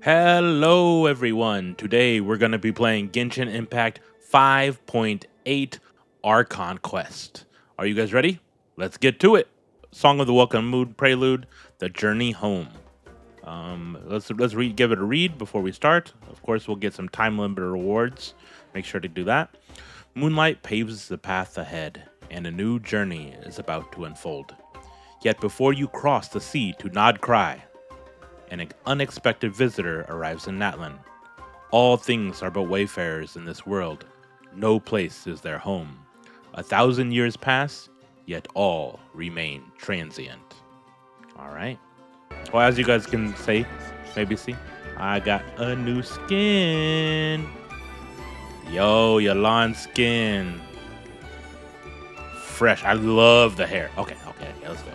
Hello everyone, today we're going to be playing Genshin Impact 5.8 Archon Quest. Are you guys ready? Let's get to it. Song of the Welkin Moon Prelude, The Journey Home. Let's give it a read before we start. Of course, we'll get some time limited rewards. Make sure to do that. Moonlight paves the path ahead, and a new journey is about to unfold. Yet before you cross the sea to Krai, an unexpected visitor arrives in Natlan. All things are but wayfarers in this world. No place is their home. 1,000 years pass, yet all remain transient. All right. Well, as you guys can maybe see, I got a new skin. Yo, your lawn skin. Fresh. I love the hair. Okay, let's go.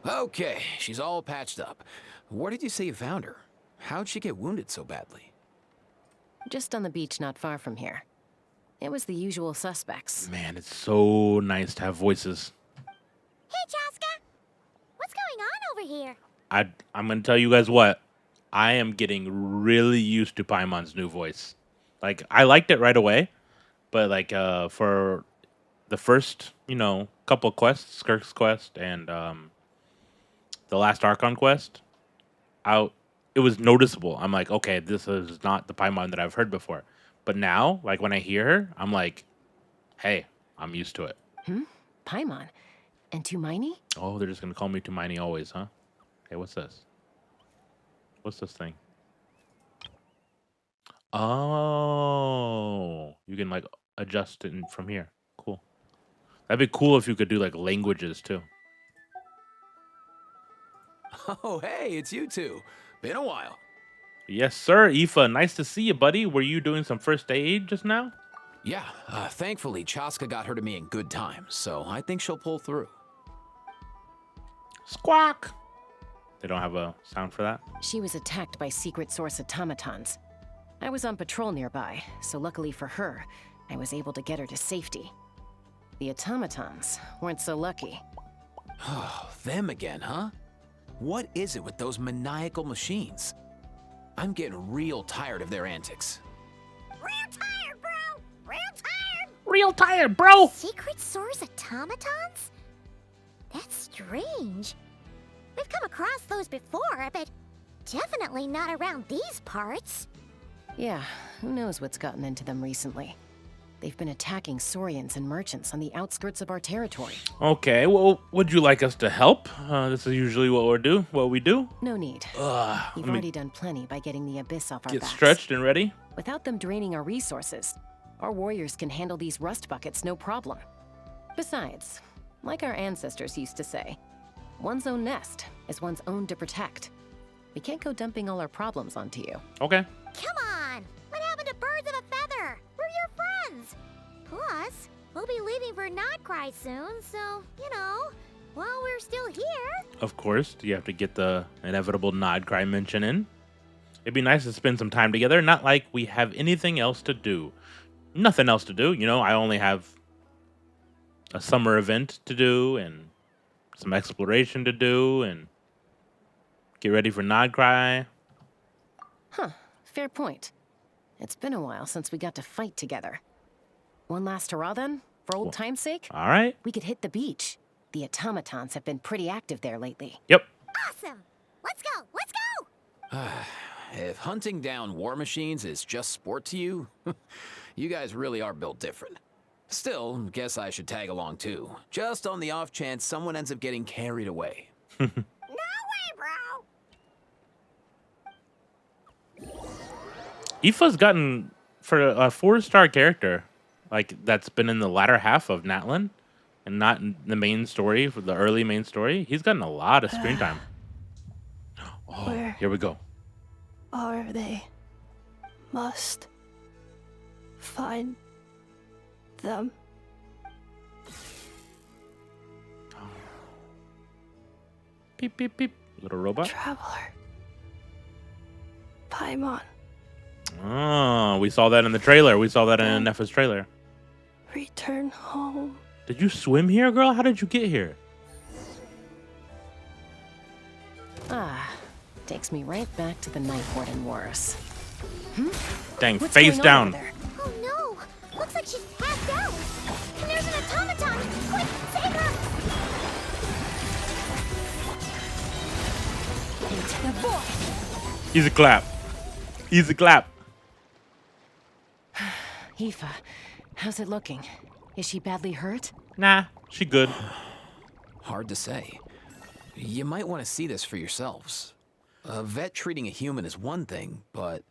Okay, she's all patched up. Where did you say you found her? How'd she get wounded so badly? Just on the beach not far from here. It was the usual suspects. Man, it's so nice to have voices. Hey, Chaska! What's going on over here? I'm going to tell you guys what. I am getting really used to Paimon's new voice. Like, I liked it right away. But, like, for the first, couple quests, Skirk's Quest and the last Archon Quest, it was noticeable. I'm like, okay, this is not the Paimon that I've heard before. But now, like, when I hear her, I'm like, hey, I'm used to it. Paimon? And Tumaini? Oh, they're just going to call me Tumaini always, huh? Hey, what's this? What's this thing? Oh, you can, like, adjust it from here. Cool. That'd be cool if you could do, like, languages, too. Oh, hey, it's you two. Been a while. Yes, sir. Aoife, nice to see you, buddy. Were you doing some first aid just now? Yeah, thankfully, Chaska got her to me in good time, so I think she'll pull through. Squawk! They don't have a sound for that? She was attacked by secret source automatons. I was on patrol nearby, so luckily for her, I was able to get her to safety. The automatons weren't so lucky. Oh, them again, huh? What is it with those maniacal machines? I'm getting real tired of their antics. Real tired, bro! Real tired! Real tired, bro! Secret Source automatons? That's strange. We've come across those before, but definitely not around these parts. Yeah, who knows what's gotten into them recently. They've been attacking Saurians and merchants on the outskirts of our territory. Okay, well, would you like us to help? This is usually what we do. No need. We've already done plenty by getting the Abyss off our Get backs. stretched and ready? Without them draining our resources, our warriors can handle these rust buckets no problem. Besides, like our ancestors used to say, one's own nest is one's own to protect. We can't go dumping all our problems onto you. Okay. Come on! What happened to birds of a feather? We're your friends! Plus, we'll be leaving for Krai soon, so, while we're still here... Of course, you have to get the inevitable Krai mention in. It'd be nice to spend some time together, not like we have anything else to do. Nothing else to do, I only have a summer event to do and some exploration to do and get ready for Krai. Huh, fair point. It's been a while since we got to fight together. One last hurrah then, for old time's sake? All right. We could hit the beach. The automatons have been pretty active there lately. Yep. Awesome! Let's go! Let's go! If hunting down war machines is just sport to you, you guys really are built different. Still, guess I should tag along too, just on the off chance someone ends up getting carried away. No way, bro! Aoife's gotten, for a 4-star character, like, that's been in the latter half of Natlan and not in the main story, for the early main story, he's gotten a lot of screen time. Oh, Where here we go. are they? Must find them. Beep, beep, beep. Little robot. Traveler. Paimon. Oh, we saw that in the trailer. We saw that in Ineffa's trailer. return home. Did you swim here, girl? How did you get here? Ah, takes me right back to the Night Warden Wars. Dang, What's face going on down. over there? Oh no! Looks like she's passed out! And there's an automaton! Quick, save her! Into the void! Easy clap. Easy clap. Aoife, how's it looking? Is she badly hurt? Nah, she good. Hard to say. You might want to see this for yourselves. A vet treating a human is one thing, but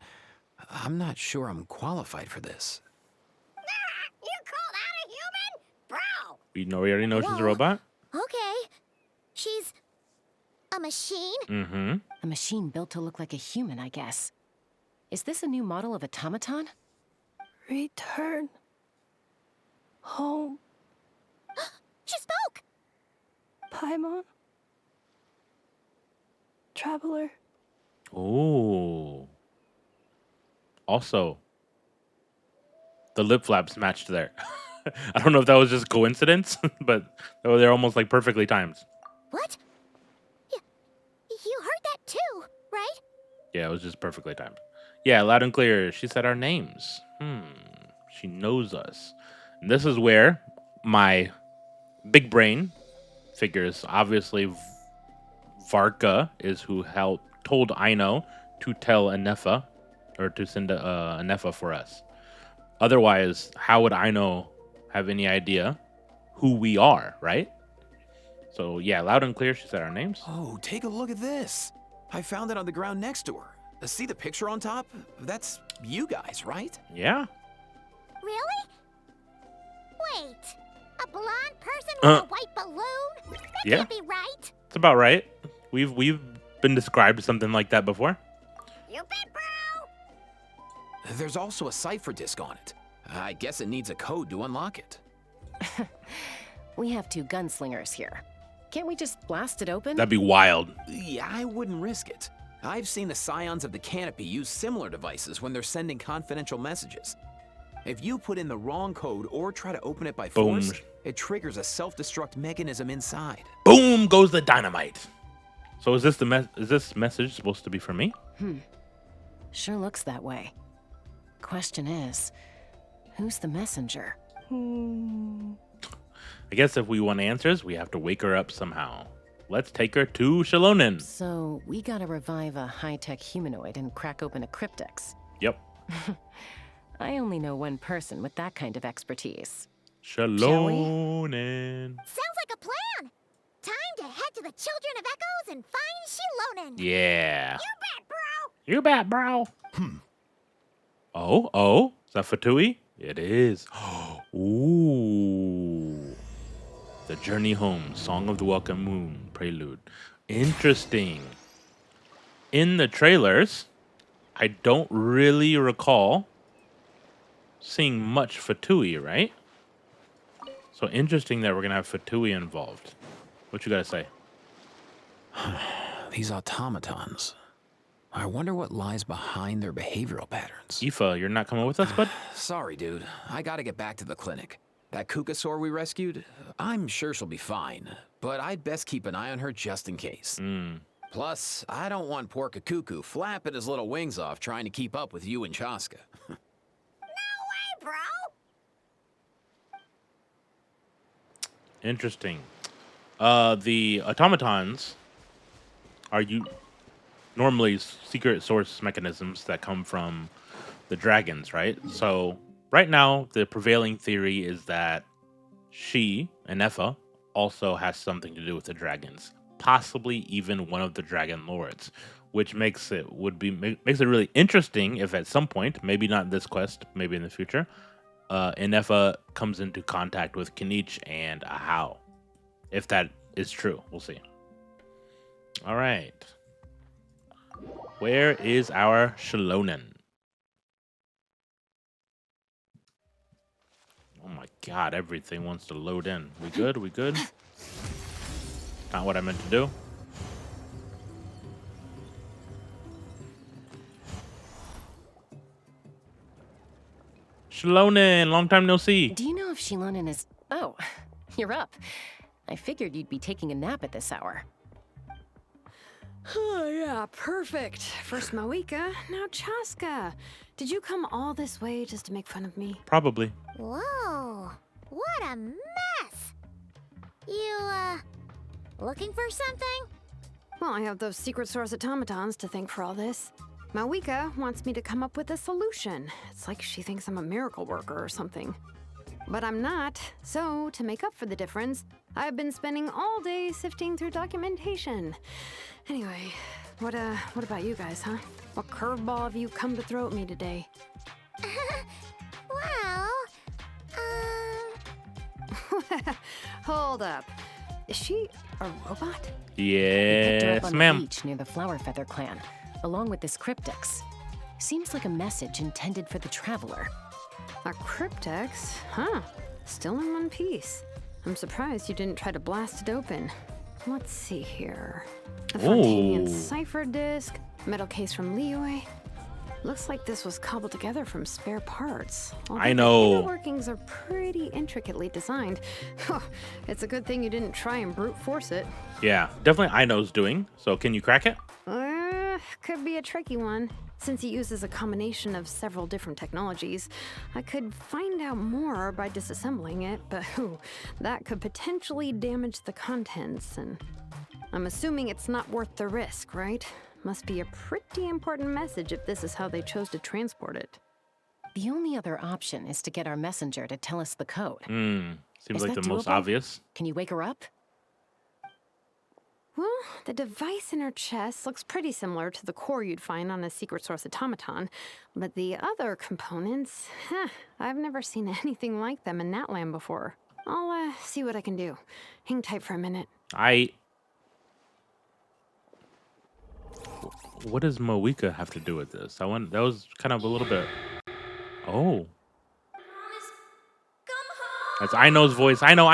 I'm not sure I'm qualified for this. You call that a human? Bro! We already know she's a Whoa. robot. Okay. She's a machine? Mm-hmm. A machine built to look like a human, I guess. Is this a new model of automaton? Return home, She spoke! Paimon. Traveler. Ooh. Also, the lip flaps matched there. I don't know if that was just coincidence, but they're almost like perfectly timed. What? You heard that too, right? Yeah, it was just perfectly timed. Yeah, loud and clear. She said our names. She knows us. And this is where my big brain figures. Obviously, Varka is who told Aino to tell Ineffa, or to send Ineffa for us. Otherwise, how would Aino have any idea who we are, right? So yeah, loud and clear, she said our names. Oh, take a look at this. I found it on the ground next to her. See the picture on top? That's you guys, right? Yeah. Really? Wait. A blonde person with a white balloon? That Yeah. can't be right. It's about right. We've been described as something like that before. You bet, bro! There's also a cipher disk on it. I guess it needs a code to unlock it. We have two gunslingers here. Can't we just blast it open? That'd be wild. Yeah, I wouldn't risk it. I've seen the Scions of the Canopy use similar devices when they're sending confidential messages. If you put in the wrong code or try to open it by Boom. force, it triggers a self-destruct mechanism inside. Boom goes the dynamite. So is this message supposed to be for me? Sure looks that way. Question is, who's the messenger? I guess if we want answers, we have to wake her up somehow. Let's take her to Shalonen. So we gotta revive a high-tech humanoid and crack open a cryptex. Yep. I only know one person with that kind of expertise. Shalonen. Sounds like a plan! Time to head to the Children of Echoes and find Shilonen! Yeah. You bet, bro! You bet, bro. Oh, is that Fatui? It is. Ooh. The Journey Home, Song of the Welkin Moon, Prelude. Interesting. In the trailers, I don't really recall seeing much Fatui, right? So interesting that we're going to have Fatui involved. What you got to say? These automatons. I wonder what lies behind their behavioral patterns. Aoife, you're not coming with us, bud? Sorry, dude. I gotta get back to the clinic. That Kukasaur we rescued, I'm sure she'll be fine, but I'd best keep an eye on her just in case. Plus, I don't want poor Kakuku flapping his little wings off trying to keep up with you and Chaska. No way, bro! Interesting. The automatons are normally secret source mechanisms that come from the dragons, right? So right now, the prevailing theory is that she, Ineffa, also has something to do with the dragons, possibly even one of the dragon lords, which makes it really interesting if at some point, maybe not in this quest, maybe in the future, Ineffa comes into contact with Kinich and Ahau. If that is true, we'll see. All right. Where is our Shalonen? Oh my god, everything wants to load in. We good? We good? Not what I meant to do. Shalonen, long time no see. Do you know know if Shilonen is... Oh, you're up. I figured you'd be taking a nap at this hour. Oh, yeah, perfect. First Moeka, now Chaska. Did you come all this way just to make fun of me? Probably. Whoa, what a mess! You, looking for something? Well, I have those secret source automatons to thank for all this. Moeka wants me to come up with a solution. It's like she thinks I'm a miracle worker or something. But I'm not, so to make up for the difference, I've been spending all day sifting through documentation. Anyway, what about you guys, huh? What curveball have you come to throw at me today? Well, Hold up. Is she a robot? We picked her up Yes, on the ma'am. beach near the Flower Feather clan, along with this cryptex. Seems like a message intended for the traveler. A cryptex? Huh. Still in one piece. I'm surprised you didn't try to blast it open. Let's see here. A Fontanian Ooh. cipher disk, metal case from Liyue. Looks like this was cobbled together from spare parts. Although I know. The inner workings are pretty intricately designed. It's a good thing you didn't try and brute force it. Yeah, definitely I know's doing. So can you crack it? Could be a tricky one. Since it uses a combination of several different technologies, I could find out more by disassembling it, but that could potentially damage the contents, and I'm assuming it's not worth the risk, right? Must be a pretty important message if this is how they chose to transport it. The only other option is to get our messenger to tell us the code. Seems Is like that the most doable? obvious. Can you wake her up? Well, the device in her chest looks pretty similar to the core you'd find on a secret source automaton, but the other components, I've never seen anything like them in that land before. I'll see what I can do. Hang tight for a minute. What does Moeka have to do with this? That was kind of a little bit. Oh. That's I know's voice. I know.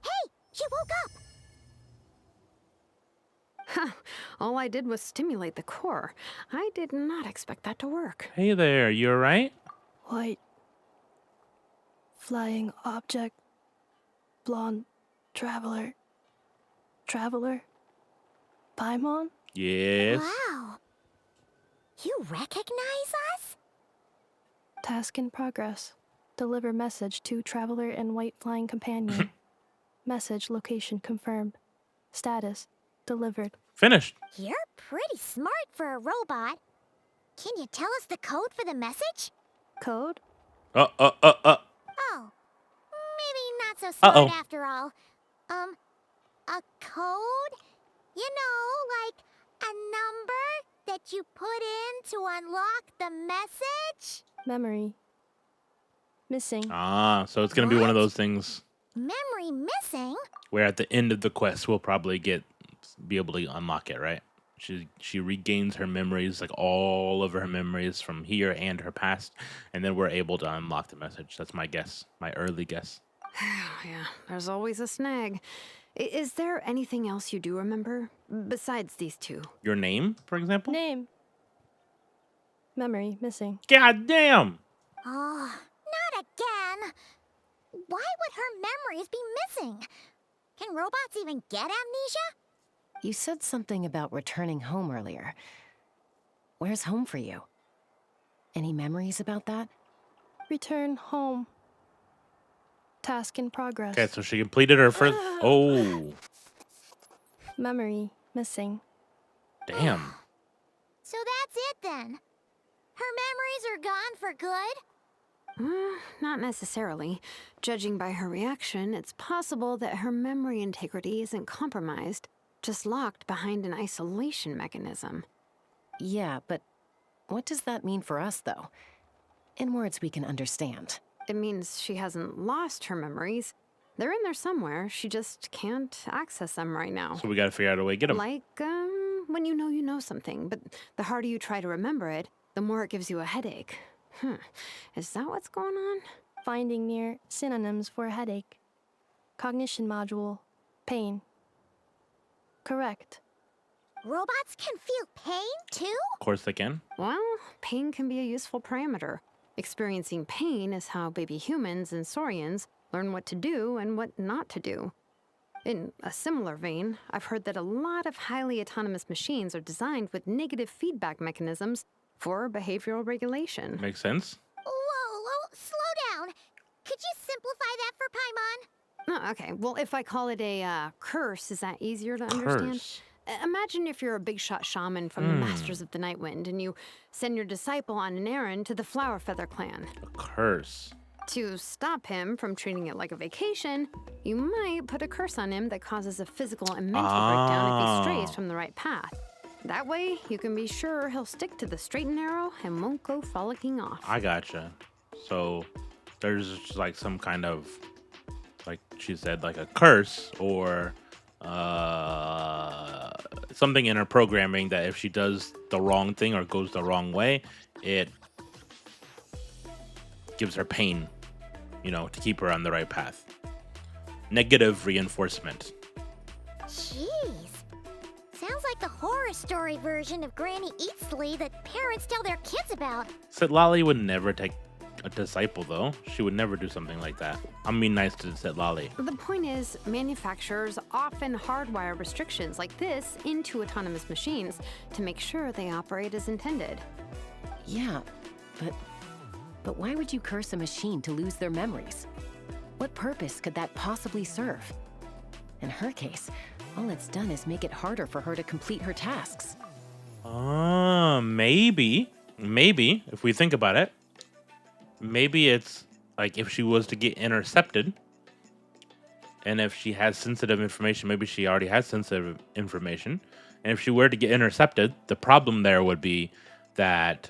hey, she woke up! All I did was stimulate the core. I did not expect that to work. Hey there, you alright? White. Flying object. Blonde. Traveler. Traveler. Paimon? Yes. Wow. You recognize us? Task in progress. Deliver message to traveler and white flying companion. Message location confirmed. Status delivered. Finished. You're pretty smart for a robot. Can you tell us the code for the message? Code? Oh, maybe not so smart Uh-oh. after all. A code? You know, like a number that you put in to unlock the message? Memory. Missing. So it's gonna be one of What? those things Memory missing? where at the end of the quest we'll probably be able to unlock it, right? She regains her memories, like all of her memories from here and her past, and then we're able to unlock the message. That's my guess, my early guess. Yeah, there's always a snag. Is there anything else you do remember? Besides these two? Your name, for example? Name. Memory missing. God damn! Oh, not again. Why would her memories be missing? Can robots even get amnesia? You said something about returning home earlier. Where's home for you? Any memories about that? Return home. Task in progress. Okay, so she completed her first. Oh, Memory missing. damn. So that's it then. Her memories are gone for good? Not necessarily. Judging by her reaction, it's possible that her memory integrity isn't compromised, just locked behind an isolation mechanism. Yeah, but what does that mean for us, though? In words we can understand. It means she hasn't lost her memories. They're in there somewhere, she just can't access them right now. So we gotta figure out a way to get them. Like, when you know something, but the harder you try to remember it, the more it gives you a headache. Is that what's going on? Finding near synonyms for headache. Cognition module. Pain. Correct. Robots can feel pain too? Of course they can. Well, pain can be a useful parameter. Experiencing pain is how baby humans and saurians learn what to do and what not to do. In a similar vein, I've heard that a lot of highly autonomous machines are designed with negative feedback mechanisms for behavioral regulation. Makes sense. Whoa, slow down. Could you simplify that for Paimon? Oh, okay, well, if I call it a curse, is that easier to understand? Curse. Imagine if you're a big shot shaman from the Masters of the Night Wind and you send your disciple on an errand to the Flower Feather clan. A curse. To stop him from treating it like a vacation, you might put a curse on him that causes a physical and mental breakdown if he strays from the right path. That way, you can be sure he'll stick to the straight and narrow and won't go frolicking off. I gotcha. So there's just like some kind of, like she said, like a curse or something in her programming that if she does the wrong thing or goes the wrong way, it gives her pain, you know, to keep her on the right path. Negative reinforcement. Jeez. Sounds like the horror story version of Granny Eatsley that parents tell their kids about. Sitlali would never take a disciple, though. She would never do something like that. I'm being nice to Sitlali. The point is, manufacturers often hardwire restrictions like this into autonomous machines to make sure they operate as intended. Yeah, but why would you curse a machine to lose their memories? What purpose could that possibly serve? In her case, all it's done is make it harder for her to complete her tasks. Maybe, if we think about it, maybe it's like if she was to get intercepted, and if she has sensitive information, maybe she already has sensitive information, and if she were to get intercepted, the problem there would be that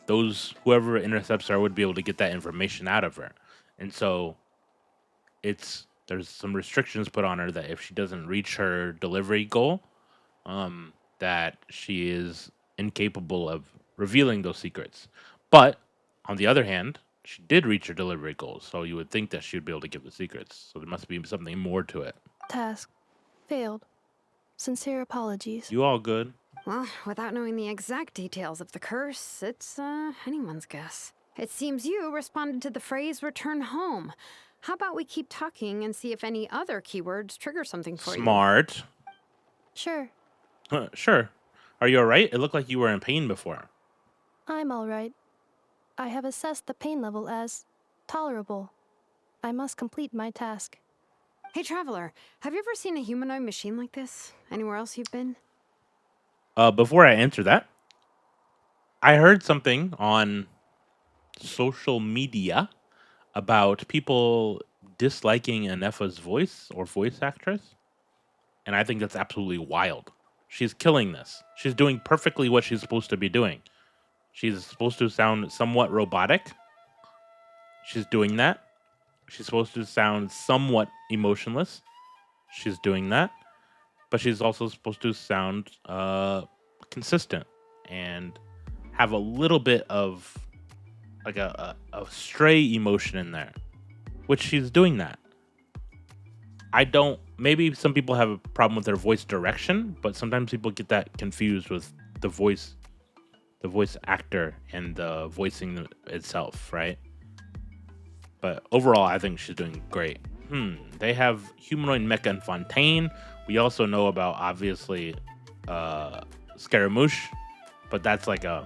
whoever intercepts her would be able to get that information out of her. And so there's some restrictions put on her that if she doesn't reach her delivery goal, that she is incapable of revealing those secrets. But on the other hand, she did reach her delivery goals, so you would think that she would be able to give the secrets. So there must be something more to it. Task failed. Sincere apologies. You all good? Well, without knowing the exact details of the curse, it's anyone's guess. It seems you responded to the phrase "return home." How about we keep talking and see if any other keywords trigger something for you? Smart. Sure, Sure. Are you alright? It looked like you were in pain before. I'm all right. I have assessed the pain level as tolerable. I must complete my task. Hey, Traveler, have you ever seen a humanoid machine like this? Anywhere else you've been? Before I answer that, I heard something on social media about people disliking Ineffa's voice or voice actress. And I think that's absolutely wild. She's killing this. She's doing perfectly what she's supposed to be doing. She's supposed to sound somewhat robotic. She's doing that. She's supposed to sound somewhat emotionless. She's doing that. But she's also supposed to sound consistent and have a little bit of like a stray emotion in there, which she's doing that. Maybe some people have a problem with their voice direction, but sometimes people get that confused with the voice actor and the voicing itself, right? But overall, I think she's doing great. They have humanoid mecha and Fontaine. We also know about, obviously, Scaramouche, but that's like a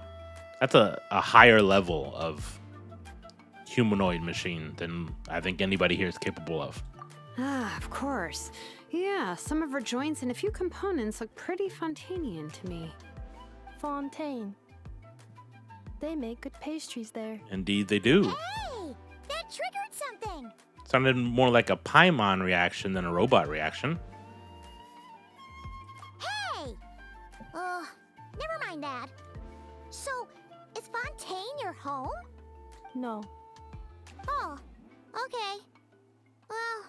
higher level of humanoid machine than I think anybody here is capable of. Ah, of course. Yeah, some of her joints and a few components look pretty Fontainian to me. Fontaine. They make good pastries there. Indeed, they do. Hey! That triggered something! Sounded more like a Paimon reaction than a robot reaction. Hey! Never mind that. So, is Fontaine your home? No. Oh, okay. Well,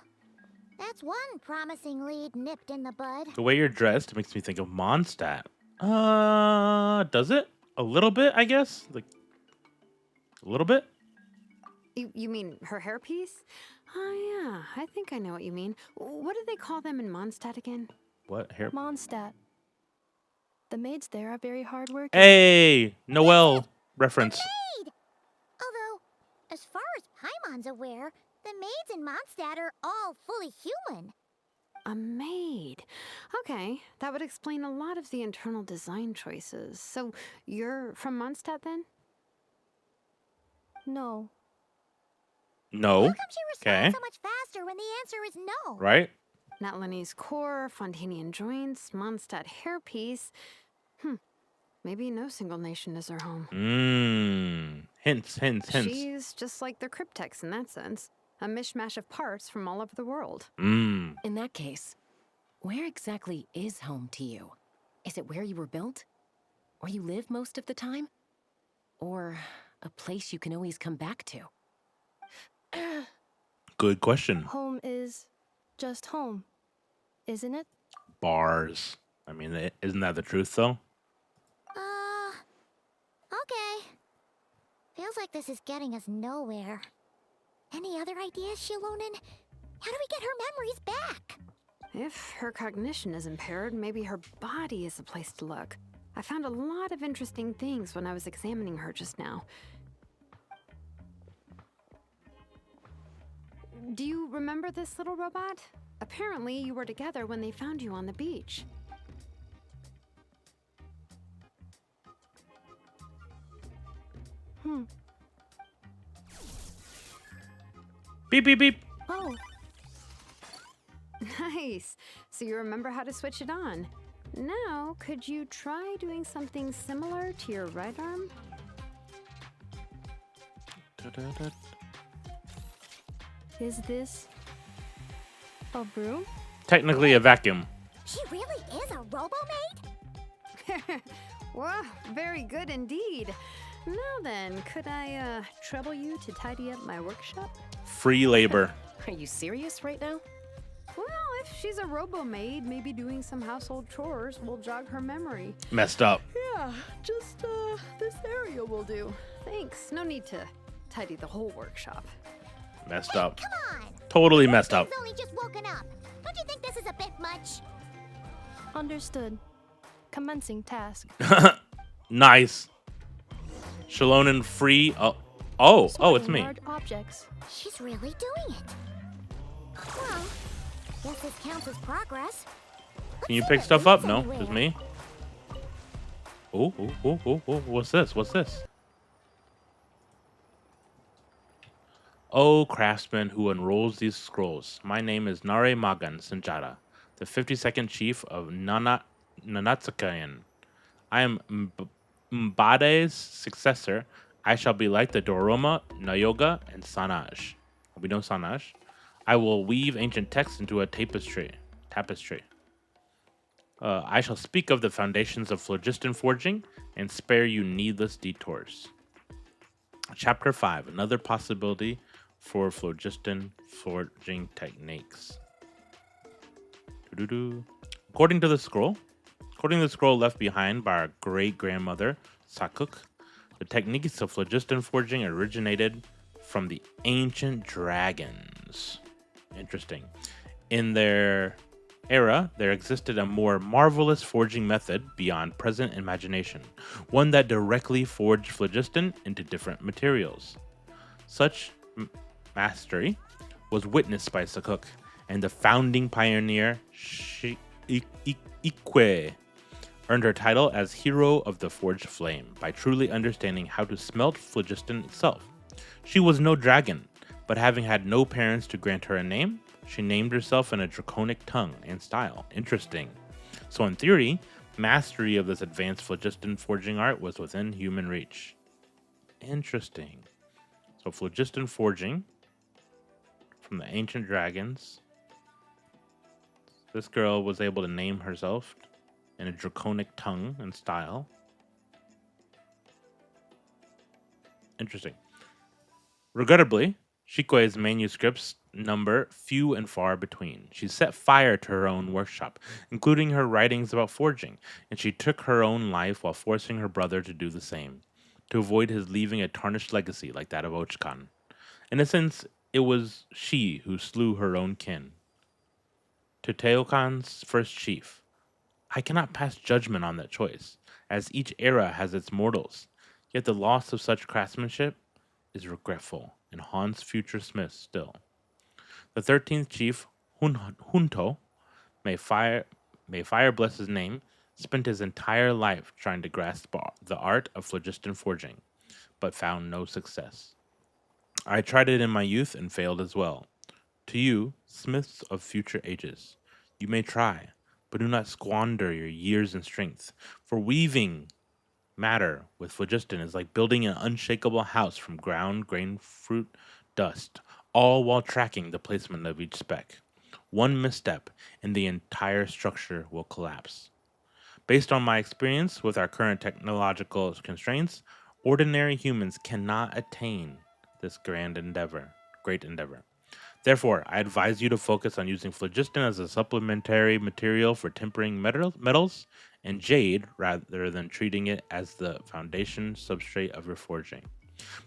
that's one promising lead nipped in the bud. The way you're dressed makes me think of Mondstadt. Does it? A little bit, I guess? Like, a little bit? You mean her hairpiece? Oh, yeah, I think I know what you mean. What do they call them in Mondstadt again? What? Hair? Mondstadt. The maids there are very hardworking. Hey! Noelle reference. Although, As far as Paimon's aware, the maids in Mondstadt are all fully human. A maid. Okay, that would explain a lot of the internal design choices. So, you're from Mondstadt then? No. No. How come she responds Okay. so much faster when the answer is no? Right? Natlanese core, Fontanian joints, Mondstadt hairpiece. Maybe no single nation is her home. Hints, hints, hints. She's just like the Cryptex in that sense. A mishmash of parts from all over the world. In that case, where exactly is home to you? Is it where you were built? Where you live most of the time? Or a place you can always come back to? Good question. Home is just home, isn't it? Bars. I mean, isn't that the truth, though? Okay. Feels like this is getting us nowhere. Any other ideas, Shilonen? How do we get her memories back? If her cognition is impaired, maybe her body is a place to look. I found a lot of interesting things when I was examining her just now. Do you remember this little robot? Apparently, you were together when they found you on the beach. Beep, beep, beep. Oh, Nice. So you remember how to switch it on. Now, could you try doing something similar to your right arm? is this a broom? Technically a vacuum. She really is a robo-maid? Well, very good indeed. Now then, could I trouble you to tidy up my workshop? Free labor. Are you serious right now? Well, if she's a robo-maid, maybe doing some household chores will jog her memory. Messed up. Yeah, just this area will do. Thanks. No need to tidy the whole workshop. Messed up. Come on! Totally messed up. He's only just woken up. Don't you think this is a bit much? Understood. Commencing task. Nice. Shilonen free. Oh, it's Sorting me. large objects. She's really doing it. Well, guess this counts as progress. Can you Let's see pick if it stuff up? leads No, anywhere. just me. Oh, what's this? What's this? Oh, craftsman who unrolls these scrolls. My name is Nare Magan Sanjara, the 52nd chief of Nanatsakayan. I am Mbade's successor. I shall be like the Doroma, Nayoga, and Sanaj. We know Sanaj. I will weave ancient texts into a tapestry. I shall speak of the foundations of phlogiston forging and spare you needless detours. Chapter 5, another possibility for phlogiston forging techniques. According to the scroll left behind by our great-grandmother, Sakuk, the techniques of phlogiston forging originated from the ancient dragons. Interesting. In their era, there existed a more marvelous forging method beyond present imagination, one that directly forged phlogiston into different materials. Such mastery was witnessed by Sakuk, and the founding pioneer Ikwe earned her title as Hero of the Forged Flame by truly understanding how to smelt phlogiston itself. She was no dragon, but having had no parents to grant her a name, she named herself in a draconic tongue and style. Interesting. So in theory, mastery of this advanced phlogiston forging art was within human reach. Interesting. So phlogiston forging from the ancient dragons. This girl was able to name herself in a draconic tongue and style. Interesting. Regrettably, Shikoe's manuscripts number few and far between. She set fire to her own workshop, including her writings about forging, and she took her own life while forcing her brother to do the same, to avoid his leaving a tarnished legacy like that of Ochkan. In a sense, it was she who slew her own kin. To Teokan's first chief, I cannot pass judgment on that choice, as each era has its mortals, yet the loss of such craftsmanship is regretful. and haunts future smiths still. The 13th chief, Junto, may fire bless his name, spent his entire life trying to grasp the art of phlogiston forging, but found no success. I tried it in my youth and failed as well. To you, smiths of future ages, you may try, but do not squander your years and strength, for weaving matter with phlogiston is like building an unshakable house from ground grain fruit dust, all while tracking the placement of each speck. One misstep and the entire structure will collapse. Based on my experience with our current technological constraints, ordinary humans cannot attain this great endeavor. Therefore, I advise you to focus on using phlogiston as a supplementary material for tempering metals and jade rather than treating it as the foundation substrate of your forging.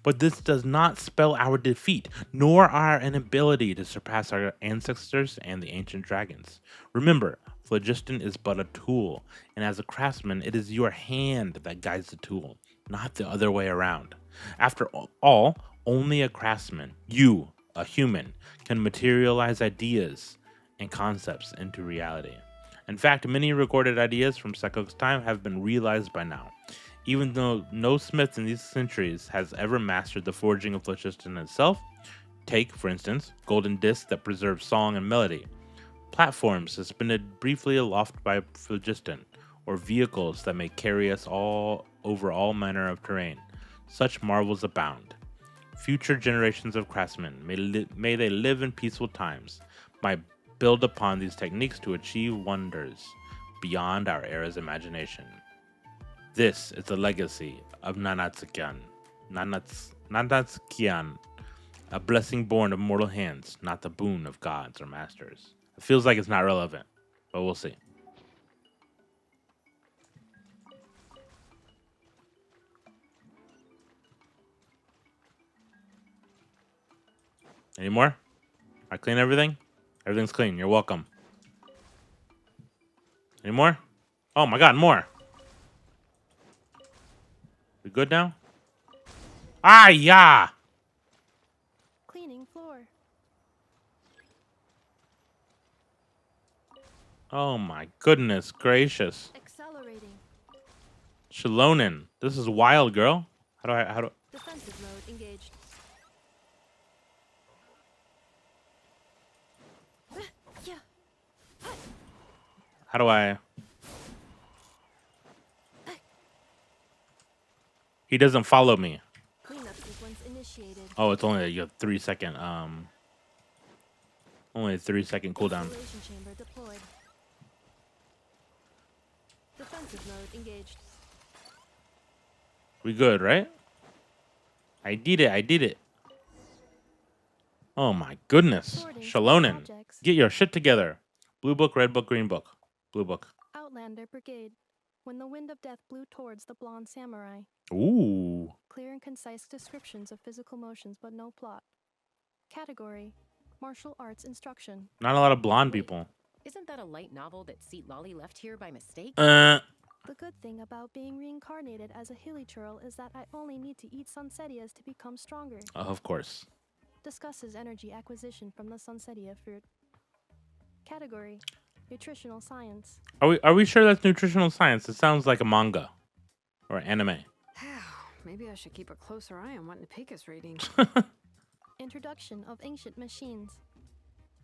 But this does not spell our defeat, nor our inability to surpass our ancestors and the ancient dragons. Remember, phlogiston is but a tool, and as a craftsman, it is your hand that guides the tool, not the other way around. After all, only a craftsman, you, a human, can materialize ideas and concepts into reality. In fact, many recorded ideas from Sekok's time have been realized by now, even though no smith in these centuries has ever mastered the forging of phlogiston itself. Take, for instance, golden discs that preserve song and melody, platforms suspended briefly aloft by phlogiston, or vehicles that may carry us all over all manner of terrain. Such marvels abound. Future generations of craftsmen, may they live in peaceful times, might build upon these techniques to achieve wonders beyond our era's imagination. This is the legacy of Nanatsukian, a blessing born of mortal hands, not the boon of gods or masters. It feels like it's not relevant, but we'll see. Any more? I clean everything? Everything's clean. You're welcome. Any more? Oh my god, more. We good now? Ah, yeah. Cleaning floor. Oh my goodness gracious. Accelerating. Shalonin. This is wild, girl. How do Defensive mode engaged. how do I He doesn't follow me. Cleanup sequence initiated. Oh, it's only a 3 second only a 3 second cooldown. Installation chamber deployed. Defensive mode engaged. We good, right? I did it. Oh my goodness. Sorting Shalonin. objects. Get your shit together. Blue book, red book, green book. Blue book. Outlander Brigade. When the wind of death blew towards the blonde samurai. Ooh. Clear and concise descriptions of physical motions, but no plot. Category: martial arts instruction. Not a lot of blonde people. Isn't that a light novel that Seat Lolly left here by mistake? The good thing about being reincarnated as a hilly churl is that I only need to eat sunsettias to become stronger. Of course. Discusses energy acquisition from the sunsettia fruit. Category: nutritional science. Are we sure that's nutritional science? It sounds like a manga or anime. Maybe I should keep a closer eye on what Nepika's reading. Introduction of ancient machines.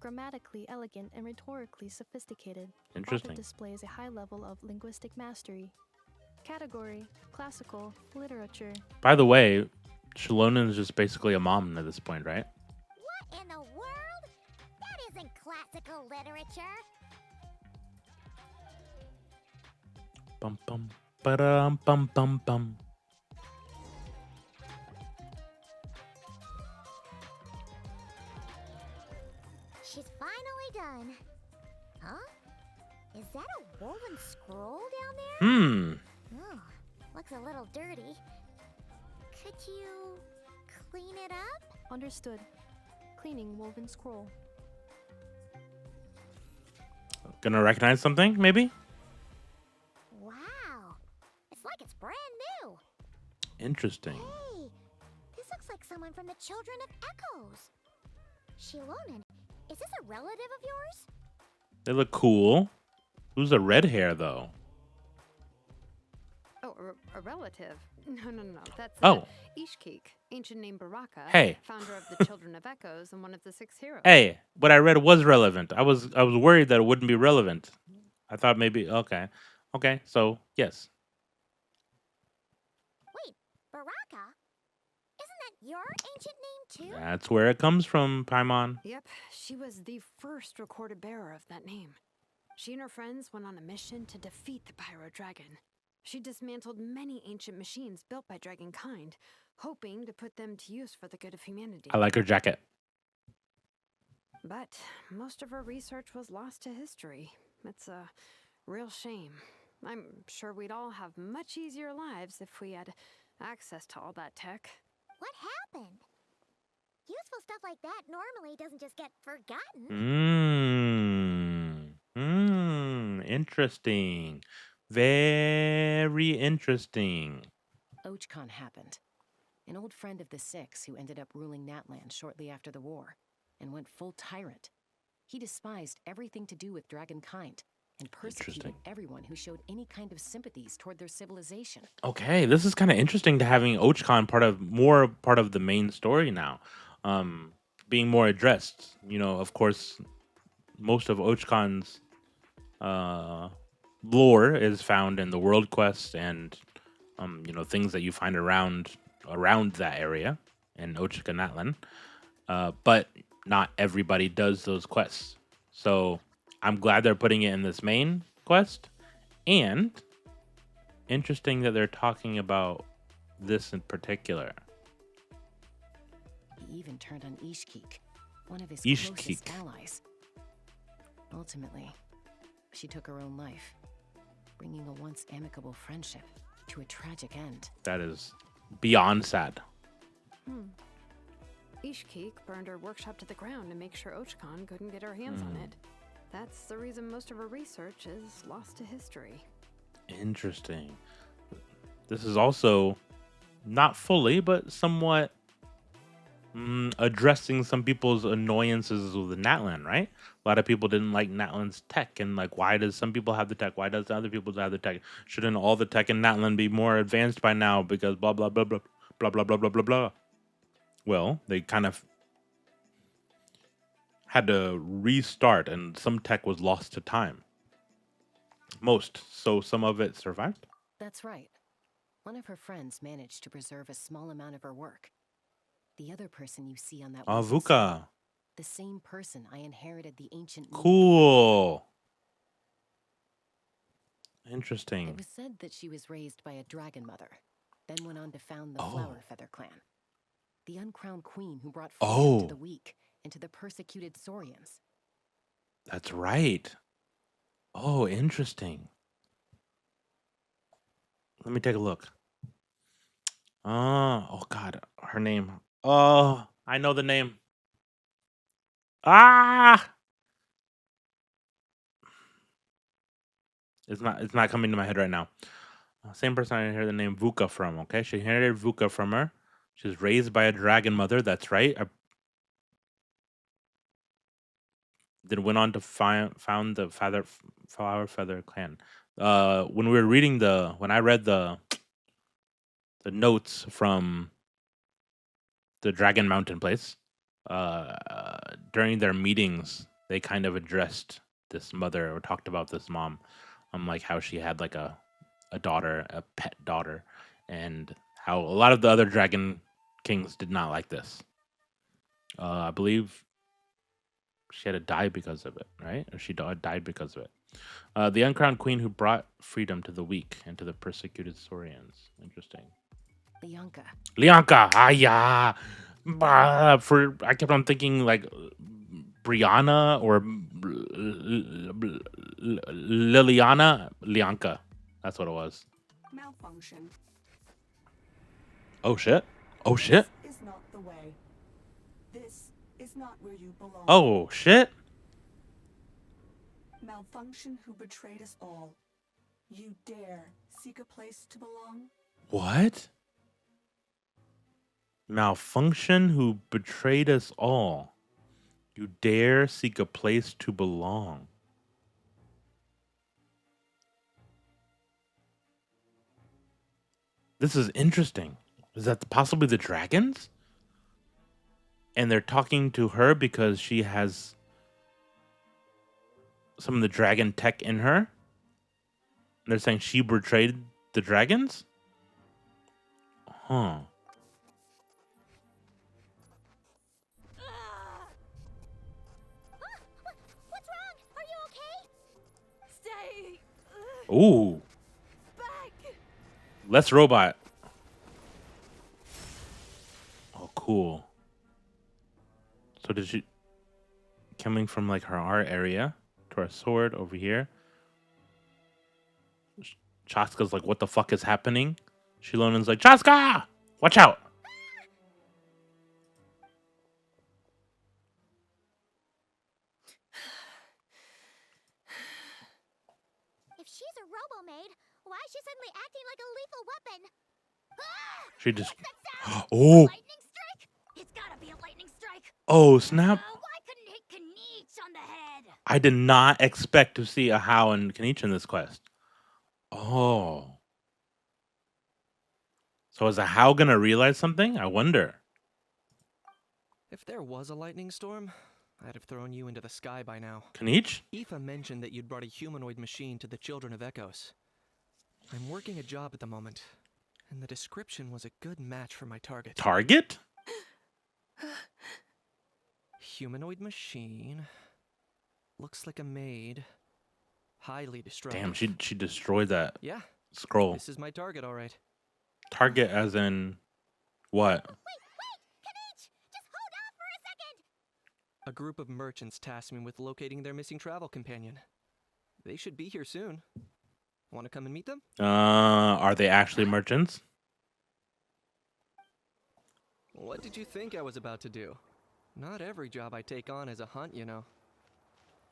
Grammatically elegant and rhetorically sophisticated. Interesting. Author displays a high level of linguistic mastery. Category: classical literature. By the way, Shalonin is just basically a mom at this point, right? What in the world? That isn't classical literature. Bum bum ba-dum bum bum bum. She's finally done. Huh? Is that a woven scroll down there? Oh, looks a little dirty. Could you clean it up? Understood. Cleaning woven scroll. Gonna recognize something, maybe? Wow. It's like it's brand new. Interesting. Hey, this looks like someone from the Children of Echoes. Shilonen, is this a relative of yours? They look cool. Who's the red hair though? Oh, a relative? No. That's Oh. Ishkik, ancient name Baraka, Hey. founder of the Children of Echoes and one of the 6 heroes. Hey, what I read was relevant. I was worried that it wouldn't be relevant. I thought maybe okay. Okay, so yes. Wait, Baraka? Isn't that your ancient name too? That's where it comes from, Paimon. Yep, she was the first recorded bearer of that name. She and her friends went on a mission to defeat the Pyro Dragon. She dismantled many ancient machines built by Dragonkind, hoping to put them to use for the good of humanity. I like her jacket. But most of her research was lost to history. It's a real shame. I'm sure we'd all have much easier lives if we had access to all that tech. What happened? Useful stuff like that normally doesn't just get forgotten. Interesting. Very interesting. Ochcon happened. An old friend of the 6 who ended up ruling Natlan shortly after the war, and went full tyrant. He despised everything to do with Dragonkind, and persecuted everyone who showed any kind of sympathies toward their civilization. Okay, this is kind of interesting to having Ochcon part of the main story now. Being more addressed. You know, of course, most of Ochcon's lore is found in the World Quest and things that you find around that area in Ochconatlan. But not everybody does those quests. So I'm glad they're putting it in this main quest. And interesting that they're talking about this in particular. He even turned on Ishkik, one of his Ishkik. closest allies. Ultimately, she took her own life, bringing a once amicable friendship to a tragic end. That is beyond sad. Ishkik burned her workshop to the ground to make sure Ochcon couldn't get her hands on it. That's the reason most of her research is lost to history. Interesting. This is also not fully, but somewhat addressing some people's annoyances with Natlan, right? A lot of people didn't like Natlan's tech, and like, why does some people have the tech? Why does other people have the tech? Shouldn't all the tech in Natlan be more advanced by now? Because blah blah blah blah blah blah blah blah blah blah. Well, they kind of had to restart, and some tech was lost to time. So some of it survived. That's right. One of her friends managed to preserve a small amount of her work. The other person you see on that Vuka. the same person I inherited the ancient. Cool. It Interesting. was said that she was raised by a dragon mother, then went on to found the Flower Feather clan, the uncrowned queen who brought freedom to the weak and to the persecuted Saurians. That's right. Oh, interesting. Let me take a look. Oh God, her name. Oh, I know the name. It's not coming to my head right now. Same person I heard the name Vuka from. Okay, she inherited Vuka from her. She was raised by a dragon mother. That's right. Then went on to found the Flower Feather clan. When I read the notes from the Dragon Mountain place, during their meetings, they kind of addressed this mother or talked about this mom, like how she had like a daughter, a pet daughter, and how a lot of the other dragon kings did not like this. I believe she had to die because of it, right? Or she died because of it. The uncrowned queen who brought freedom to the weak and to the persecuted Saurians. Interesting. Lianka. Yeah. I kept on thinking like Brianna or Liliana. Lianka. That's what it was. Malfunction. Oh shit. Oh shit. This is not the way. This is not where you belong. Oh shit. Malfunction who betrayed us all. You dare seek a place to belong? What? Malfunction who betrayed us all. You dare seek a place to belong. This is interesting. Is that possibly the dragons? And they're talking to her because she has some of the dragon tech in her. And they're saying she betrayed the dragons? Huh. What's wrong? Are you okay? Stay. Ooh. Back. Less robot. Oh, cool. So did she... Coming from, like, her art area to our sword over here. Chaska's like, what the fuck is happening? Shilonen's like, Chaska! Watch out! If she's a robo-maid, why is she suddenly acting like a lethal weapon? She just... What's that sound? Oh! Lightning strike? It's gotta be a lightning strike. Oh, snap. Why couldn't it hit Kanich on the head? I did not expect to see a How and Kanichi in this quest. Oh. So is a How gonna realize something? I wonder. If there was a lightning storm, I'd have thrown you into the sky by now. Kanich? Aoife mentioned that you'd brought a humanoid machine to the Children of Echoes. I'm working a job at the moment, and the description was a good match for my target. Target? Humanoid machine. Looks like a maid. Highly destructive. Damn, she destroyed that Yeah, scroll. this is my target, all right. Target as in what? Wait! Kanich! Just hold off for a second! A group of merchants tasked me with locating their missing travel companion. They should be here soon. Want to come and meet them? Are they actually merchants? What did you think I was about to do? Not every job I take on is a hunt, you know.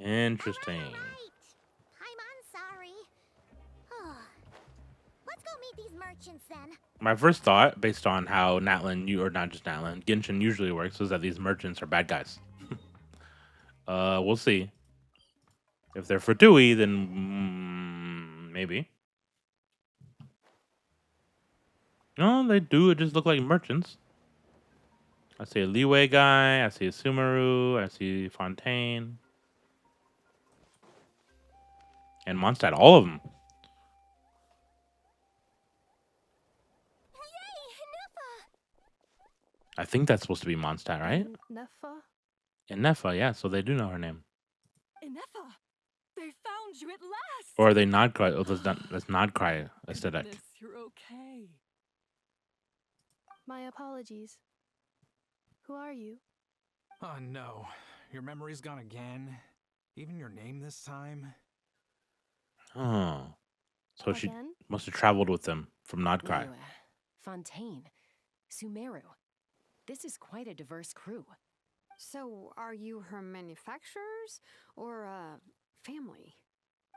Interesting. Alright. I'm sorry. Let's go meet these merchants then. My first thought, based on how or not just Natlin, Genshin usually works, is that these merchants are bad guys. We'll see. If they're for Dewey, then maybe. No, they do. It just look like merchants. I see a Leeway guy. I see a Sumeru. I see Fontaine. And Mondstadt, all of them. Yay! Ineffa! I think that's supposed to be Mondstadt, right? Neffa? Ineffa, yeah, so they do know her name. Ineffa, they found you at last. Or are they not Krai? Oh, that's not Krai aesthetic. Goodness, you're okay. My apologies. Who are you? Oh no, your memory's gone again? Even your name this time? Oh. So she Again? must have traveled with them from Nodcry. Whoa, Fontaine, Sumeru. This is quite a diverse crew. So, are you her manufacturers or family?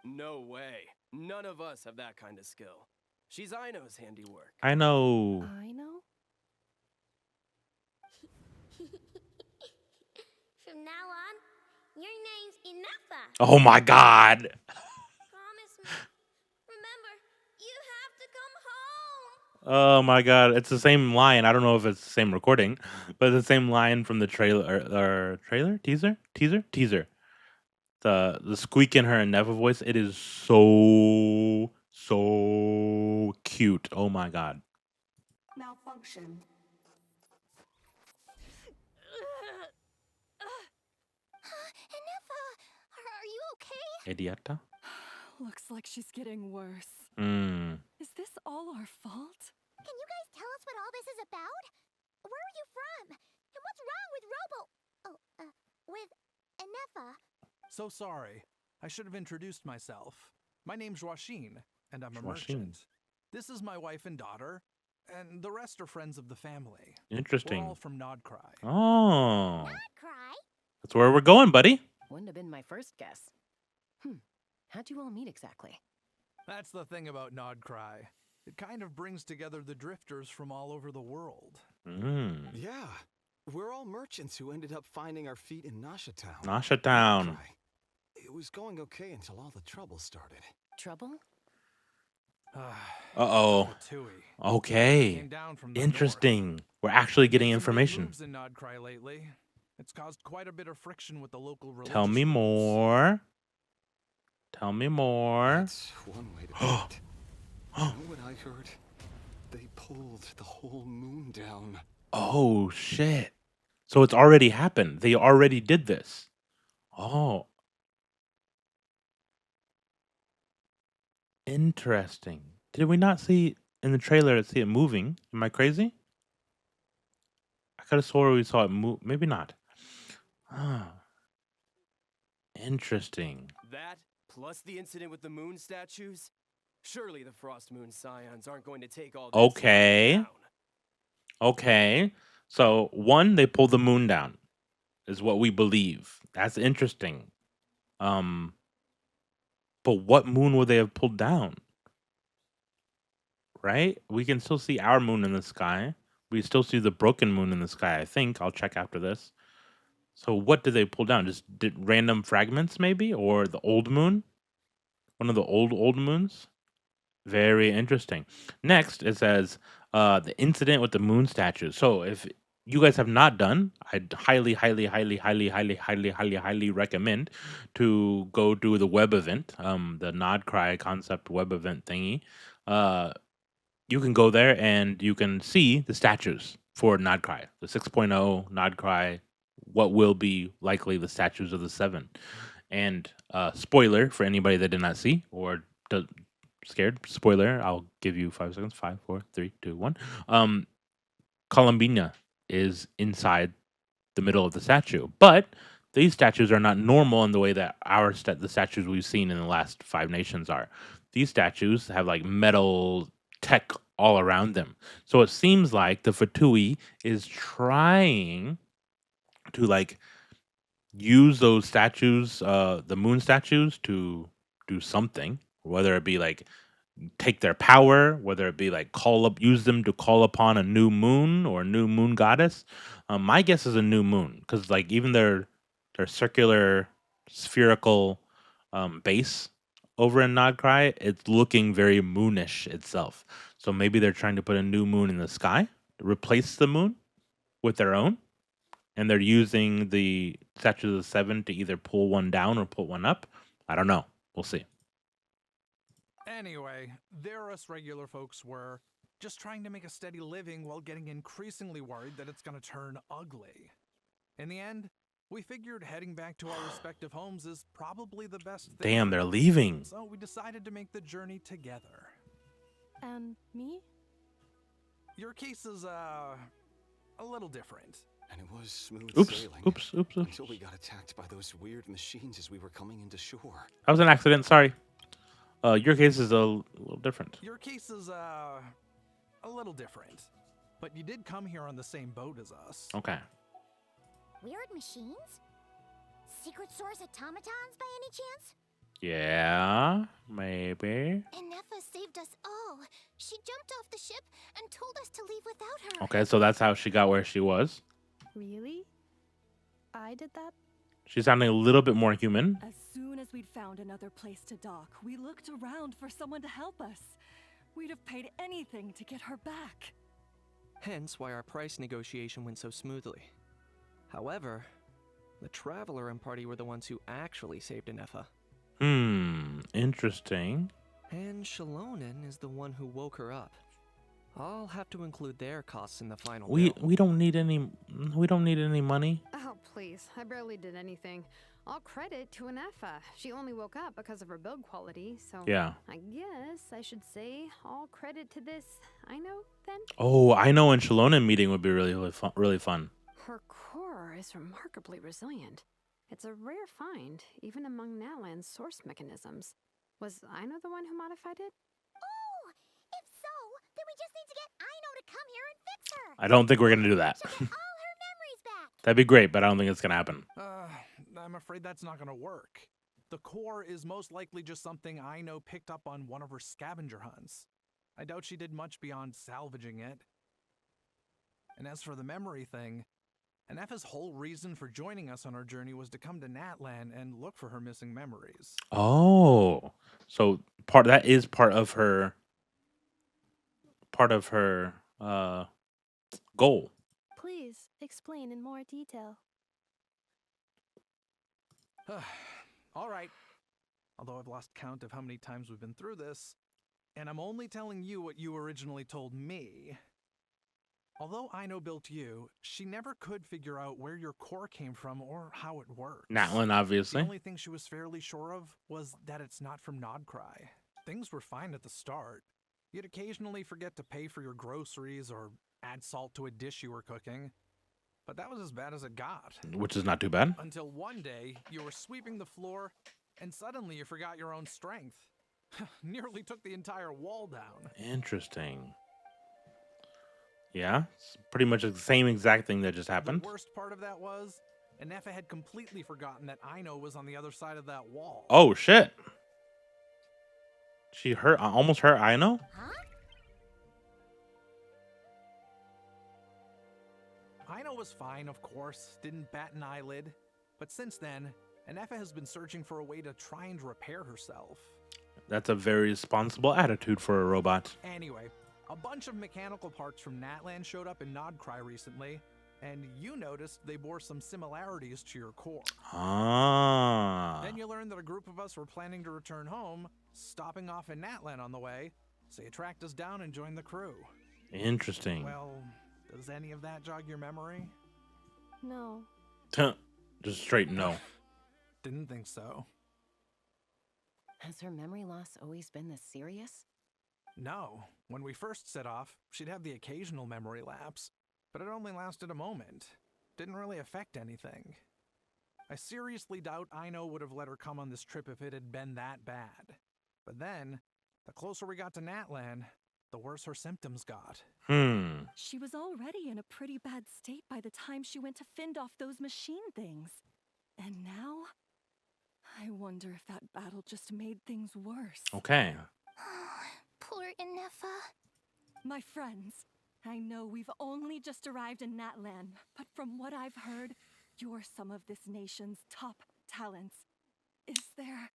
No way. None of us have that kind of skill. She's Aino's handiwork. I know. I know? From now on, your name's Ineffa. Oh my god. Promise me. Remember, you have to come home. Oh my god. It's the same line. I don't know if it's the same recording, but it's the same line from the trailer trailer? Teaser? Teaser. The squeak in her Ineffa voice, it is so cute. Oh my god. Malfunction. Ineffa, are you okay? Idiota? Looks like she's getting worse. Is this all our fault? Can you guys tell us what all this is about? Where are you from? And what's wrong with with Ineffa? So sorry. I should have introduced myself. My name's Joachine, and I'm a Joachine. merchant. This is my wife and daughter, and the rest are friends of the family. Interesting. We're all from Nodcry. Oh. Not cry. That's where we're going, buddy. Wouldn't have been my first guess. How'd you all meet exactly? That's the thing about Nodcry. It kind of brings together the drifters from all over the world. Yeah, we're all merchants who ended up finding our feet in Nasha Town. Nasha Town. It was going okay until all the trouble started. Trouble? Uh-oh. Okay. Interesting. We're actually getting information. Moves in Krai lately. It's caused quite a bit of friction with the local religious Tell me more. Tell me more. That's one way to put it. You know what I heard? They pulled the whole moon down. Oh, shit. So it's already happened. They already did this. Oh. Interesting. Did we not see in the trailer see it moving? Am I crazy? I could have swore we saw it move. Maybe not. Ah. Interesting. That, plus the incident with the moon statues? Surely the Frost Moon Scions aren't going to take all this Okay. Okay. So, one, they pulled the moon down, is what we believe. That's interesting. But what moon would they have pulled down? Right? We can still see our moon in the sky. We still see the broken moon in the sky, I think. I'll check after this. So what did they pull down? Just random fragments, maybe? Or the old moon? One of the old moons? Very interesting. Next, it says the incident with the moon statues. So if you guys have not done, I'd highly recommend to go do the web event, the Nod Cry concept web event thingy. You can go there and you can see the statues for Nod Cry, the 6.0 Nod Cry, what will be likely the statues of the 7. And spoiler for anybody that did not see or scared, spoiler, I'll give you 5 seconds. 5, 4, 3, 2, 1. Columbina is inside the middle of the statue, but these statues are not normal in the way that the statues we've seen in the last 5 nations are. These statues have like metal tech all around them, so it seems like the Fatui is trying to like use those statues, the moon statues, to do something, whether it be like take their power, whether it be like use them to call upon a new moon or a new moon goddess. My guess is a new moon, because like even their circular spherical base over in Nod Cry, it's looking very moonish itself. So maybe they're trying to put a new moon in the sky to replace the moon with their own, and they're using the statues of the 7 to either pull one down or put one up. I don't know. We'll see. Anyway, there us regular folks were just trying to make a steady living while getting increasingly worried that it's going to turn ugly. In the end, we figured heading back to our respective homes is probably the best thing. Damn, they're leaving. So we decided to make the journey together. And me? Your case is a little different. And it was smooth sailing. Oops. Until we got attacked by those weird machines as we were coming into shore. That was an accident. Sorry. Your case is a little different. Your case is a little different. But you did come here on the same boat as us. Okay. Weird machines? Secret source automatons by any chance? Yeah, maybe. Ineffa saved us all. She jumped off the ship and told us to leave without her. Okay, so that's how she got where she was. Really? I did that? She's sounding a little bit more human. As soon as we'd found another place to dock, we looked around for someone to help us. We'd have paid anything to get her back. Hence why our price negotiation went so smoothly. However, the Traveler and party were the ones who actually saved Ineffa. Interesting. And Shalonen is the one who woke her up. I'll have to include their costs in the final bill. We don't need any money. Oh, please. I barely did anything. All credit to Ineffa. She only woke up because of her build quality, so yeah. I guess I should say all credit to this I know then. Oh, I know, and Shalonen meeting would be really fun. Her core is remarkably resilient. It's a rare find, even among Nalan's source mechanisms. Was Aino the one who modified it? Oh, if so, then we just need to get Aino to come here and fix her. I don't think we're gonna do that. She'll get all her memories back. That'd be great, but I don't think it's gonna happen. I'm afraid that's not gonna work. The core is most likely just something Aino picked up on one of her scavenger hunts. I doubt she did much beyond salvaging it. And as for the memory thing, Ineffa's whole reason for joining us on our journey was to come to Natlan and look for her missing memories. Oh, so that is part of her goal. Please explain in more detail. All right. Although I've lost count of how many times we've been through this, and I'm only telling you what you originally told me. Although Aino built you, she never could figure out where your core came from or how it works. Natlan, obviously. The only thing she was fairly sure of was that it's not from Krai. Things were fine at the start. You'd occasionally forget to pay for your groceries or add salt to a dish you were cooking. But that was as bad as it got. Which is not too bad. Until one day, you were sweeping the floor, and suddenly you forgot your own strength. Nearly took the entire wall down. Interesting. Yeah, it's pretty much the same exact thing that just happened. The worst part of that was, Ineffa had completely forgotten that Aino was on the other side of that wall. Oh, shit. She almost hurt Aino? Huh? Aino was fine, of course, didn't bat an eyelid. But since then, Ineffa has been searching for a way to try and repair herself. That's a very responsible attitude for a robot. Anyway, a bunch of mechanical parts from Natlan showed up in Krai recently, and you noticed they bore some similarities to your core. Ah. Then you learned that a group of us were planning to return home, stopping off in Natlan on the way, so you tracked us down and joined the crew. Interesting. Well, does any of that jog your memory? No. Just straight no. Didn't think so. Has her memory loss always been this serious? No. When we first set off, she'd have the occasional memory lapse, but it only lasted a moment. Didn't really affect anything. I seriously doubt Aino would have let her come on this trip if it had been that bad. But then, the closer we got to Natlan, the worse her symptoms got. She was already in a pretty bad state by the time she went to fend off those machine things. And now, I wonder if that battle just made things worse. Okay. Poor Ineffa. My friends, I know we've only just arrived in Natlan, but from what I've heard, you're some of this nation's top talents. Is there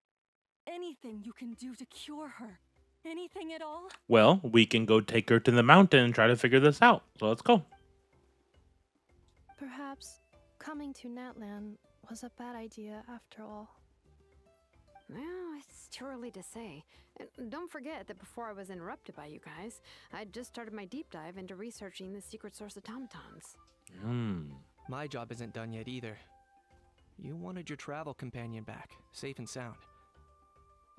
anything you can do to cure her? Anything at all? Well, we can go take her to the mountain and try to figure this out. So let's go. Perhaps coming to Natlan was a bad idea after all. Well, it's too early to say. And don't forget that before I was interrupted by you guys, I'd just started my deep dive into researching the secret source automatons. My job isn't done yet either. You wanted your travel companion back, safe and sound.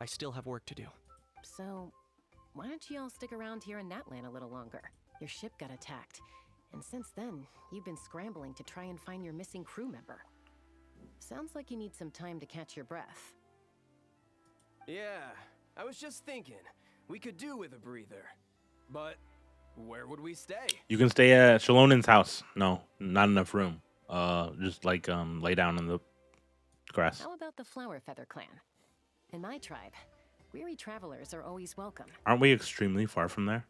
I still have work to do. So, why don't you all stick around here in Natlan a little longer? Your ship got attacked, and since then, you've been scrambling to try and find your missing crew member. Sounds like you need some time to catch your breath. Yeah, I was just thinking, we could do with a breather. But where would we stay? You can stay at Shalonen's house. No, not enough room. Just like lay down in the grass. How about the Flower Feather clan? In my tribe, weary travelers are always welcome. Aren't we extremely far from there?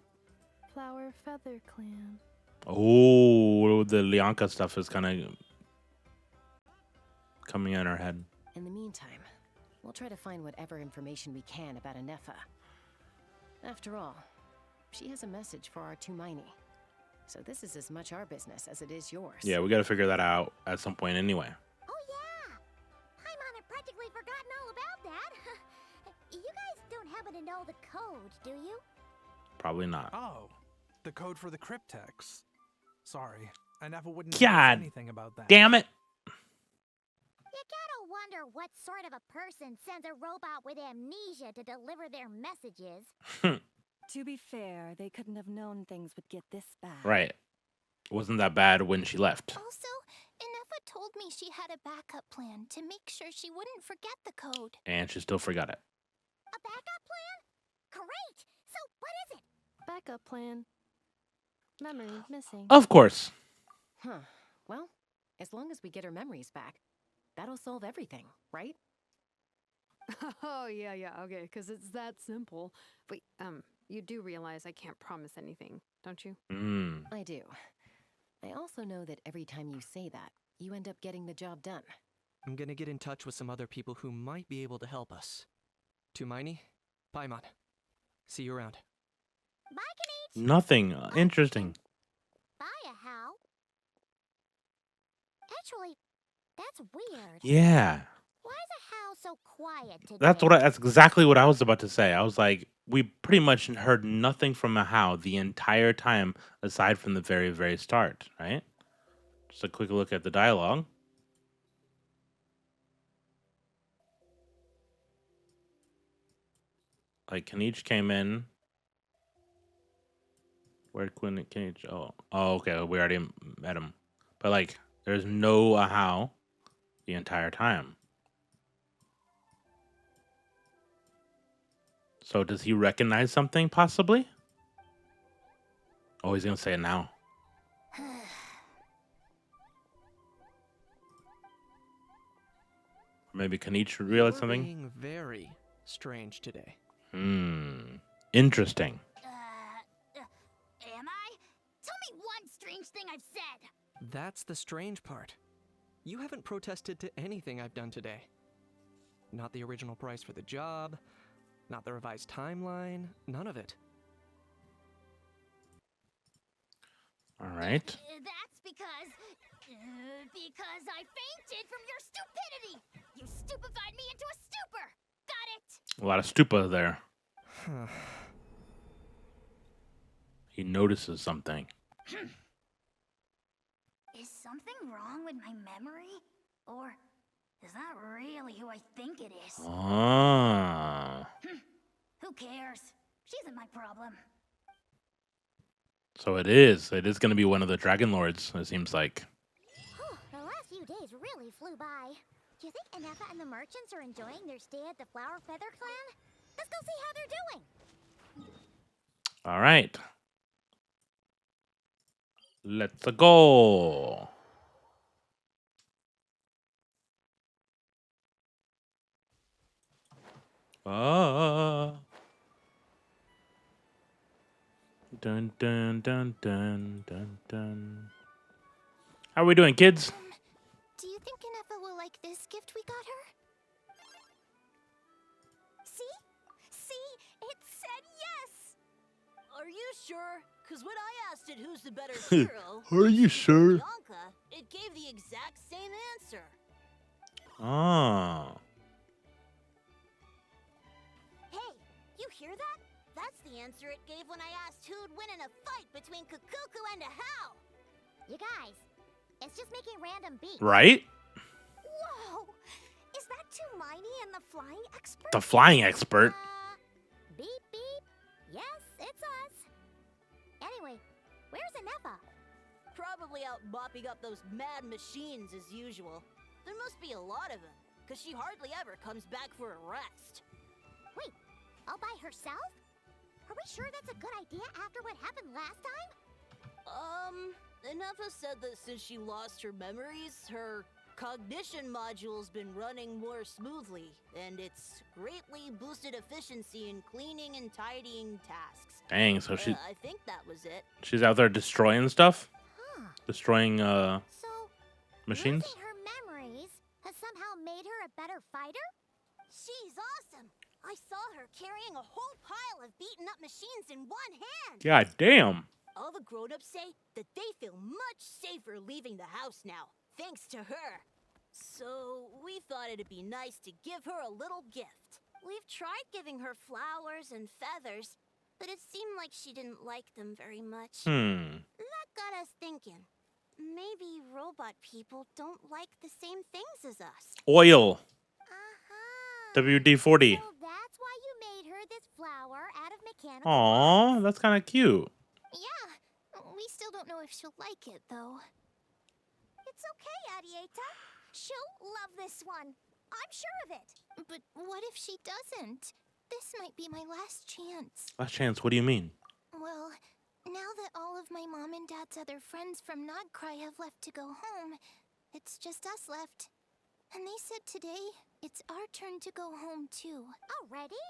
Flower Feather Clan. Oh, the Lianka stuff is kind of coming in our head. In the meantime, we'll try to find whatever information we can about Ineffa. After all, she has a message for our Tumaini. So this is as much our business as it is yours. Yeah, we got to figure that out at some point anyway. Oh yeah! Paimon had practically forgotten all about that. You guys don't happen to know the code, do you? Probably not. Oh, the code for the cryptex. Sorry, I never wouldn't God know anything about that. Damn it! You gotta wonder what sort of a person sends a robot with amnesia to deliver their messages. To be fair, they couldn't have known things would get this bad. Right. Wasn't that bad when she left. Also, Ineffa told me she had a backup plan to make sure she wouldn't forget the code. And she still forgot it. A backup plan? Great! So what is it? Backup plan. Memory missing. Of course. Huh. Well, as long as we get her memories back, that'll solve everything, right? Oh, yeah, okay, because it's that simple. Wait, You do realize I can't promise anything, don't you? I do. I also know that every time you say that, you end up getting the job done. I'm gonna get in touch with some other people who might be able to help us. Tumaini, Paimon. See you around. Bye, Kanich. Nothing. Interesting. Bye, How. Actually, that's weird. Yeah. Why is a How so quiet today? That's exactly what I was about to say. I was like, we pretty much heard nothing from a How the entire time, aside from the very, very start, right? Just a quick look at the dialogue. Like, Kanich came in. Where Kanich? Oh, okay. We already met him. But, like, there's no How the entire time. So does he recognize something, possibly? Oh, he's going to say it now. Maybe Kanich realized something? Being very strange today. Interesting. Am I? Tell me one strange thing I've said. That's the strange part. You haven't protested to anything I've done today. Not the original price for the job, not the revised timeline, none of it. All right. That's because I fainted from your stupidity. You stupefied me into a stupor. Got it? A lot of stupa there. He notices something. Is something wrong with my memory? Or is that really who I think it is? Ah. Who cares? She isn't my problem. So it is. It is going to be one of the Dragon Lords, it seems like. The last few days really flew by. Do you think Ineffa and the merchants are enjoying their stay at the Flower Feather Clan? Let's go see how they're doing. All right. Let's go. Dun dun dun dun dun dun. How are we doing, kids? Do you think Ineffa will like this gift we got her? See? See? It said yes! Are you sure? Because when I asked it who's the better hero, Are you sure? Bianca, it gave the exact same answer. Ah. Hey, you hear that? That's the answer it gave when I asked who'd win in a fight between Kukuku and a How. You guys, it's just making random beats. Right? Whoa! Is that Tumaini and the flying expert? The flying expert. Beep beep. Yes, it's us. Anyway, where's Ineffa? Probably out mopping up those mad machines as usual. There must be a lot of them, because she hardly ever comes back for a rest. Wait, all by herself? Are we sure that's a good idea after what happened last time? Ineffa said that since she lost her memories, her cognition module's been running more smoothly, and it's greatly boosted efficiency in cleaning and tidying tasks. Dang, so I think that was it. she's out there destroying stuff? Huh. Destroying So, machines? losing her memories has somehow made her a better fighter? She's awesome! I saw her carrying a whole pile of beaten up machines in one hand! God damn. All the grown-ups say that they feel much safer leaving the house now, thanks to her. So we thought it'd be nice to give her a little gift. We've tried giving her flowers and feathers, but it seemed like she didn't like them very much. That got us thinking. Maybe robot people don't like the same things as us. Oil. Uh-huh. WD-40. So that's why you made her this flower out of mechanical Aw, parts. that's kind of cute. Yeah, we still don't know if she'll like it, though. It's okay, Arieta. She'll love this one. I'm sure of it. But what if she doesn't? This might be my last chance. Last chance, what do you mean? Well, now that all of my mom and dad's other friends from Krai have left to go home, it's just us left. And they said today, it's our turn to go home too. Already?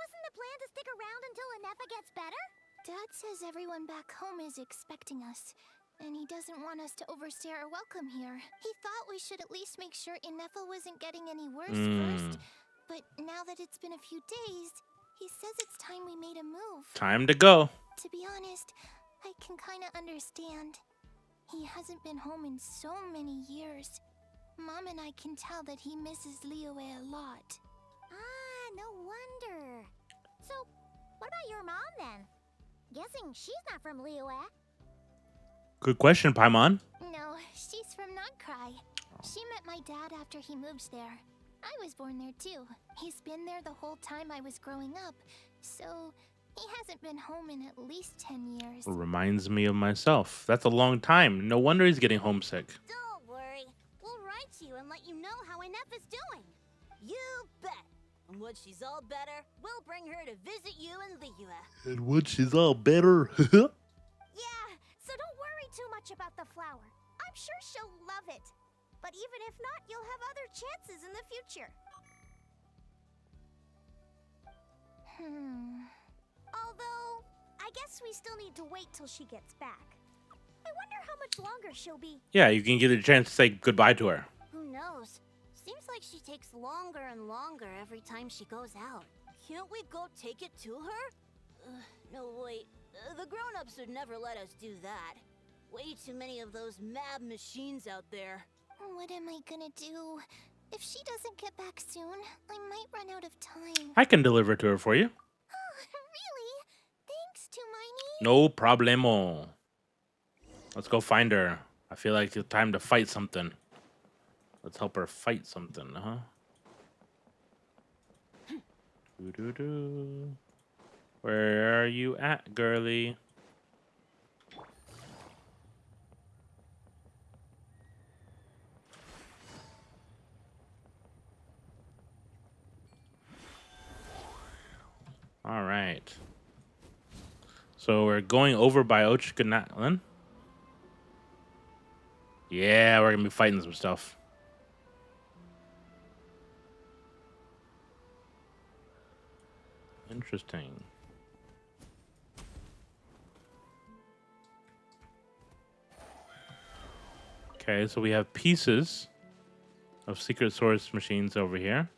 Wasn't the plan to stick around until Ineffa gets better? Dad says everyone back home is expecting us, and he doesn't want us to overstay our welcome here. He thought we should at least make sure Ineffa wasn't getting any worse first, but now that it's been a few days, he says it's time we made a move. Time to go. To be honest, I can kind of understand. He hasn't been home in so many years. Mom and I can tell that he misses Liyue a lot. Ah, no wonder. So, what about your mom then? Guessing she's not from Liyue. Good question, Paimon. No, she's from Krai. She met my dad after he moved there. I was born there too. He's been there the whole time I was growing up, so he hasn't been home in at least 10 years. Reminds me of myself. That's a long time. No wonder he's getting homesick. Don't worry. We'll write you and let you know how Ineffa's doing. You bet. And when she's all better, we'll bring her to visit you in Liyue. And when she's all better. Yeah, so don't worry too much about the flower. I'm sure she'll love it. But even if not, you'll have other chances in the future. Although, I guess we still need to wait till she gets back. I wonder how much longer she'll be. Yeah, you can get a chance to say goodbye to her. Who knows? Seems like she takes longer and longer every time she goes out. Can't we go take it to her? No, wait. The grown-ups would never let us do that. Way too many of those mad machines out there. What am I gonna do? If she doesn't get back soon, I might run out of time. I can deliver it to her for you. Really? Thanks, Tumaini. No problemo. Let's go find her. I feel like it's time to fight something. Let's help her fight something, huh? Doo-doo-doo. Where are you at, girly? All right. So we're going over by Ochikanalan. Yeah, we're gonna be fighting some stuff. Interesting. Okay, so we have pieces of secret source machines over here.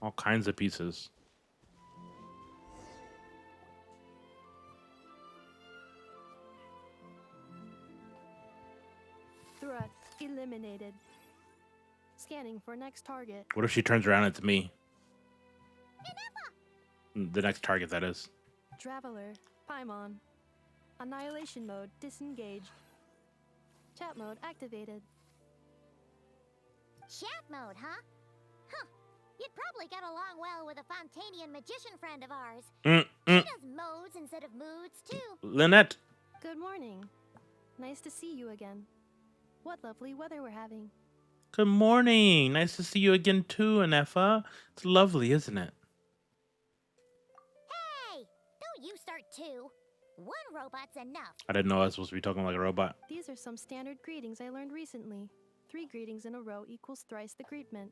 All kinds of pieces. Threat eliminated. Scanning for next target. What if she turns around and it's me? The next target, that is. Traveler, Paimon. Annihilation mode disengaged. Chat mode activated. Chat mode, huh? Huh. You'd probably get along well with a Fontanian magician friend of ours. She does modes instead of moods, too. Lynette. Good morning. Nice to see you again. What lovely weather we're having. Good morning. Nice to see you again too, Ineffa. It's lovely, isn't it? Hey! Don't you start too. One robot's enough. I didn't know I was supposed to be talking like a robot. These are some standard greetings I learned recently. 3 greetings in a row equals thrice the greetment.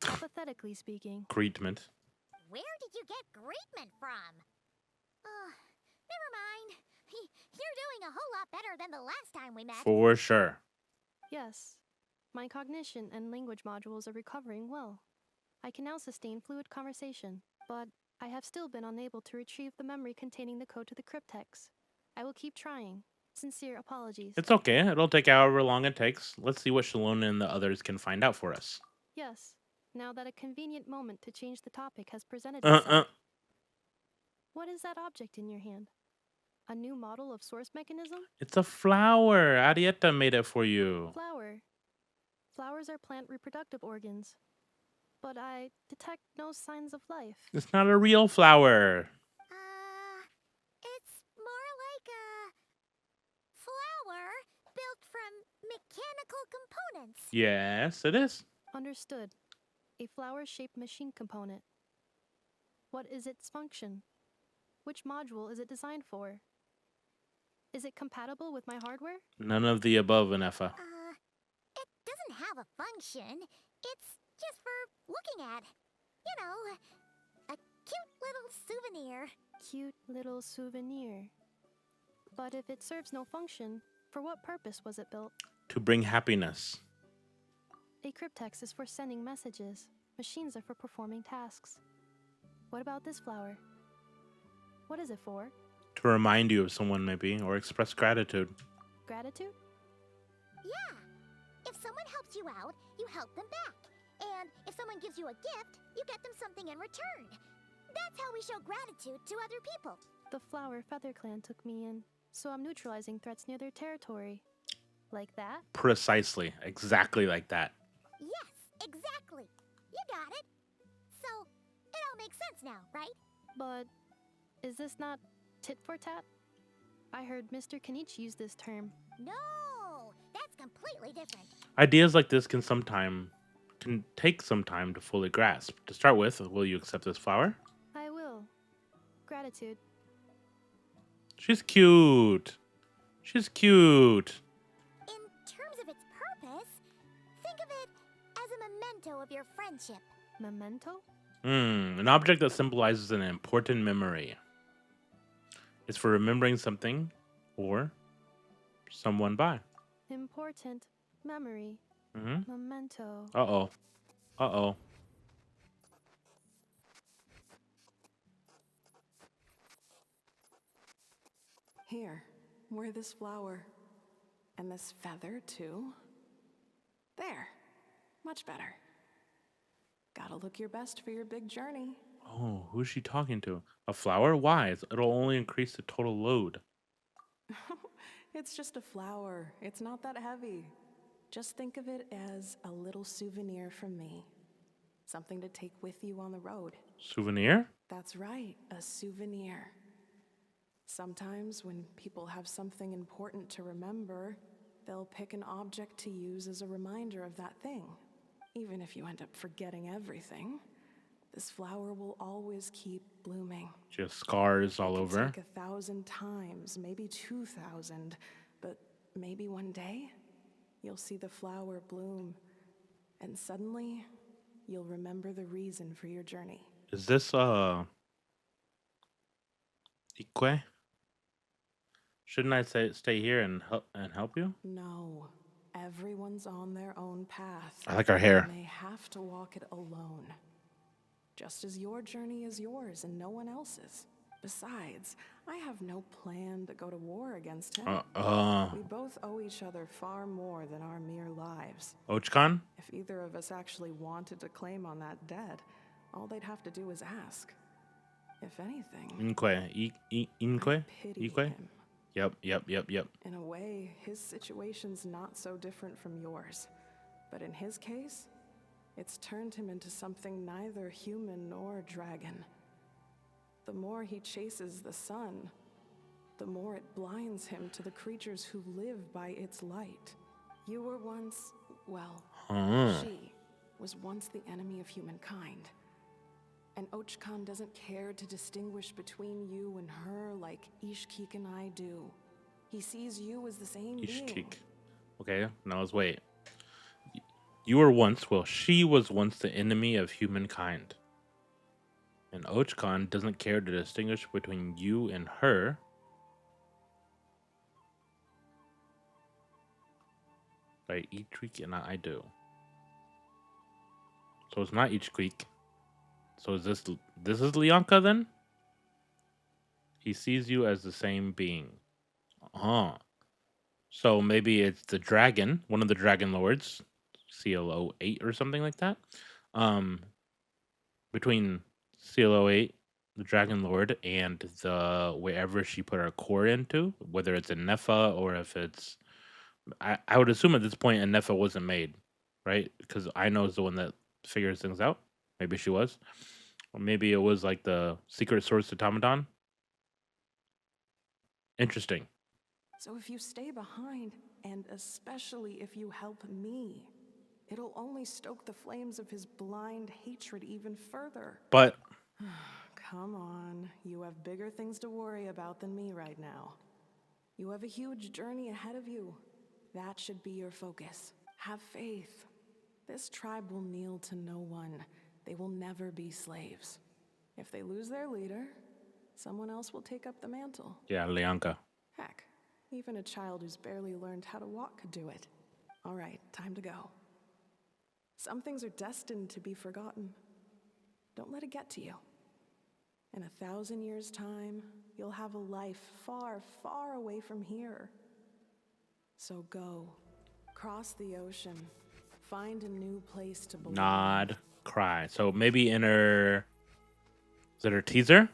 Hypothetically speaking. Greetment. Where did you get greetment from? Never mind. You're doing a whole lot better than the last time we met. For sure. Yes. My cognition and language modules are recovering well. I can now sustain fluid conversation, but I have still been unable to retrieve the memory containing the code to the cryptex. I will keep trying. Sincere apologies. It's okay. It'll take however long it takes. Let's see what Shalona and the others can find out for us. Yes. Now that a convenient moment to change the topic has presented itself. What is that object in your hand? A new model of source mechanism? It's a flower. Arietta made it for you. Flower. Flowers are plant reproductive organs. But I detect no signs of life. It's not a real flower. It's more like a flower built from mechanical components. Yes, it is. Understood. A flower-shaped machine component. What is its function? Which module is it designed for? Is it compatible with my hardware? None of the above, Ineffa. It doesn't have a function. It's just for looking at. You know, a cute little souvenir. Cute little souvenir. But if it serves no function, for what purpose was it built? To bring happiness. A cryptex is for sending messages. Machines are for performing tasks. What about this flower? What is it for? To remind you of someone, maybe, or express gratitude. Gratitude? Yeah. If someone helps you out, you help them back. And if someone gives you a gift, you get them something in return. That's how we show gratitude to other people. The flower Feather Clan took me in, so I'm neutralizing threats near their territory. Like that? Precisely. Exactly like that. Yes, exactly. You got it. So, it all makes sense now, right? But is this not tit for tat? I heard Mr. Kenichi use this term. No, that's completely different. Ideas like this can take some time to fully grasp. To start with, will you accept this flower? I will. Gratitude. She's cute. She's cute. In terms of its purpose, think of it as a memento of your friendship. Memento? An object that symbolizes an important memory. It's for remembering something or someone by. Important memory. Memento. Uh-oh. Uh-oh. Here, wear this flower. And this feather, too. There. Much better. Gotta look your best for your big journey. Oh, who's she talking to? A flower? Why? It'll only increase the total load. It's just a flower. It's not that heavy. Just think of it as a little souvenir from me. Something to take with you on the road. Souvenir? That's right, a souvenir. Sometimes when people have something important to remember, they'll pick an object to use as a reminder of that thing. Even if you end up forgetting everything, this flower will always keep blooming. Just scars all It over. could take 1,000 times, maybe 2,000, but maybe one day you'll see the flower bloom, and suddenly you'll remember the reason for your journey. Is this Ikwe? Shouldn't I stay here and help you? No, everyone's on their own path. I like our hair. And they have to walk it alone. Just as your journey is yours and no one else's. Besides, I have no plan to go to war against him. We both owe each other far more than our mere lives. Ochkan? If either of us actually wanted to claim on that debt, all they'd have to do is ask. If anything, Inkwe. Inkwe? pity Ikwe? him. Yep. In a way, his situation's not so different from yours. But in his case, it's turned him into something neither human nor dragon. The more he chases the sun, the more it blinds him to the creatures who live by its light. You were once, well, she was once the enemy of humankind. And Ochkan doesn't care to distinguish between you and her like Ishkik and I do. He sees you as the same being. Ishkik. Okay, now let's wait. You were once, she was once the enemy of humankind. And Ochkan doesn't care to distinguish between you and her. By Ishkik and I do. So it's not Ishkik. So is this is Leonka then? He sees you as the same being. So maybe it's the dragon, one of the dragon lords, CLO8 or something like that. Between CLO8, the dragon lord, and the wherever she put her core into, whether it's Ineffa or if it's, I would assume at this point Ineffa wasn't made, right? Because Aino is the one that figures things out. Maybe she was. Or maybe it was like the secret source automaton. Interesting. So if you stay behind, and especially if you help me, it'll only stoke the flames of his blind hatred even further. But come on, you have bigger things to worry about than me right now. You have a huge journey ahead of you. That should be your focus. Have faith. This tribe will kneel to no one. They will never be slaves. If they lose their leader, someone else will take up the mantle. Yeah, Leonka. Heck, even a child who's barely learned how to walk could do it. All right, time to go. Some things are destined to be forgotten. Don't let it get to you. In 1,000 years' time, you'll have a life far, far away from here. So go, cross the ocean, find a new place to belong. Nod, cry. So maybe in her... Is it her teaser?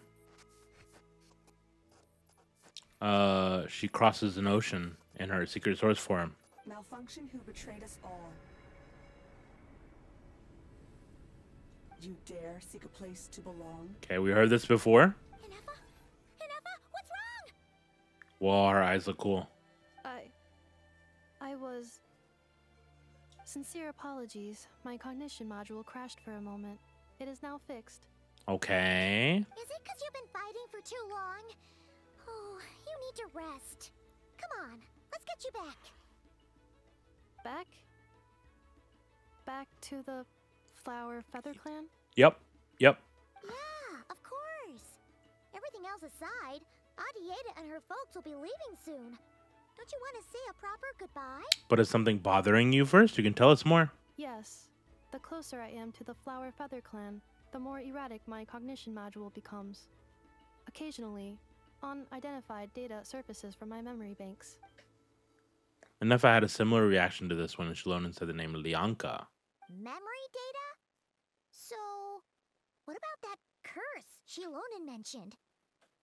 She crosses an ocean in her secret source form. Malfunction who betrayed us all. You dare seek a place to belong? Okay, we heard this before. Ineffa? Ineffa, what's wrong? Whoa, her eyes look cool. I was... Sincere apologies. My cognition module crashed for a moment. It is now fixed. Okay. Is it because you've been fighting for too long? Oh, you need to rest. Come on, let's get you back. Back? Back to the Flower Feather Clan? Yep. Yeah, of course. Everything else aside, Adieta and her folks will be leaving soon. Don't you want to say a proper goodbye? But is something bothering you first? You can tell us more. Yes. The closer I am to the Flower Feather Clan, the more erratic my cognition module becomes. Occasionally, unidentified data surfaces from my memory banks. Ineffa had a similar reaction to this when Shalonen said the name Leonka. Memory data? So, what about that curse Shilonen mentioned?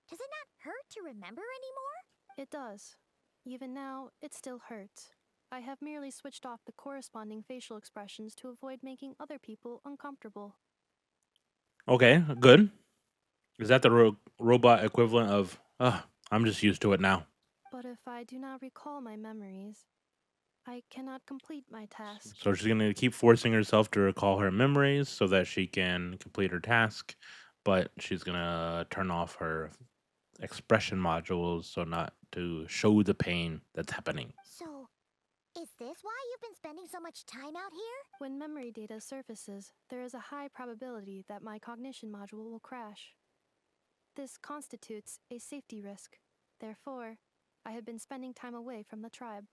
Does it not hurt to remember anymore? It does. Even now, it still hurts. I have merely switched off the corresponding facial expressions to avoid making other people uncomfortable. Okay, good. Is that the robot equivalent of, I'm just used to it now? But if I do not recall my memories, I cannot complete my task. So she's going to keep forcing herself to recall her memories so that she can complete her task, but she's going to turn off her expression modules so not to show the pain that's happening. So, is this why you've been spending so much time out here? When memory data surfaces, there is a high probability that my cognition module will crash. This constitutes a safety risk. Therefore, I have been spending time away from the tribe.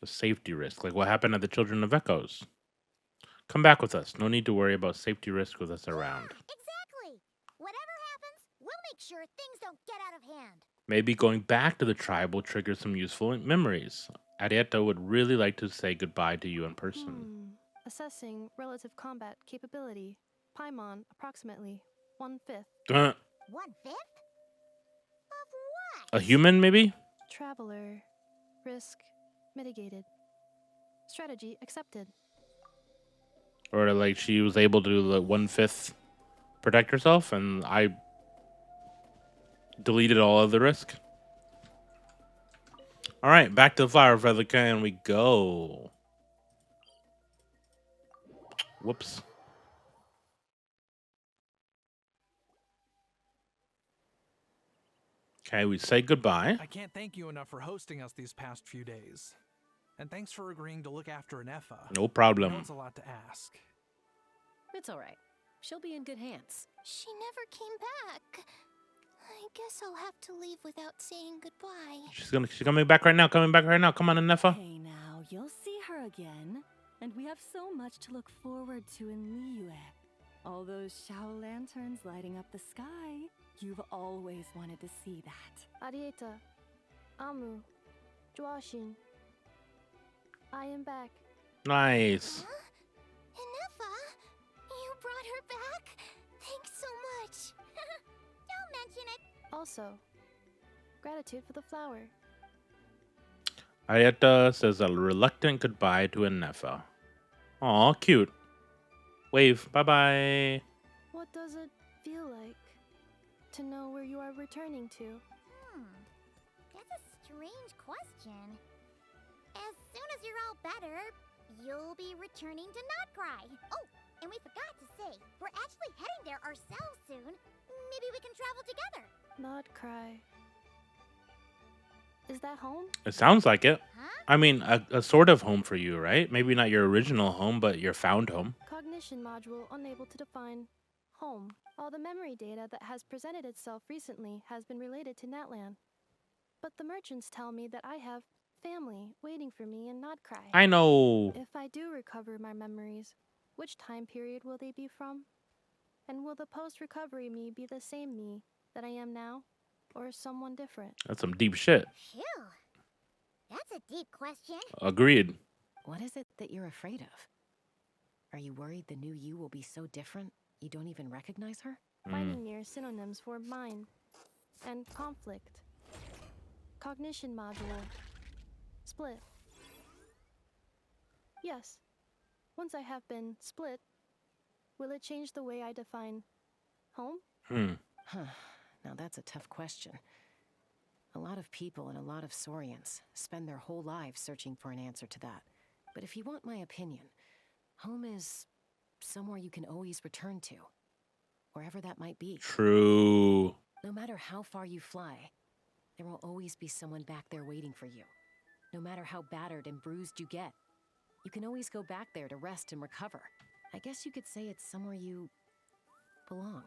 A safety risk, like what happened to the Children of Echoes. Come back with us. No need to worry about safety risk with us around. Exactly. Whatever happens, we'll make sure things don't get out of hand. Maybe going back to the tribe will trigger some useful memories. Arietta would really like to say goodbye to you in person. Assessing relative combat capability. Paimon, approximately 1/5. 1/5? Of what? A human, maybe? Traveler. Risk mitigated. Strategy accepted. Or like she was able to 1/5 protect herself, and I deleted all of the risk. All right, back to the Flower Feather Clan we go. Whoops. Okay, we say goodbye. I can't thank you enough for hosting us these past few days. And thanks for agreeing to look after Ineffa. No problem. I know it's a lot to ask. It's all right. She'll be in good hands. She never came back. I guess I'll have to leave without saying goodbye. She's coming back right now. Coming back right now. Come on, Ineffa. Hey now, you'll see her again. And we have so much to look forward to in Liyue. All those Shao lanterns lighting up the sky. You've always wanted to see that. Arieta, Amu, Joashin. I am back. Nice. Ineffa, you brought her back? Thanks so much. Don't mention it. Also, gratitude for the flower. Arietta says a reluctant goodbye to Ineffa. Aw, cute. Wave. Bye-bye. What does it feel like to know where you are returning to? That's a strange question. As soon as you're all better, you'll be returning to Krai. Oh, and we forgot to say, we're actually heading there ourselves soon. Maybe we can travel together. Krai. Is that home? It sounds like it. Huh? I mean, a sort of home for you, right? Maybe not your original home, but your found home. Cognition module unable to define home. All the memory data that has presented itself recently has been related to Natlan. But the merchants tell me that I have family waiting for me in Krai. I know. If I do recover my memories, which time period will they be from? And will the post-recovery me be the same me that I am now, or someone different? That's some deep shit. Phew. That's a deep question. Agreed. What is it that you're afraid of? Are you worried the new you will be so different you don't even recognize her? Finding near synonyms for mind and conflict. Cognition module. Split. Yes. Once I have been split, will it change the way I define home? Now that's a tough question. A lot of people and a lot of Saurians spend their whole lives searching for an answer to that. But if you want my opinion, home is somewhere you can always return to, wherever that might be. True. No matter how far you fly, there will always be someone back there waiting for you. No matter how battered and bruised you get, you can always go back there to rest and recover. I guess you could say it's somewhere you belong.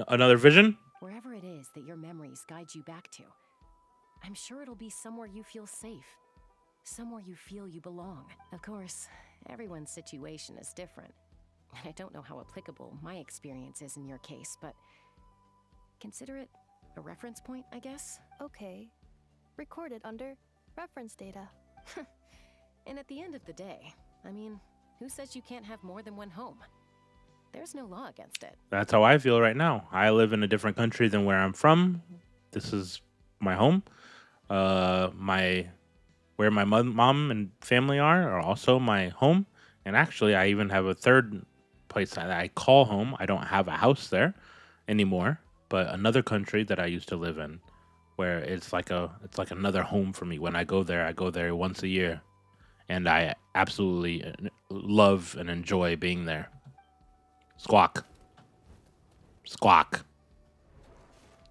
Another vision? Wherever it is that your memories guide you back to, I'm sure it'll be somewhere you feel safe. Somewhere you feel you belong. Of course, everyone's situation is different. And I don't know how applicable my experience is in your case, but consider it a reference point, I guess. Okay. Recorded under reference data. And at the end of the day, I mean, who says you can't have more than one home? There's no law against it. That's how I feel right now. I live in a different country than where I'm from. This is my home. Where my mom and family are also my home. And actually, I even have a third place that I call home. I don't have a house there anymore, but another country that I used to live in, where it's like another home for me. When I go there once a year, and I absolutely love and enjoy being there. Squawk. Squawk.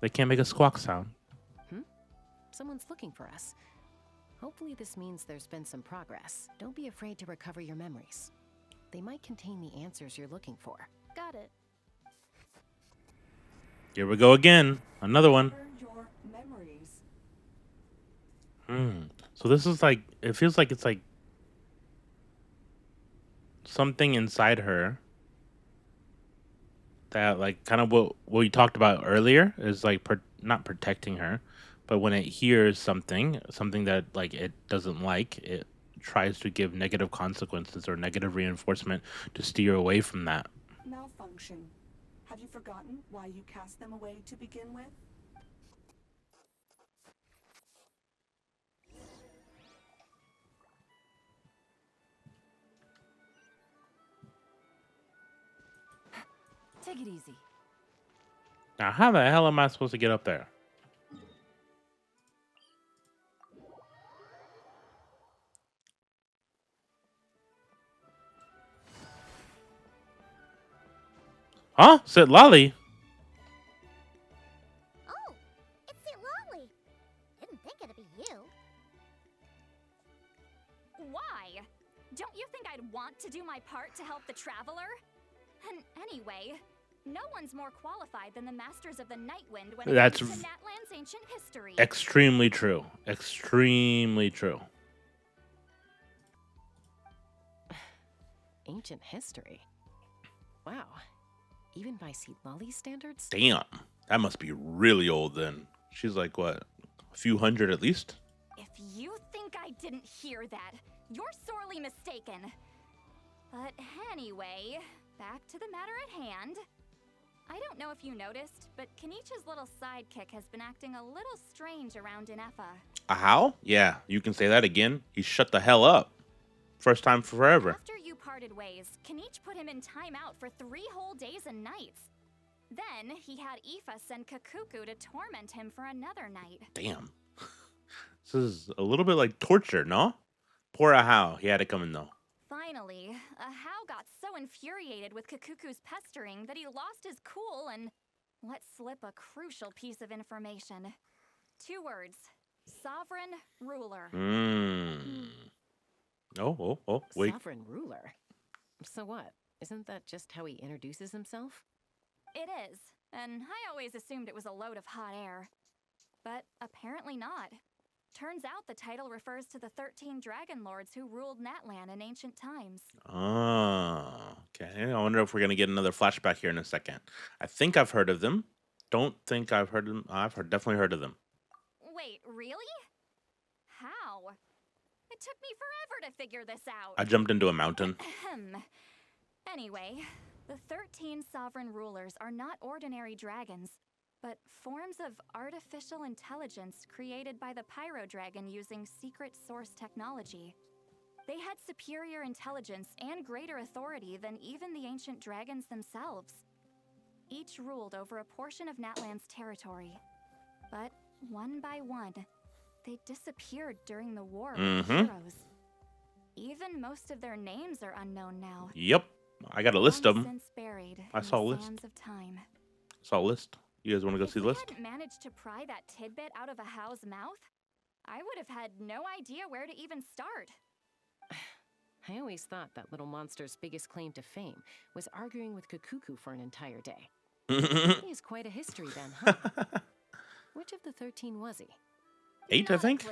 They can't make a squawk sound. Someone's looking for us. Hopefully this means there's been some progress. Don't be afraid to recover your memories. They might contain the answers you're looking for. Got it. Here we go again. Another one. Your memories. So this is like, it feels like it's like something inside her that, like, kind of what we talked about earlier is like not protecting her, but when it hears something that like it doesn't like, it tries to give negative consequences or negative reinforcement to steer away from that. Malfunction. Have you forgotten why you cast them away to begin with? Take it easy. Now, how the hell am I supposed to get up there? Huh? Sit Lolly? Oh, it's St. Lolly. Didn't think it'd be you. Why? Don't you think I'd want to do my part to help the traveler? And anyway, no one's more qualified than the Masters of the Nightwind when it That's comes to Natlan's ancient history. Extremely true. Extremely true. Ancient history? Wow. Even by St. Lolly's standards? Damn. That must be really old then. She's like, what, a few hundred at least? If you think I didn't hear that, you're sorely mistaken. But anyway, back to the matter at hand. I don't know if you noticed, but Kenichi's little sidekick has been acting a little strange around Ineffa. How? Yeah, you can say that again. He shut the hell up. First time forever. After you parted ways, Kenichi put him in timeout for 3 whole days and nights. Then he had Aoife send Kakuku to torment him for another night. Damn. This is a little bit like torture, no? Poor Ahau. He had to come in though. Finally, Ahau got so infuriated with Kakuku's pestering that he lost his cool and let slip a crucial piece of information. 2 words. Sovereign ruler. Wait. Sovereign ruler? So what? Isn't that just how he introduces himself? It is, and I always assumed it was a load of hot air. But apparently not. Turns out the title refers to the 13 dragon lords who ruled Natlan in ancient times. Oh, okay. I wonder if we're gonna get another flashback here in a second. I think I've heard of them. Don't think I've heard of them. Definitely heard of them. Wait, really? How? It took me forever to figure this out. I jumped into a mountain. Anyway, the 13 sovereign rulers are not ordinary dragons, but forms of artificial intelligence created by the Pyro Dragon using secret source technology. They had superior intelligence and greater authority than even the ancient dragons themselves. Each ruled over a portion of Natlan's territory. But one by one, they disappeared during the war with the heroes. Even most of their names are unknown now. Yep. I got a list of them. Since buried I saw a list. sands of time. Saw a list. You guys want to go see the list? If we hadn't managed to pry that tidbit out of a how's mouth, I would have had no idea where to even start. I always thought that little monster's biggest claim to fame was arguing with Kakuku for an entire day. He has quite a history then, huh? Which of the 13 was he? 8, I think?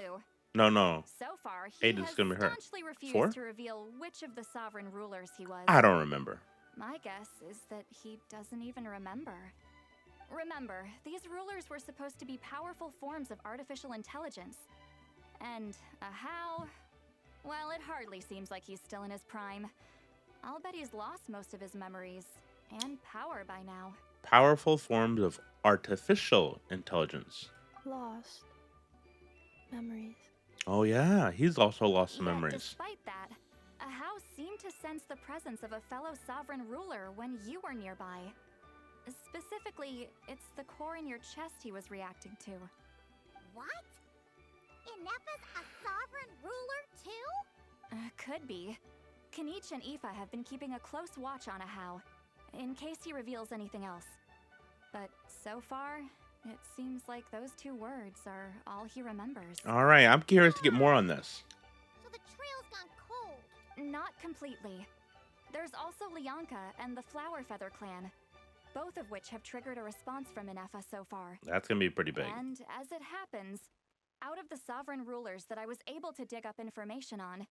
No. So far, he 8 is gonna be her. staunchly refused 4? to reveal which of the sovereign rulers he was. I don't remember. My guess is that he doesn't even remember. Remember, these rulers were supposed to be powerful forms of artificial intelligence. And a how? Well, it hardly seems like he's still in his prime. I'll bet he's lost most of his memories and power by now. Powerful forms of artificial intelligence. Lost. Memories. Oh yeah, he's also lost some Yet, memories. Despite that, a how seemed to sense the presence of a fellow sovereign ruler when you were nearby. Specifically, it's the core in your chest he was reacting to. What? Ineffa's a sovereign ruler too? Could be. Kanich and Aoife have been keeping a close watch on a how, in case he reveals anything else. But so far, it seems like those 2 words are all he remembers. All right, I'm curious to get more on this. So the trail's gone cold. Not completely. There's also Lianka and the Flower Feather clan, both of which have triggered a response from Ineffa so far. That's gonna be pretty big. And as it happens, out of the sovereign rulers that I was able to dig up information on,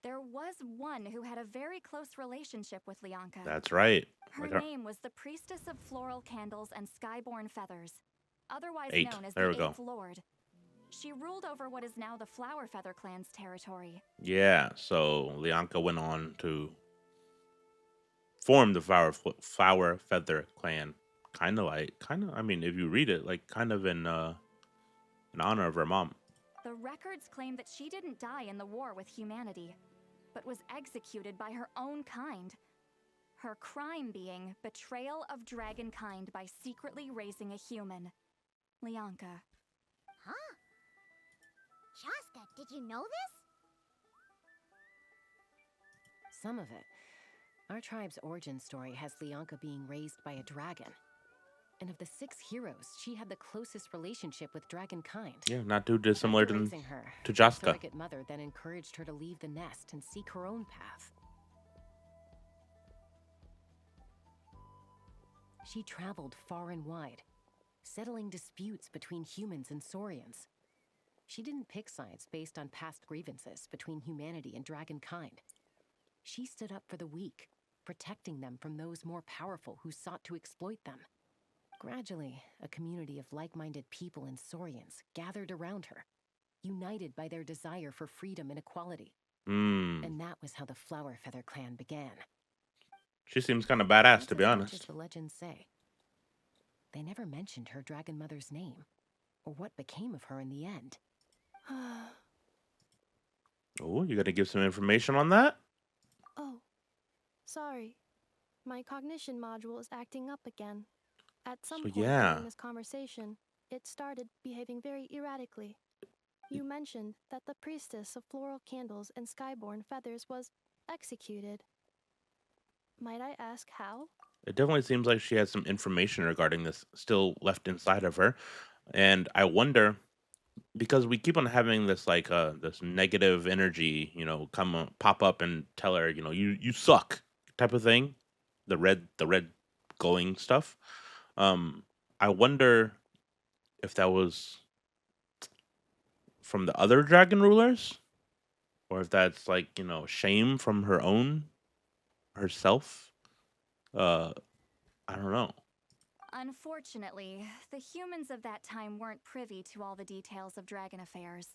there was one who had a very close relationship with Lianka. That's right. Her Like name was the Priestess of Floral Candles and Skyborn Feathers, otherwise 8. known as There the we go. 8th Lord. She ruled over what is now the Flower Feather clan's territory. Yeah, so Lianka went on to form the Flower Feather clan. I mean, if you read it, like kind of in honor of her mom. The records claim that she didn't die in the war with humanity, but was executed by her own kind. Her crime being betrayal of dragonkind by secretly raising a human. Lianka. Huh? Shaska, did you know this? Some of it. Our tribe's origin story has Lianka being raised by a dragon. And of the 6 heroes, she had the closest relationship with dragonkind. Yeah, not too dissimilar After raising her, to her Jaska. surrogate mother then encouraged her to leave the nest and seek her own path. She traveled far and wide, settling disputes between humans and Saurians. She didn't pick sides based on past grievances between humanity and dragonkind. She stood up for the weak, protecting them from those more powerful who sought to exploit them. Gradually, a community of like-minded people and Saurians gathered around her, united by their desire for freedom and equality. And that was how the Flower Feather clan began. She seems kind of badass, That's to be as much honest. as the legends say. They never mentioned her dragon mother's name, or what became of her in the end. Oh, you got to give some information on that? Oh, sorry. My cognition module is acting up again. At some So, point yeah. during this conversation, it started behaving very erratically. You mentioned that the priestess of floral candles and skyborn feathers was executed. Might I ask how? It definitely seems like she has some information regarding this still left inside of her. And I wonder because we keep on having this like this negative energy, come pop up and tell her, you suck type of thing. The red going stuff. Um, I wonder if that was from the other dragon rulers, or if that's like shame from her own herself. Uh, I don't know. Unfortunately, the humans of that time weren't privy to all the details of dragon affairs.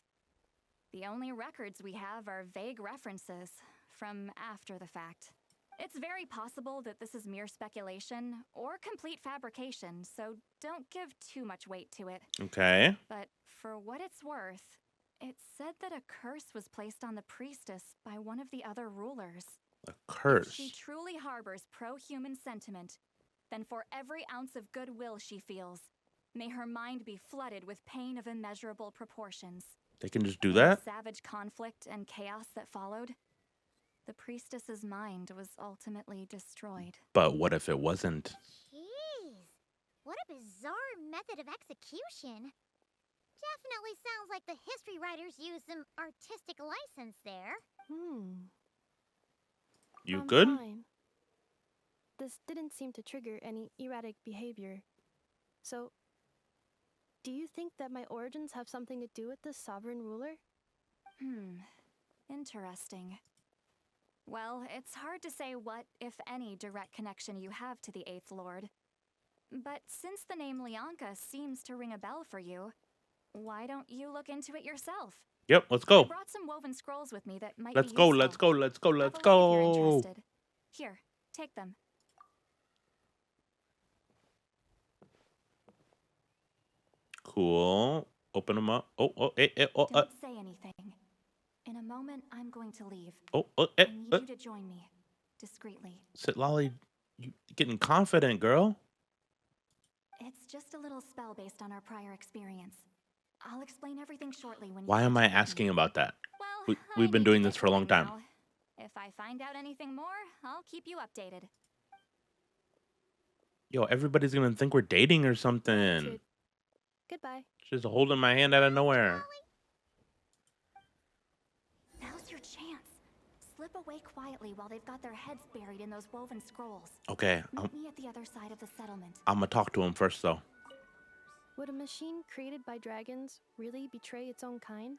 The only records we have are vague references from after the fact. It's very possible that this is mere speculation or complete fabrication, so don't give too much weight to it. Okay. But for what it's worth, it said that a curse was placed on the priestess by one of the other rulers. A curse. If she truly harbors pro-human sentiment, then for every ounce of goodwill she feels, may her mind be flooded with pain of immeasurable proportions. They can just do In that? the savage conflict and chaos that followed, the priestess's mind was ultimately destroyed. But what if it wasn't? Jeez, what a bizarre method of execution. Definitely sounds like the history writers used some artistic license there. You I'm good? fine. This didn't seem to trigger any erratic behavior. So, do you think that my origins have something to do with this sovereign ruler? Interesting. Well, it's hard to say what, if any, direct connection you have to the Eighth Lord. But since the name Lianka seems to ring a bell for you, why don't you look into it yourself? Yep, let's I go. brought some woven scrolls with me that might Let's be go, useful. let's go, let's go, Have let's a look if you're go. interested. Here, take them. Cool. Open them up. Oh, Don't say anything. In a moment, I'm going to leave. I need you to join me, discreetly. Sit, Lolly. You getting confident, girl. It's just a little spell based on our prior experience. I'll explain everything shortly when you Why am I catch up with me. asking about that? Well, We've been doing this for a long time. now. If I find out anything more, I'll keep you updated. Yo, everybody's gonna think we're dating or something. Goodbye. She's holding my hand out of nowhere. Now's your chance. Slip away quietly while they've got their heads buried in those woven scrolls. Okay, Meet me at the other side of the settlement. I'm gonna talk to him first, though. Would a machine created by dragons really betray its own kind?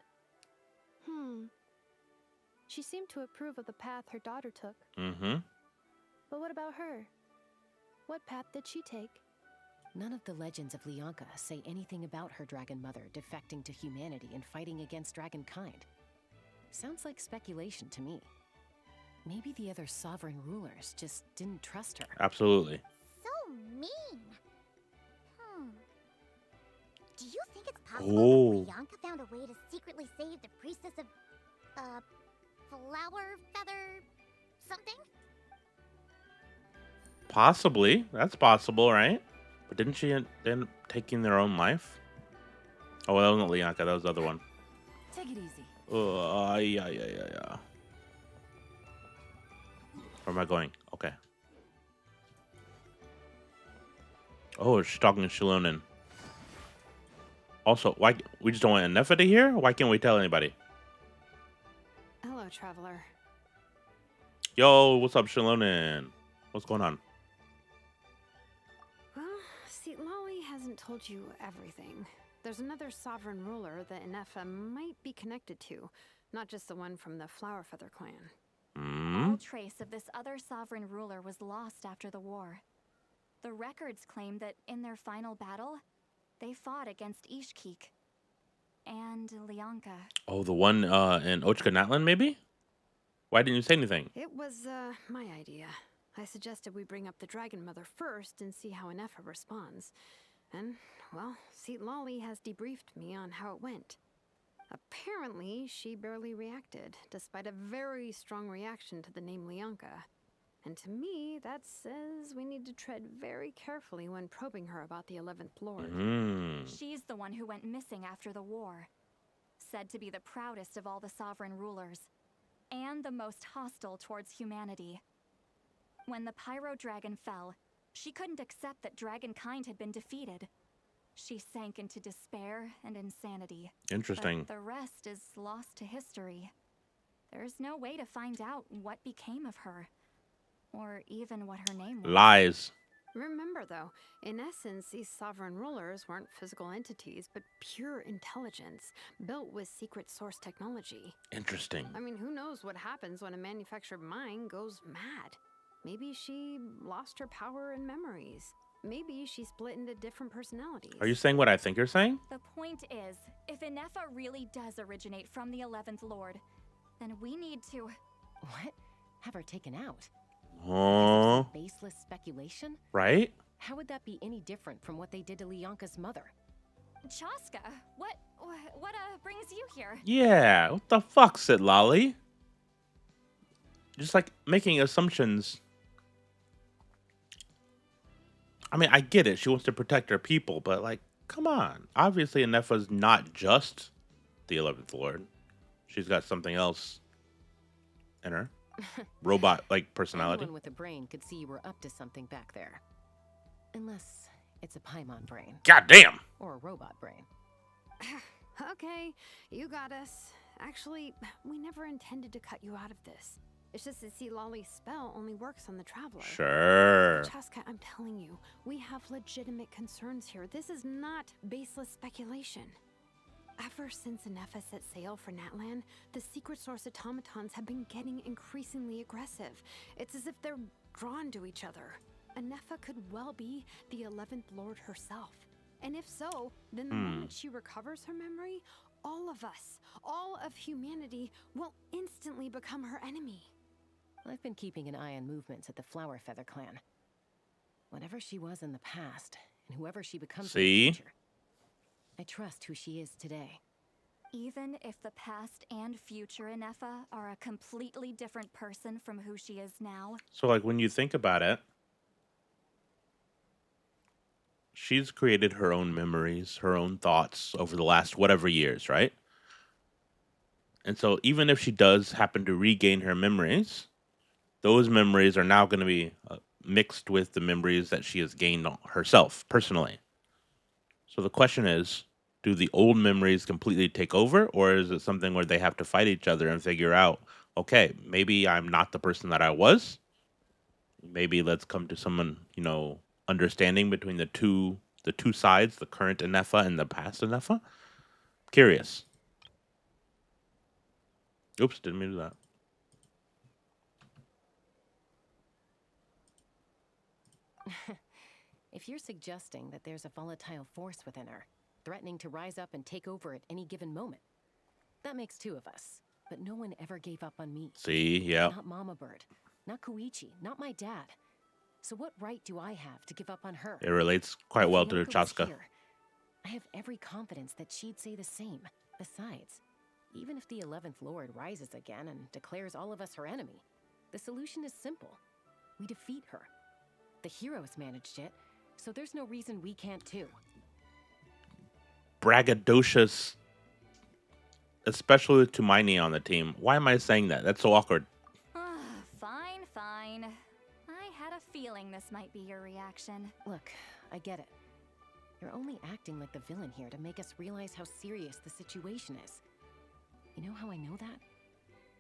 She seemed to approve of the path her daughter took. But what about her? What path did she take? None of the legends of Lianka say anything about her dragon mother defecting to humanity and fighting against dragonkind. Sounds like speculation to me. Maybe the other sovereign rulers just didn't trust her. Absolutely. So mean. Do you think it's possible that Lianka found a way to secretly save the priestess of, flower feather something? Possibly. That's possible, right? But didn't she end up taking their own life? Oh, well, that wasn't Lianka. That was the other one. Take it easy. Yeah. Where am I going? Okay. Oh, she's talking to Shilonen. Also, why we just don't want Ineffa to hear? Why can't we tell anybody? Hello, traveler. Yo, what's up, Shilonen? What's going on? Well, see, Lolly hasn't told you everything. There's another sovereign ruler that Ineffa might be connected to, not just the one from the Flower Feather clan. All trace of this other sovereign ruler was lost after the war. The records claim that in their final battle, they fought against Ishkik and Lianka. Oh, the one in Ochkanatlan, maybe? Why didn't you say anything? It was, my idea. I suggested we bring up the Dragon Mother first and see how Ineffa responds. And, well, Seat Lolly has debriefed me on how it went. Apparently, she barely reacted, despite a very strong reaction to the name Lianka. And to me, that says we need to tread very carefully when probing her about the 11th Lord. She's the one who went missing after the war. Said to be the proudest of all the sovereign rulers, and the most hostile towards humanity. When the Pyro Dragon fell, she couldn't accept that dragonkind had been defeated. she sank into despair and insanity. Interesting. But the rest is lost to history. There's no way to find out what became of her, or even what her name was. Lies. Remember, though, in essence, these sovereign rulers weren't physical entities, but pure intelligence, built with secret source technology. Interesting. I mean, who knows what happens when a manufactured mind goes mad? Maybe she lost her power and memories. Maybe she split into different personalities. Are you saying what I think you're saying? The point is, if Ineffa really does originate from the 11th Lord, then we need to... What? Have her taken out? Oh. Baseless speculation? Right? How would that be any different from what they did to Leonka's mother? Chaska, what brings you here? Yeah, what the fuck, said Lolly? Just like making assumptions. I mean, I get it. She wants to protect her people, but like, come on. Obviously, Ineffa's not just the 11th Lord. She's got something else in her. Robot-like personality. Anyone with a brain could see you were up to something back there. Unless it's a Paimon brain. Goddamn! Or a robot brain. Okay, you got us. Actually, we never intended to cut you out of this. It's just that, see, Lolly's spell only works on the Traveler. Sure. Chaska, I'm telling you, we have legitimate concerns here. This is not baseless speculation. Ever since Ineffa set sail for Natlan, the secret source automatons have been getting increasingly aggressive. It's as if they're drawn to each other. Ineffa could well be the 11th Lord herself. And if so, then the moment she recovers her memory, all of us, all of humanity, will instantly become her enemy. I've been keeping an eye on movements at the Flower Feather clan. Whatever she was in the past, and whoever she becomes in the future, I trust who she is today. Even if the past and future Ineffa are a completely different person from who she is now. So, like, when you think about it, she's created her own memories, her own thoughts over the last whatever years, right? And so, even if she does happen to regain her memories, those memories are now going to be mixed with the memories that she has gained herself, personally. So the question is, do the old memories completely take over, or is it something where they have to fight each other and figure out, okay, maybe I'm not the person that I was. Maybe let's come to someone, you know, understanding between the two sides, the current Ineffa and the past Ineffa. Curious. Oops, didn't mean to do that. If you're suggesting that there's a volatile force within her, threatening to rise up and take over at any given moment, that makes two of us. But no one ever gave up on me. See, yeah. Not Mama Bird, not Koichi, not my dad. So what right do I have to give up on her? It relates quite well to Chaska. I have every confidence that she'd say the same. Besides, even if the 11th Lord rises again and declares all of us her enemy, the solution is simple. We defeat her. The heroes managed it, so there's no reason we can't too. Braggadocious, especially with Tumaini on the team. Why am I saying that? That's so awkward. Fine, fine. I had a feeling this might be your reaction. Look, I get it. You're only acting like the villain here to make us realize how serious the situation is. You know how I know that?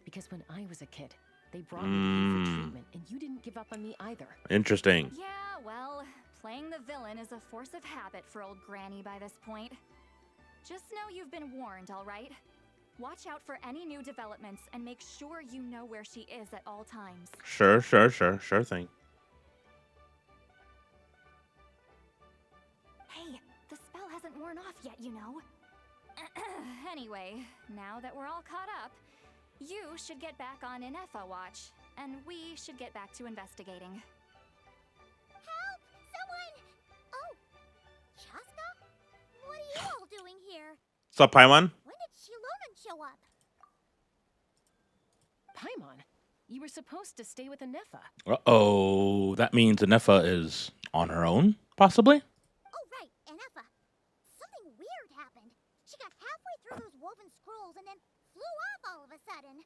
Because when I was a kid, they brought me to you for treatment, and you didn't give up on me either. Interesting. Yeah, well, playing the villain is a force of habit for old Granny by this point. Just know you've been warned, all right? Watch out for any new developments and make sure you know where she is at all times. Sure thing. Hey, the spell hasn't worn off yet, you know. Anyway, now that we're all caught up, you should get back on Ineffa watch, and we should get back to investigating. Help! Someone! Oh, Chaska? What are you all doing here? What's up, Paimon? When did Shilonan show up? Paimon, you were supposed to stay with Ineffa. Uh-oh. That means Ineffa is on her own, possibly? Oh, right, Ineffa. Something weird happened. She got halfway through those woven scrolls and then flew off all of a sudden.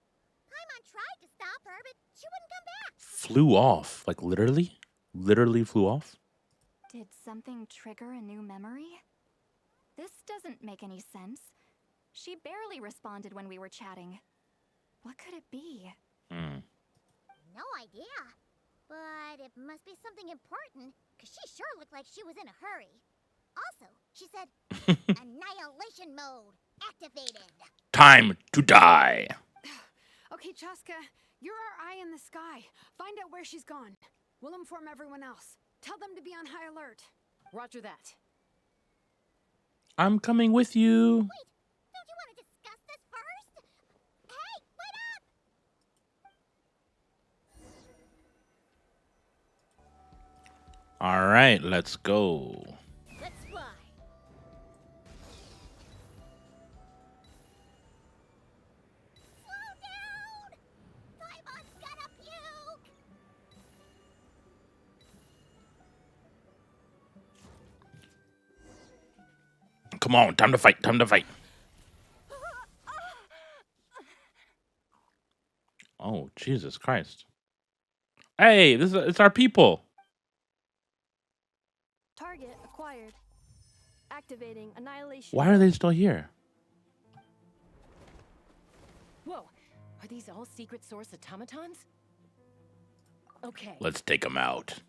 Paimon tried to stop her, but she wouldn't come back. Flew off? Like literally? Literally flew off? Did something trigger a new memory? This doesn't make any sense. She barely responded when we were chatting. What could it be? No idea. But it must be something important, because she sure looked like she was in a hurry. Also, she said, annihilation mode activated. Time to die. Okay, Chaska, you're our eye in the sky. Find out where she's gone. We'll inform everyone else. Tell them to be on high alert. Roger that. I'm coming with you. Wait, don't you want to discuss this first? Hey, wait up! All right, let's go. Let's fly. Slow down! Paimon's gonna puke! Come on, time to fight, time to fight. Oh, Jesus Christ. Hey, it's our people. Target acquired. Activating annihilation. Why are they still here? Whoa, are these all secret source automatons? Okay. Let's take them out.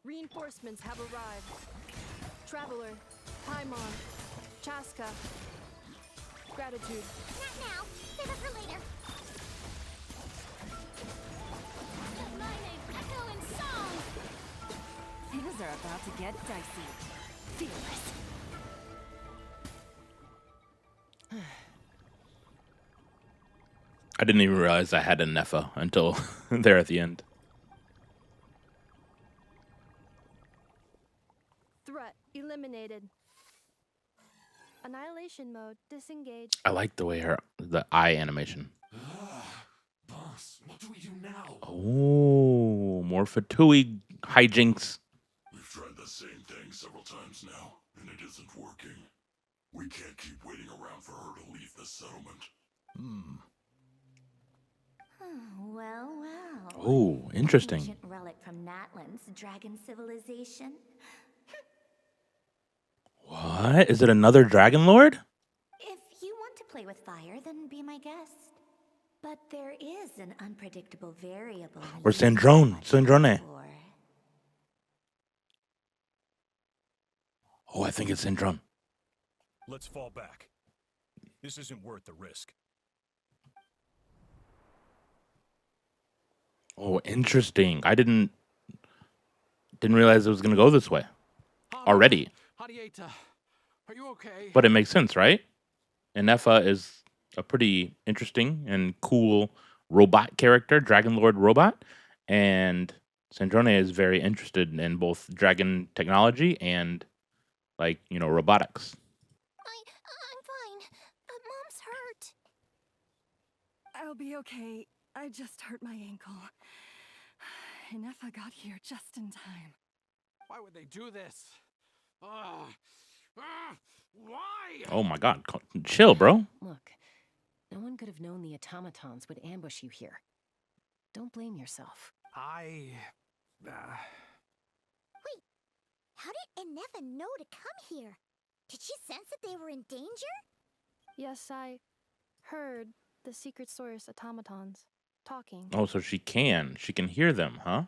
Reinforcements have arrived. Traveler, Paimon, Chaska. Gratitude. Not now. Save it for later. Lightning, echo, and song! Things are about to get dicey. Fearless. I didn't even realize I had Ineffa until there at the end. Threat eliminated. Annihilation mode disengaged. I like the way the eye animation. Boss, what do we do now? Oh, more Fatui hijinks. We've tried the same thing several times now, and it isn't working. We can't keep waiting around for her to leave the settlement. Well. Oh, interesting. Ancient relic from Natlan's dragon civilization. What? Is it another Dragon Lord? If you want to play with fire, then be my guest. But there is an unpredictable variable. Or Sandrone. Oh, I think it's Sandrone. Let's fall back. This isn't worth the risk. Oh, interesting. I didn't realize it was gonna go this way already. Hadieta, are you okay? But it makes sense, right? Ineffa is a pretty interesting and cool robot character, Dragon Lord robot, and Sandrone is very interested in both dragon technology and, like, robotics. I'm fine. Mom's hurt. I'll be okay. I just hurt my ankle. Ineffa got here just in time. Why would they do this? Why? Oh my God, chill, bro. Look, no one could have known the automatons would ambush you here. Don't blame yourself. Wait, how did Ineffa know to come here? Did she sense that they were in danger? Yes, I heard the secret source automatons talking. Oh, so she can hear them, huh?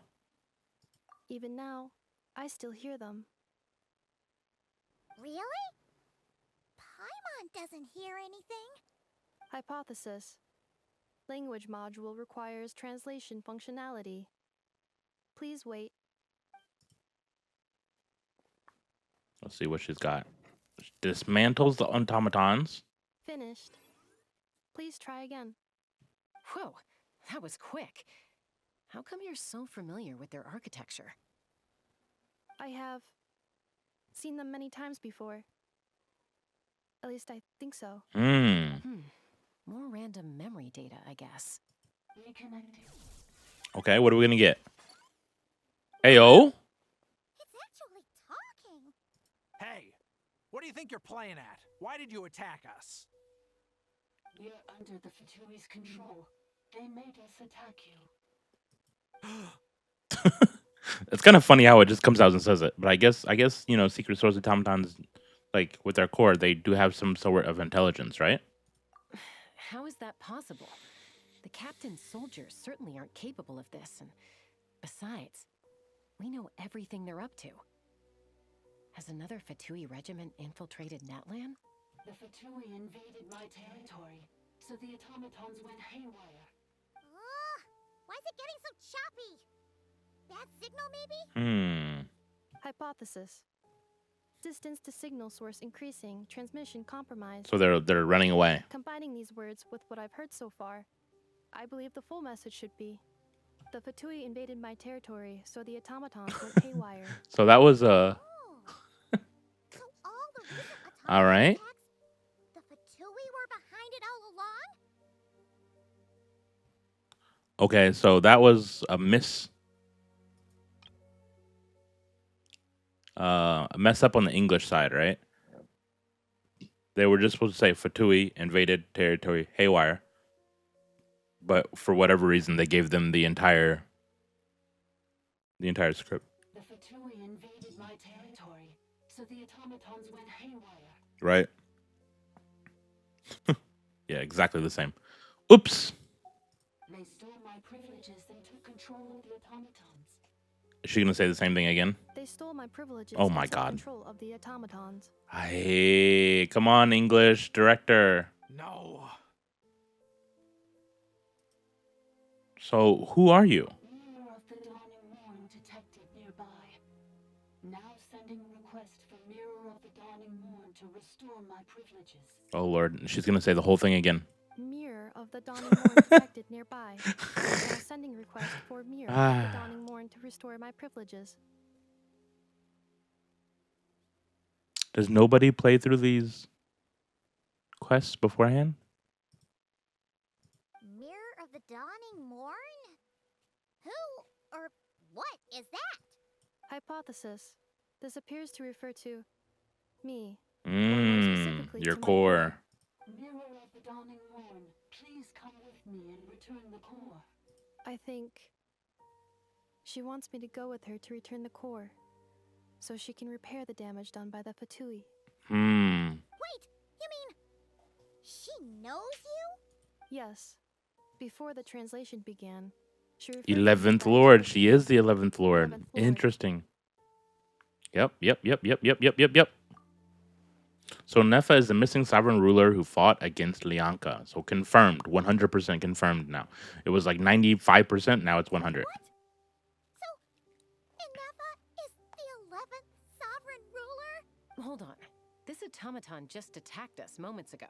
Even now, I still hear them. Really? Paimon doesn't hear anything. Hypothesis. Language module requires translation functionality. Please wait. Let's see what she's got. Dismantles the automatons. Finished. Please try again. Whoa, that was quick. How come you're so familiar with their architecture? I have seen them many times before. At least I think so. More random memory data, I guess. Okay, what are we gonna get? Ayo? It's actually talking. Hey, what do you think you're playing at? Why did you attack us? We're under the Fatui's control. They made us attack you. It's kind of funny how it just comes out and says it. But I guess you know, secret source automatons, like with their core, they do have some sort of intelligence, right? How is that possible? The captain's soldiers certainly aren't capable of this, and besides, we know everything they're up to. Has another Fatui regiment infiltrated Natlan? The Fatui invaded my territory, so the automatons went haywire. Why is it getting so choppy? Bad signal, maybe? Hypothesis. Distance to signal source increasing, transmission compromised. So they're running away. Combining these words with what I've heard so far, I believe the full message should be: the Fatui invaded my territory, so the automatons went haywire. So that was all right. The Fatui were behind it all along? Okay, so that was a mess up on the English side, right? They were just supposed to say Fatui invaded territory haywire, but for whatever reason, they gave them the entire script. The Fatui invaded my territory, so the automatons went haywire. Right? Yeah, exactly the same. Oops. They stole my privileges and took control of the automatons. Is she gonna say the same thing again? They stole my privileges Oh my and took God. control of the automatons. Hey, come on, English director. No. So who are you? Mirror of the Dawning Morn detected nearby. Now sending request for Mirror of the Dawning Morn to restore my privileges. Oh Lord, she's gonna say the whole thing again. Mirror of the Dawning Morn detected nearby. Now sending request for Mirror of the Dawning Morn to restore my privileges. Does nobody play through these quests beforehand? Mirror of the Dawning Morn? Who or what is that? Hypothesis. This appears to refer to me. Or more specifically Your to my core. Mirror of the Dawning Morn, please come with me and return the core. I think she wants me to go with her to return the core, so she can repair the damage done by the Fatui. Wait, you mean she knows you? Yes. Before the translation began, she referred to me 11th by Lord. title. She is the 11th Lord. 11th Lord. Interesting. Yep. So Ineffa is the missing sovereign ruler who fought against Lianka. So confirmed, 100% confirmed now. It was like 95%, now it's 100. So, Ineffa is the 11th sovereign ruler? Hold on. This automaton just attacked us moments ago.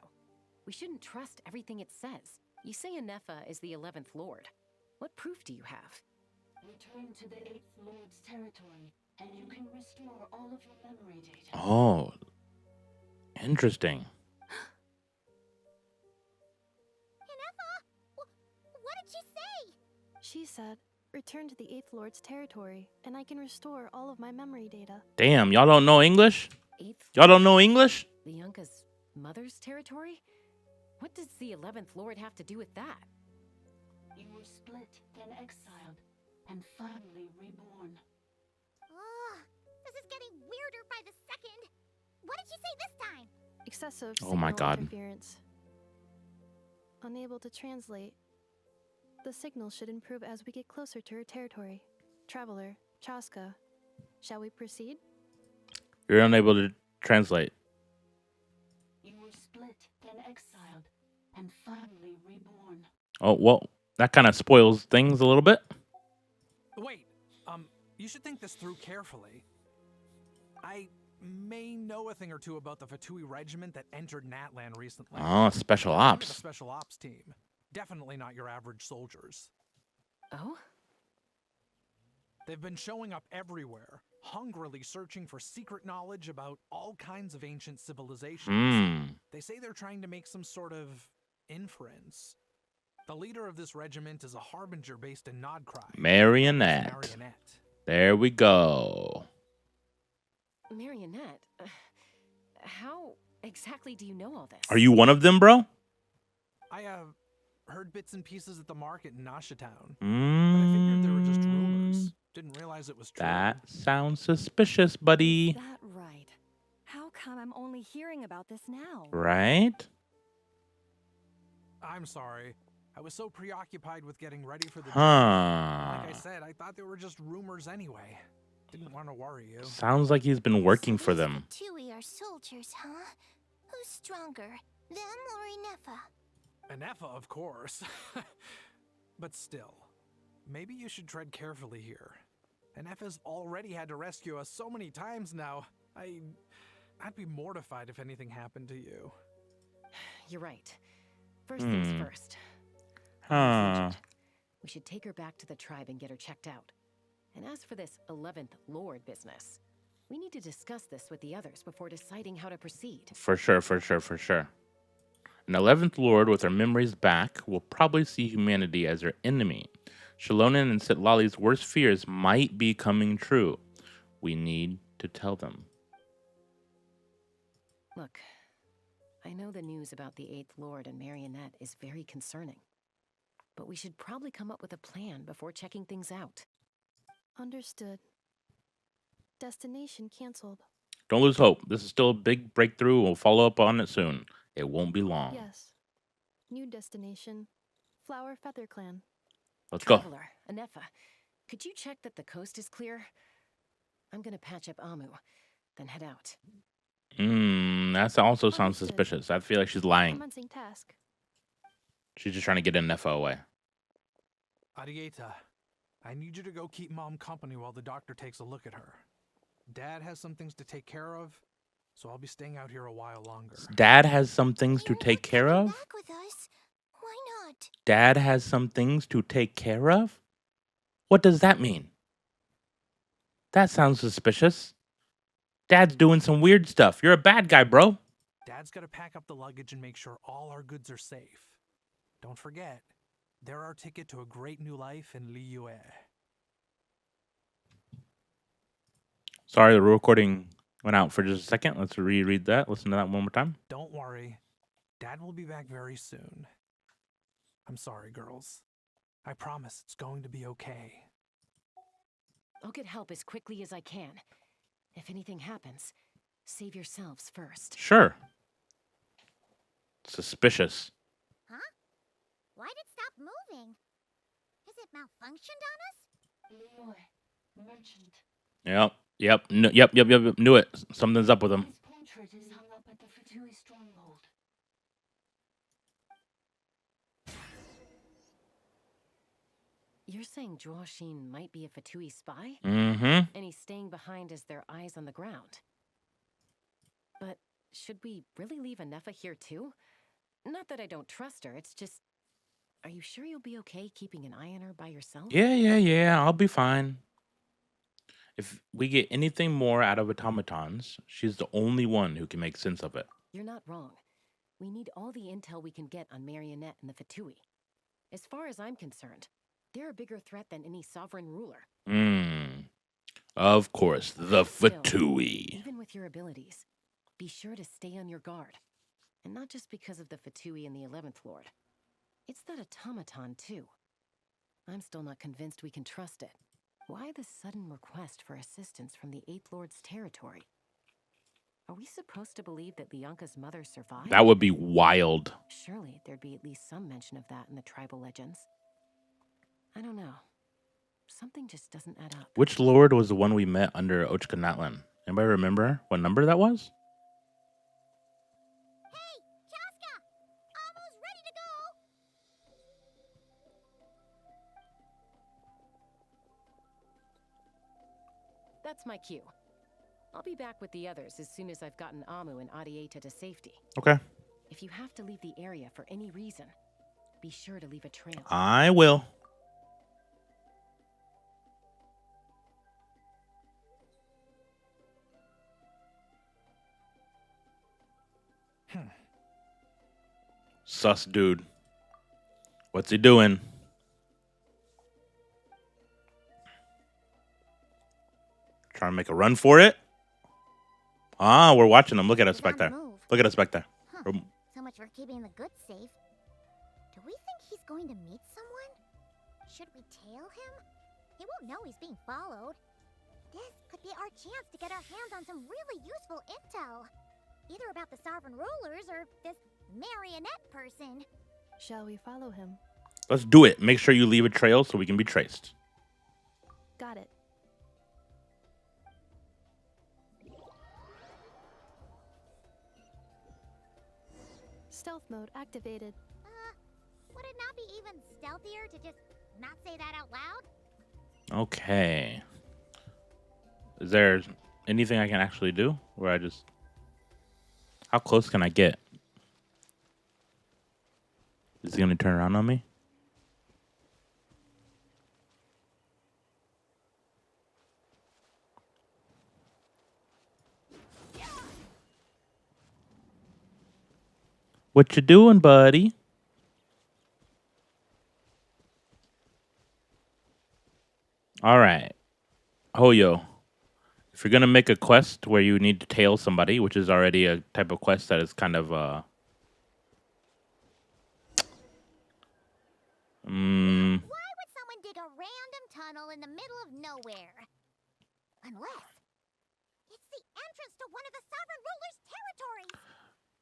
We shouldn't trust everything it says. You say Ineffa is the 11th Lord. What proof do you have? Return to the 8th Lord's territory, and you can restore all of your memory data. Oh, interesting. Ineffa, what did she say? She said, return to the 8th Lord's territory, and I can restore all of my memory data. Damn, y'all don't know English? 8th Y'all don't know English? Lianka's mother's territory? What does the 11th Lord have to do with that? You were split, then exiled, and finally reborn. This is getting weirder by the second. What did she say this time? Excessive Oh my signal God. interference. Unable to translate. The signal should improve as we get closer to her territory. Traveler, Chaska, shall we proceed? You're unable to translate. You were split, then exiled, and finally reborn. Oh, well, that kind of spoils things a little bit. Wait, you should think this through carefully. I may know a thing or two about the Fatui regiment that entered Natlan recently. Oh, special I'm in ops. the special ops team. Definitely not your average soldiers. Oh? They've been showing up everywhere, hungrily searching for secret knowledge about all kinds of ancient civilizations. They say they're trying to make some sort of inference. The leader of this regiment is a harbinger based in Krai. Marionette. There we go. Marionette? How exactly do you know all this? Are you one of them, bro? I heard bits and pieces at the market in Nasha Town. But I figured they were just rumors. Didn't realize it was true. That sounds suspicious, buddy. Is that right? How come I'm only hearing about this now? Right? I'm sorry. I was so preoccupied with getting ready for the Huh. job. Like I said, I thought they were just rumors anyway. Didn't want to worry you. Sounds like he's been working for them. Fatui are soldiers, huh? Who's stronger, them or Ineffa? Ineffa, of course. But still, maybe you should tread carefully here. Ineffa's already had to rescue us so many times now. I'd be mortified if anything happened to you. You're right. First things first. Huh. We should take her back to the tribe and get her checked out. And as for this 11th Lord business, we need to discuss this with the others before deciding how to proceed. For sure, for sure, for sure. An 11th Lord with her memories back will probably see humanity as her enemy. Shalonen and Sitlali's worst fears might be coming true. We need to tell them. Look, I know the news about the 8th Lord and Marionette is very concerning. But we should probably come up with a plan before checking things out. Understood. Destination canceled. Don't lose hope. This is still a big breakthrough. We'll follow up on it soon. It won't be long. Yes. New destination. Flower Feather Clan. Let's go. Traveler, Ineffa, could you check that the coast is clear? I'm gonna patch up Amu, then head out. That also sounds suspicious. I feel like she's lying. Commencing task. She's just trying to get Ineffa away. Arieta, I need you to go keep Mom company while the doctor takes a look at her. Dad has some things to take care of, so I'll be staying out here a while longer. Dad has some things to take care of? Back with us? Why not? Dad has some things to take care of? What does that mean? That sounds suspicious. Dad's doing some weird stuff. You're a bad guy, bro. Dad's got to pack up the luggage and make sure all our goods are safe. Don't forget, they're our ticket to a great new life in Liyue. Sorry, the recording went out for just a second. Let's reread that. Listen to that one more time. Don't worry. Dad will be back very soon. I'm sorry, girls. I promise it's going to be okay. I'll get help as quickly as I can. If anything happens, save yourselves first. Sure. Suspicious. Huh? Why'd it stop moving? Has it malfunctioned on us? Liyue, merchant. Yep. Yep. Knew it. Something's up with him. His portrait is hung up at the Fatui stronghold. You're saying Joashin might be a Fatui spy? Mm-hmm. And he's staying behind as their eyes on the ground. But should we really leave Ineffa here too? Not that I don't trust her, it's just... Are you sure you'll be okay keeping an eye on her by yourself? Yeah. I'll be fine. If we get anything more out of automatons, she's the only one who can make sense of it. You're not wrong. We need all the intel we can get on Marionette and the Fatui. As far as I'm concerned, they're a bigger threat than any sovereign ruler. Of course, the Still, Fatui. even with your abilities, be sure to stay on your guard. And not just because of the Fatui and the 11th Lord. It's that automaton, too. I'm still not convinced we can trust it. Why the sudden request for assistance from the 8th Lord's territory? Are we supposed to believe that Lianka's mother survived? That would be wild. Surely there'd be at least some mention of that in the tribal legends. I don't know. Something just doesn't add up. Which lord was the one we met under Ochkanatlan? Anybody remember what number that was? Hey, Chaska! Almost ready to go! That's my cue. I'll be back with the others as soon as I've gotten Amu and Arieta to safety. Okay. If you have to leave the area for any reason, be sure to leave a trail. I will. Sus dude. What's he doing? Trying to make a run for it? Ah, we're watching him. Look at us back there. Look at us back there. Huh. So much for keeping the goods safe. Do we think he's going to meet someone? Should we tail him? He won't know he's being followed. This could be our chance to get our hands on some really useful intel. Either about the sovereign rulers or this marionette person. Shall we follow him? Let's do it. Make sure you leave a trail so we can be traced. Got it. Stealth mode activated. Would it not be even stealthier to just not say that out loud? Okay. Is there anything I can actually do? Where I just... How close can I get? Is he going to turn around on me? What you doing, buddy? All right. Hoyo. If you're going to make a quest where you need to tail somebody, which is already a type of quest that is kind of... Why would someone dig a random tunnel in the middle of nowhere? Unless it's the entrance to one of the sovereign ruler's territories.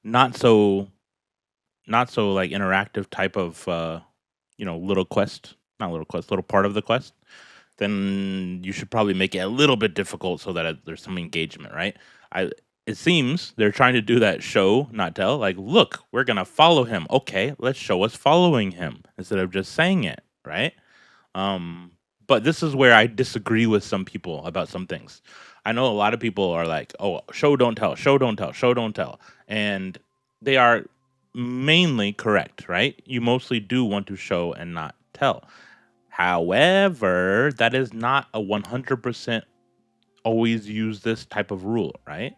not so like interactive type of little quest, not little quest, little part of the quest, then you should probably make it a little bit difficult so that there's some engagement, right? It seems they're trying to do that show, not tell. Like, look, we're gonna follow him. Okay, let's show us following him instead of just saying it, right? But this is where I disagree with some people about some things. I know a lot of people are like, oh, show, don't tell, show, don't tell, show, don't tell. And they are mainly correct, right? You mostly do want to show and not tell. However, that is not a 100% always use this type of rule, right?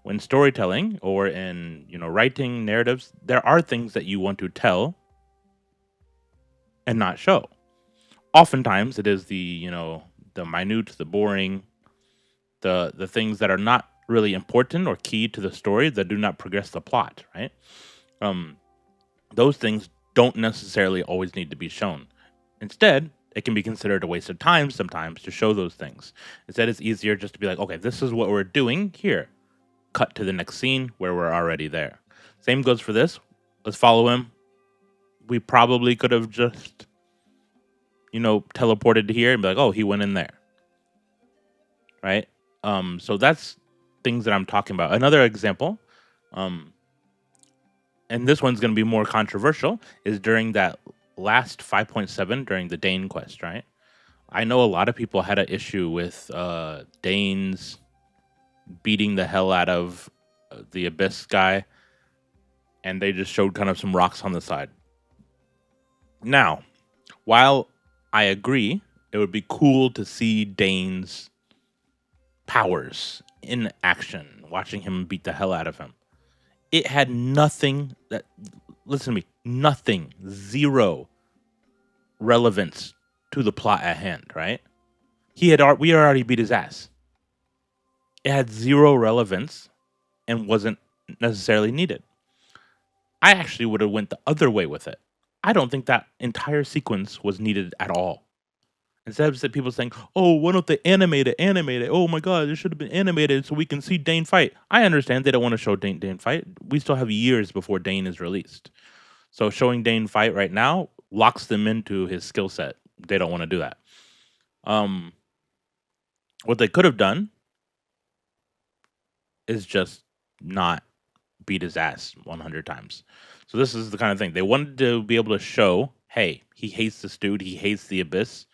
When storytelling or in, writing narratives, there are things that you want to tell and not show. Oftentimes it is the minute, the boring, the things that are not really important or key to the story that do not progress the plot, right? Those things don't necessarily always need to be shown. Instead, it can be considered a waste of time sometimes to show those things. Instead, it's easier just to be like, okay, this is what we're doing here. Cut to the next scene where we're already there. Same goes for this. Let's follow him. We probably could have just, teleported to here and be like, oh, he went in there. Right? So that's things that I'm talking about. Another example, and this one's going to be more controversial, is during that last 5.7 during the Dane quest, right? I know a lot of people had an issue with Danes beating the hell out of the Abyss guy, and they just showed kind of some rocks on the side. Now, while I agree, it would be cool to see Dane's powers in action, watching him beat the hell out of him. It had nothing that, listen to me, nothing, zero relevance to the plot at hand, right? We had already beat his ass. It had zero relevance and wasn't necessarily needed. I actually would have went the other way with it. I don't think that entire sequence was needed at all. Instead of people saying, oh, why don't they animate it? Oh my God, it should have been animated so we can see Dane fight. I understand they don't want to show Dane fight. We still have years before Dane is released. So showing Dane fight right now locks them into his skill set. They don't want to do that. What they could have done is just not beat his ass 100 times. So this is the kind of thing. They wanted to be able to show, hey, he hates this dude. He hates the Abyss.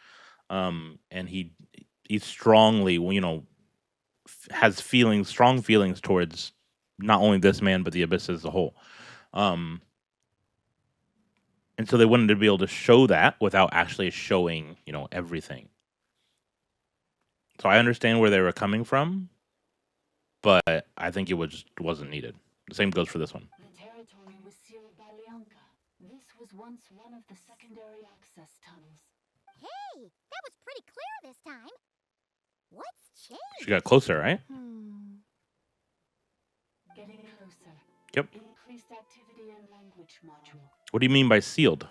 And he strongly, has strong feelings towards not only this man, but the Abyss as a whole. And so they wanted to be able to show that without actually showing, everything. So I understand where they were coming from, but I think it wasn't needed. The same goes for this one. The territory was sealed by Leonka. This was once one of the secondary access tunnels. Hey, that was pretty clear this time. What's changed? She got closer, right? Getting closer. Yep. Increased activity and language module. What do you mean by sealed?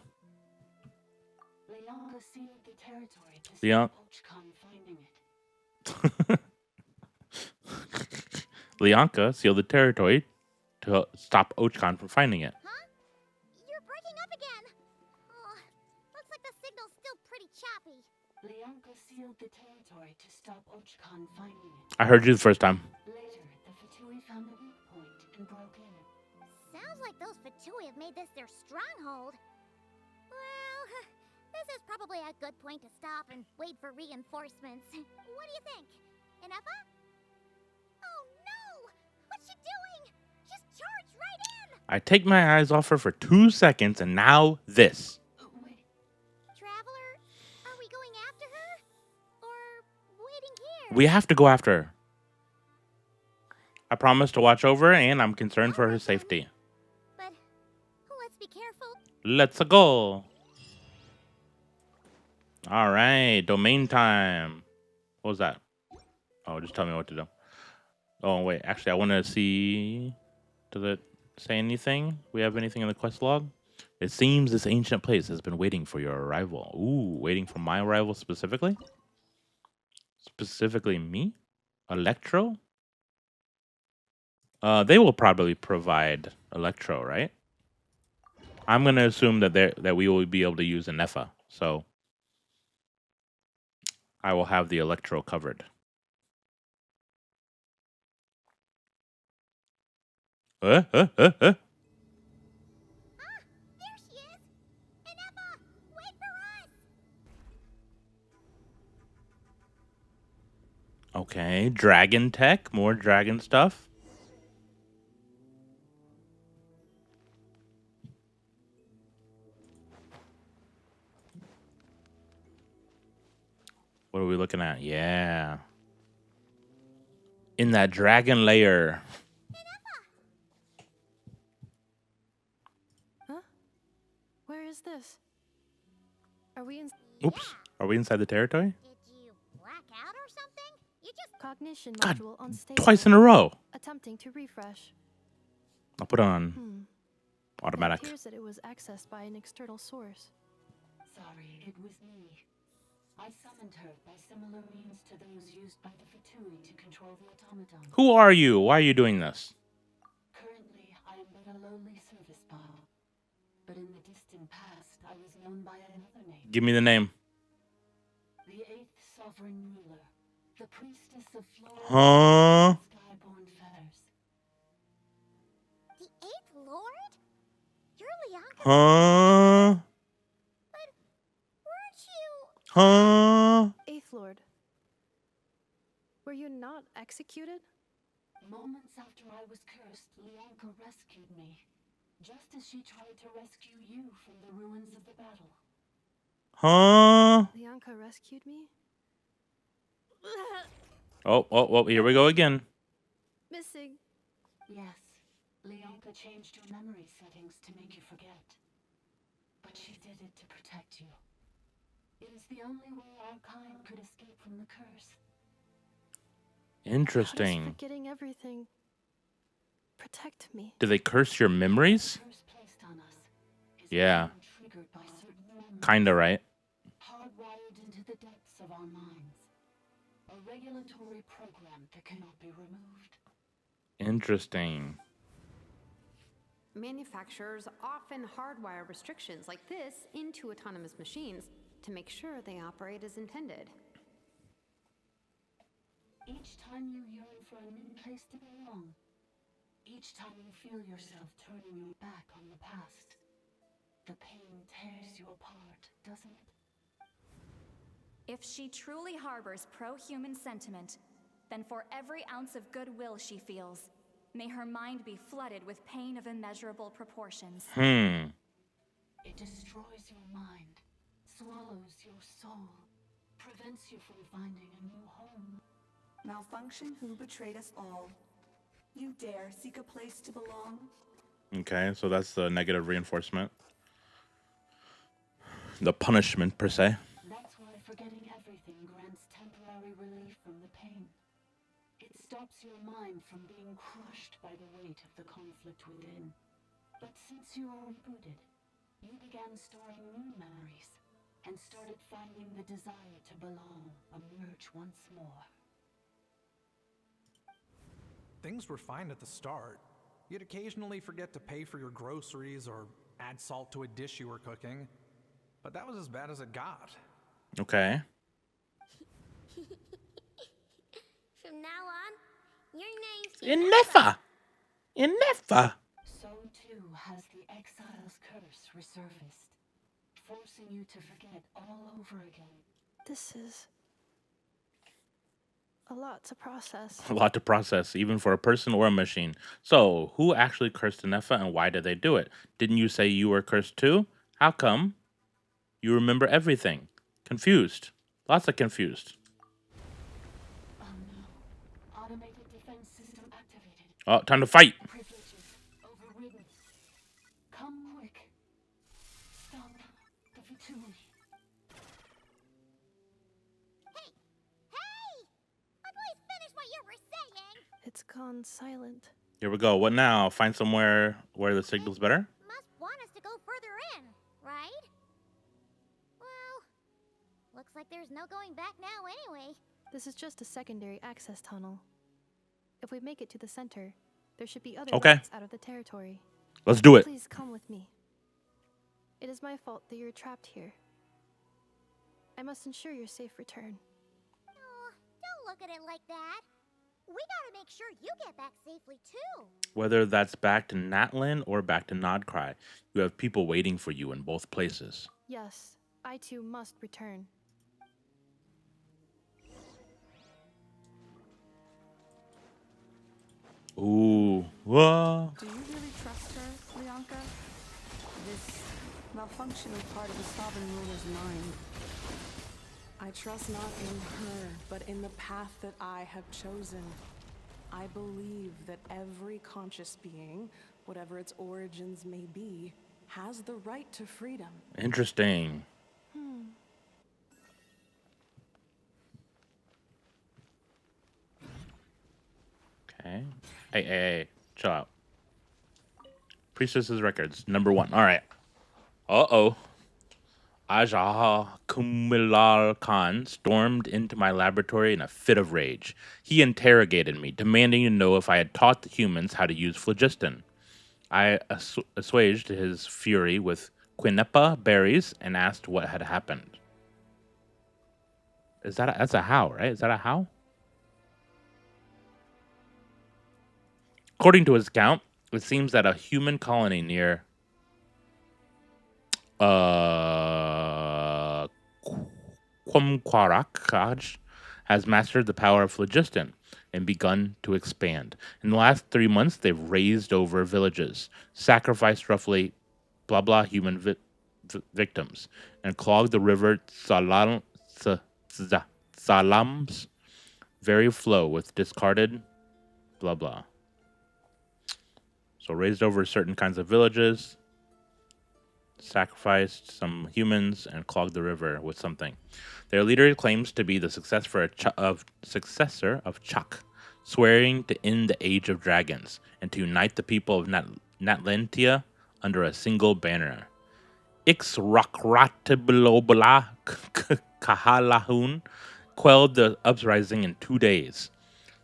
Leonka Leonka sealed the territory to Leon. stop Ochcon finding it. Leonka sealed the territory to stop Ochcon from finding it. Huh? You're breaking up again. Oh, looks like the signal's still pretty choppy. Leonka sealed the territory to stop Ochcon finding it. I heard you the first time. Later, the Fatui found the weak point and broke in. Sounds like those Fatui have made this their stronghold. Well, this is probably a good point to stop and wait for reinforcements. What do you think? Ineffa? Oh no! What's she doing? Just charged right in! I take my eyes off her for 2 seconds, and now this. Traveler, are we going after her? Or waiting here? We have to go after her. I promise to watch over her, and I'm concerned for her safety. But let's be careful. Let's go. All right, domain time. What was that? Oh, just tell me what to do. Oh, wait. Actually, I want to see... Does it say anything? We have anything in the quest log? It seems this ancient place has been waiting for your arrival. Ooh, waiting for my arrival specifically? Specifically me? Electro? They will probably provide Electro, right? I'm going to assume that we will be able to use Ineffa. So I will have the Electro covered. There she is! Ineffa, wait for us! Okay, dragon tech, more dragon stuff. What are we looking at? Yeah. In that dragon lair. Huh? Where is this? Are we in? Oops. Are we inside the territory? Did you black out or something? You just... Cognition God, module unstable. twice in a row. Attempting to refresh. I'll put on automatic. It appears that it was accessed by an external source. Sorry, it was me. I summoned her by similar means to those used by the Fatui to control the automaton. Who are you? Why are you doing this? Currently, I am but a lowly service bot. But in the distant past, I was known by another name. Give me the name. The 8th Sovereign Ruler. The Priestess of Flora. Huh? Skyborn Feathers. The 8th Lord? You're Leonka? Huh? But weren't you... Huh? 8th Lord. Were you not executed? Moments after I was cursed, Leonka rescued me. Just as she tried to rescue you from the ruins of the battle. Huh? Leonka rescued me? Oh, here we go again. Missing. Yes, Leonka changed your memory settings to make you forget. But she did it to protect you. It is the only way our kind could escape from the curse. Interesting. How does forgetting everything protect me? Do they curse your memories? Yeah. Kinda, right? Hardwired into the depths of our minds. A regulatory program that cannot be removed. Interesting. Manufacturers often hardwire restrictions like this into autonomous machines to make sure they operate as intended. Each time you yearn for a new place to belong, each time you feel yourself turning your back on the past, the pain tears you apart, doesn't it? If she truly harbors pro-human sentiment, then for every ounce of goodwill she feels, may her mind be flooded with pain of immeasurable proportions. It destroys your mind, swallows your soul, prevents you from finding a new home. Malfunction who betrayed us all. You dare seek a place to belong? Okay, so that's the negative reinforcement. The punishment, per se. That's why forgetting everything grants temporary relief from the pain. It stops your mind from being crushed by the weight of the conflict within. But since you are rebooted, you began storing new memories, and started finding the desire to belong emerge once more. Things were fine at the start. You'd occasionally forget to pay for your groceries or add salt to a dish you were cooking. But that was as bad as it got. Okay. From now on, your name's Ineffa! Ineffa! So too has the exile's curse resurfaced, forcing you to forget all over again. This is a lot to process. A lot to process, even for a person or a machine. So, who actually cursed Ineffa and why did they do it? Didn't you say you were cursed too? How come? You remember everything. Confused. Lots of confused. Oh no. Automated defense system activated. Oh, time to fight. Privileges overridden. Come quick. Stop the Fatui. Please finish what you were saying. It's gone silent. Here we go. What now? Find somewhere where the signal's better? Must want us to go further in, right? Well, looks like there's no going back now anyway. This is just a secondary access tunnel. If we make it to the center, there should be other Okay. routes out of the territory. Let's do it. Please come with me. It is my fault that you're trapped here. I must ensure your safe return. Oh, don't look at it like that. We gotta make sure you get back safely too. Whether that's back to Natlan or back to Krai, you have people waiting for you in both places. Yes, I too must return. Ooh. Whoa. Do you really trust her, Leonka? This malfunction is part of the Sovereign Ruler's mind. I trust not in her, but in the path that I have chosen. I believe that every conscious being, whatever its origins may be, has the right to freedom. Interesting. Okay. Hey. Chill out. Priestess's records, number 1. All right. Uh-oh. Ajah Kumilal Khan stormed into my laboratory in a fit of rage. He interrogated me, demanding to know if I had taught the humans how to use phlogiston. I assuaged his fury with quineppa berries and asked what had happened. That's a how, right? Is that a how? According to his account, it seems that a human colony near Qumquaraq has mastered the power of phlogiston and begun to expand. In the last 3 months, they've raised over villages, sacrificed roughly blah blah human victims, and clogged the river Salam's very flow with discarded blah blah. So raised over certain kinds of villages, sacrificed some humans, and clogged the river with something. Their leader claims to be the successor of Chuck, swearing to end the Age of Dragons and to unite the people of Natlantia under a single banner. Ixrakratibulobala Kahalahun quelled the uprising in 2 days.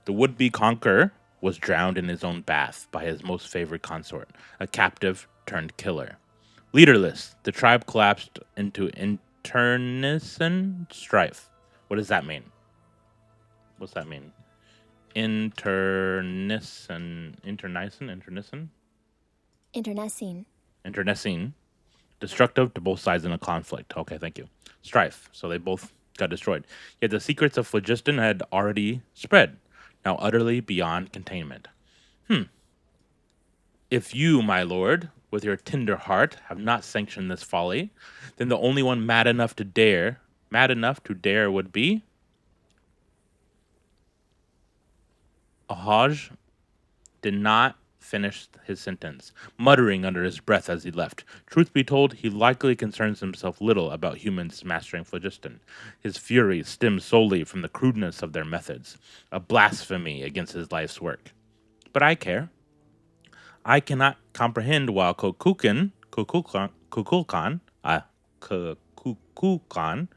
The would-be conqueror was drowned in his own bath by his most favorite consort, a captive turned killer. Leaderless, the tribe collapsed into internecine strife. What does that mean? What's that mean? Internecine. Destructive to both sides in a conflict. Okay, thank you. Strife. So they both got destroyed. Yet the secrets of phlogiston had already spread, now utterly beyond containment. If you, my lord, with your tender heart, have not sanctioned this folly, then the only one mad enough to dare would be Ahaj did not finish his sentence, muttering under his breath as he left. Truth be told, he likely concerns himself little about humans mastering phlogiston. His fury stems solely from the crudeness of their methods, a blasphemy against his life's work. But I care. I cannot comprehend why Kukulkan Kukulkan.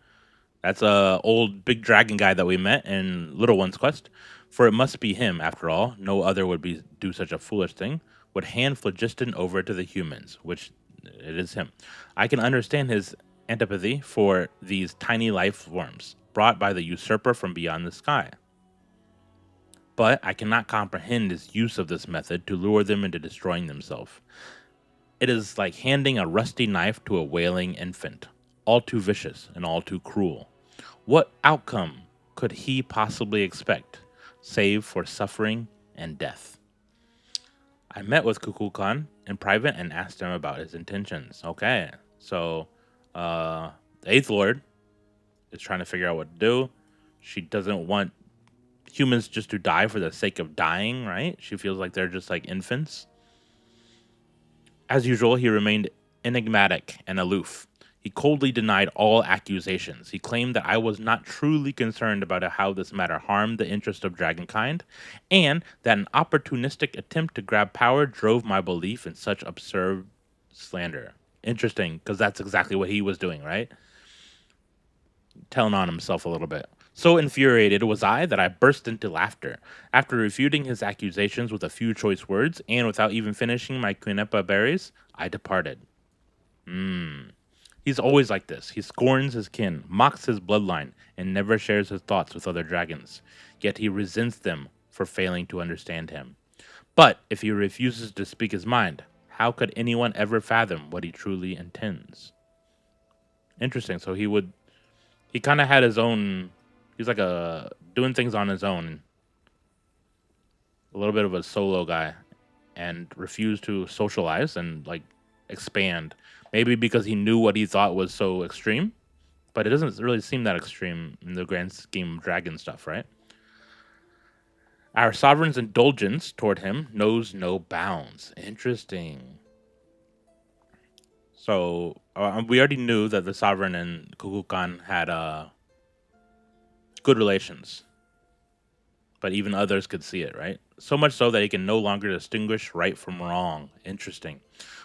That's a old big dragon guy that we met in Little One's Quest. For it must be him, after all. No other would do such a foolish thing. Would hand phlogiston over to the humans, which it is him. I can understand his antipathy for these tiny life forms brought by the usurper from beyond the sky. But I cannot comprehend his use of this method to lure them into destroying themselves. It is like handing a rusty knife to a wailing infant, all too vicious and all too cruel. What outcome could he possibly expect, save for suffering and death? I met with Kukulkan in private and asked him about his intentions. Okay, so the Eighth Lord is trying to figure out what to do. She doesn't want humans just to die for the sake of dying, right? She feels like they're just like infants. As usual, he remained enigmatic and aloof. He coldly denied all accusations. He claimed that I was not truly concerned about how this matter harmed the interest of dragonkind, and that an opportunistic attempt to grab power drove my belief in such absurd slander. Interesting, because that's exactly what he was doing, right? Telling on himself a little bit. So infuriated was I that I burst into laughter. After refuting his accusations with a few choice words, and without even finishing my Ineffa berries, I departed. He's always like this. He scorns his kin, mocks his bloodline, and never shares his thoughts with other dragons. Yet he resents them for failing to understand him. But if he refuses to speak his mind, how could anyone ever fathom what he truly intends? Interesting. So he kind of had his own... He's like doing things on his own. A little bit of a solo guy. And refused to socialize and like expand. Maybe because he knew what he thought was so extreme. But it doesn't really seem that extreme in the grand scheme of dragon stuff, right? Our sovereign's indulgence toward him knows no bounds. Interesting. So we already knew that the sovereign and Kukulkan had good relations. But even others could see it, right? So much so that he can no longer distinguish right from wrong. Interesting.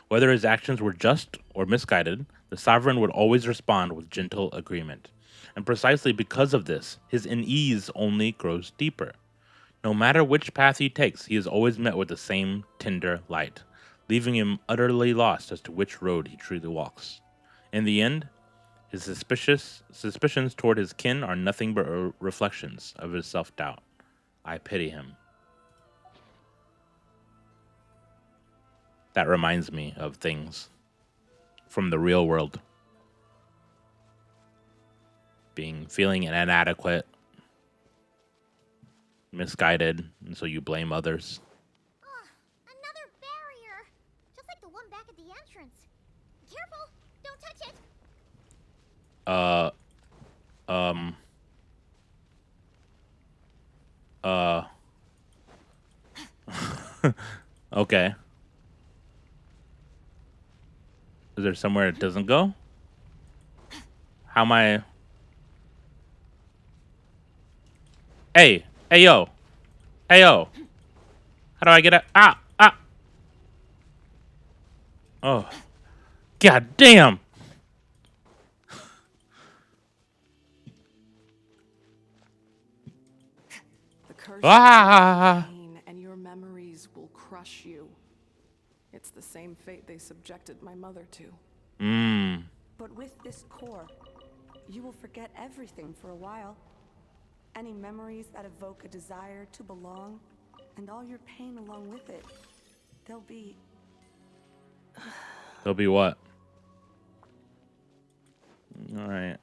Whether his actions were just or misguided, the sovereign would always respond with gentle agreement. And precisely because of this, his unease only grows deeper. No matter which path he takes, he is always met with the same tender light, leaving him utterly lost as to which road he truly walks. In the end, his suspicions toward his kin are nothing but reflections of his self-doubt. I pity him. That reminds me of things from the real world. Feeling inadequate, misguided, and so you blame others. Another barrier! Just like the one back at the entrance. Careful! Don't touch it! Okay. Is there somewhere it doesn't go? How am I... Hey! Hey, yo! Hey, yo! How do I get out? Ah! Ah! Oh. God damn! The curse Ah! and your memories will crush you. It's the same fate they subjected my mother to. But with this core, you will forget everything for a while. Any memories that evoke a desire to belong, and all your pain along with it, they'll be... They'll be what? Alright.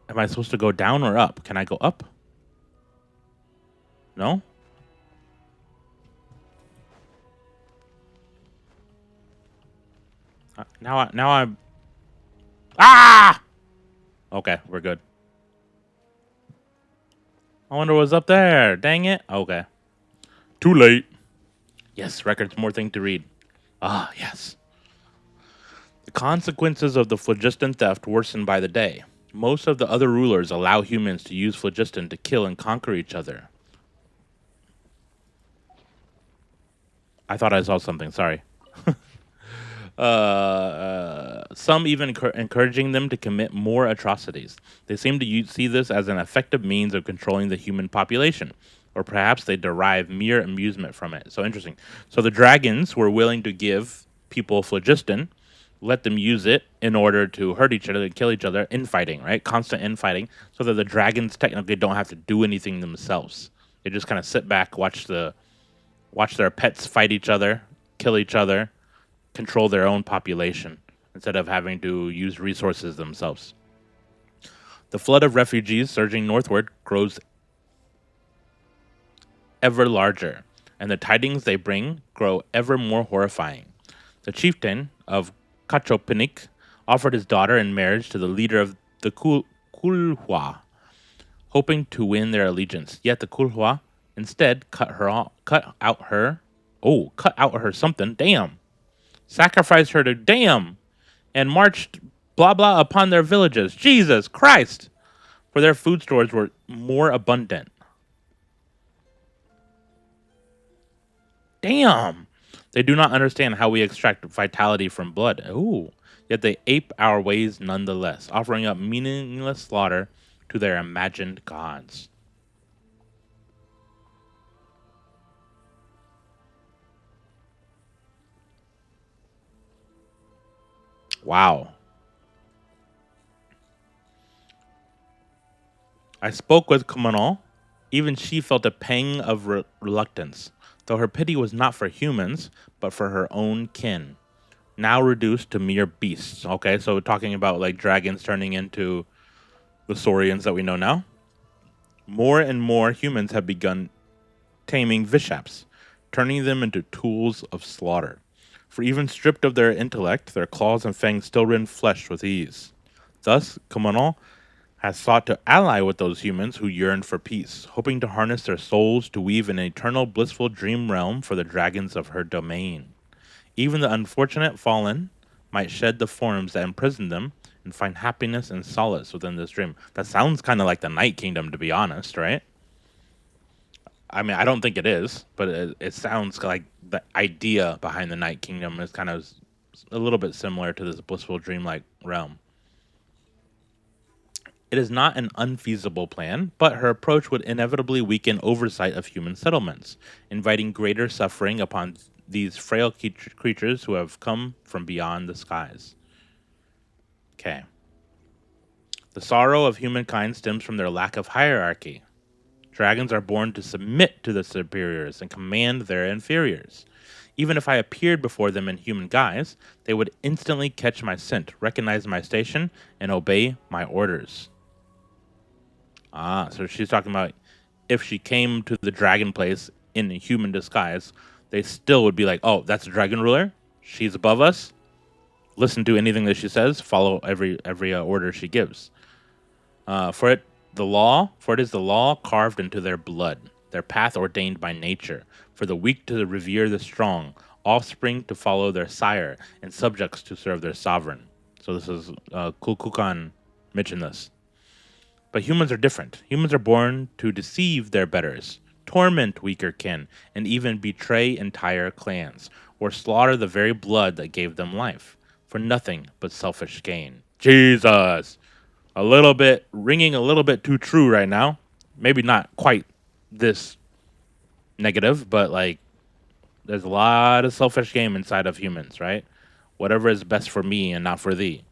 Am I supposed to go down or up? Can I go up? No? Now I'm... Ah! Okay, we're good. I wonder what's up there. Dang it. Okay. Too late. Yes, records, more thing to read. Ah, yes. The consequences of the phlogiston theft worsen by the day. Most of the other rulers allow humans to use phlogiston to kill and conquer each other. I thought I saw something. Sorry. Some even encouraging them to commit more atrocities. They seem to see this as an effective means of controlling the human population, or perhaps they derive mere amusement from it. So interesting. So the dragons were willing to give people phlogiston, let them use it in order to hurt each other and kill each other, infighting, right? Constant infighting, so that the dragons technically don't have to do anything themselves. They just kind of sit back, watch their pets fight each other, kill each other, control their own population instead of having to use resources themselves. The flood of refugees surging northward grows ever larger, and the tidings they bring grow ever more horrifying. The chieftain of Kachopinik offered his daughter in marriage to the leader of the Kulhua, hoping to win their allegiance. Yet the Kulhua instead cut out her something, sacrificed her to and marched blah blah upon their villages. Jesus Christ! For their food stores were more abundant. Damn! They do not understand how we extract vitality from blood. Ooh. Yet they ape our ways nonetheless, offering up meaningless slaughter to their imagined gods. Wow. I spoke with Kumanal. Even she felt a pang of reluctance, though her pity was not for humans, but for her own kin, now reduced to mere beasts. Okay, so we're talking about like dragons turning into the Saurians that we know now. More and more humans have begun taming Vishaps, turning them into tools of slaughter. For even stripped of their intellect, their claws and fangs still rend flesh with ease. Thus, Kumanal has sought to ally with those humans who yearn for peace, hoping to harness their souls to weave an eternal blissful dream realm for the dragons of her domain. Even the unfortunate fallen might shed the forms that imprison them and find happiness and solace within this dream. That sounds kind of like the Night Kingdom, to be honest, right? I mean, I don't think it is, but it sounds like the idea behind the Night Kingdom is kind of a little bit similar to this blissful dreamlike realm. It is not an unfeasible plan, but her approach would inevitably weaken oversight of human settlements, inviting greater suffering upon these frail creatures who have come from beyond the skies. Okay. The sorrow of humankind stems from their lack of hierarchy. Dragons are born to submit to the superiors and command their inferiors. Even if I appeared before them in human guise, they would instantly catch my scent, recognize my station, and obey my orders. So she's talking about if she came to the dragon place in a human disguise, they still would be like, oh, that's a dragon ruler? She's above us? Listen to anything that she says, follow every order she gives. For it is the law carved into their blood, their path ordained by nature, for the weak to revere the strong, offspring to follow their sire, and subjects to serve their sovereign. So this is Kulkukan mentioned this. But humans are different. Humans are born to deceive their betters, torment weaker kin, and even betray entire clans, or slaughter the very blood that gave them life, for nothing but selfish gain. Jesus! Ringing a little bit too true right now. Maybe not quite this negative, but like, there's a lot of selfish game inside of humans, right? Whatever is best for me and not for thee.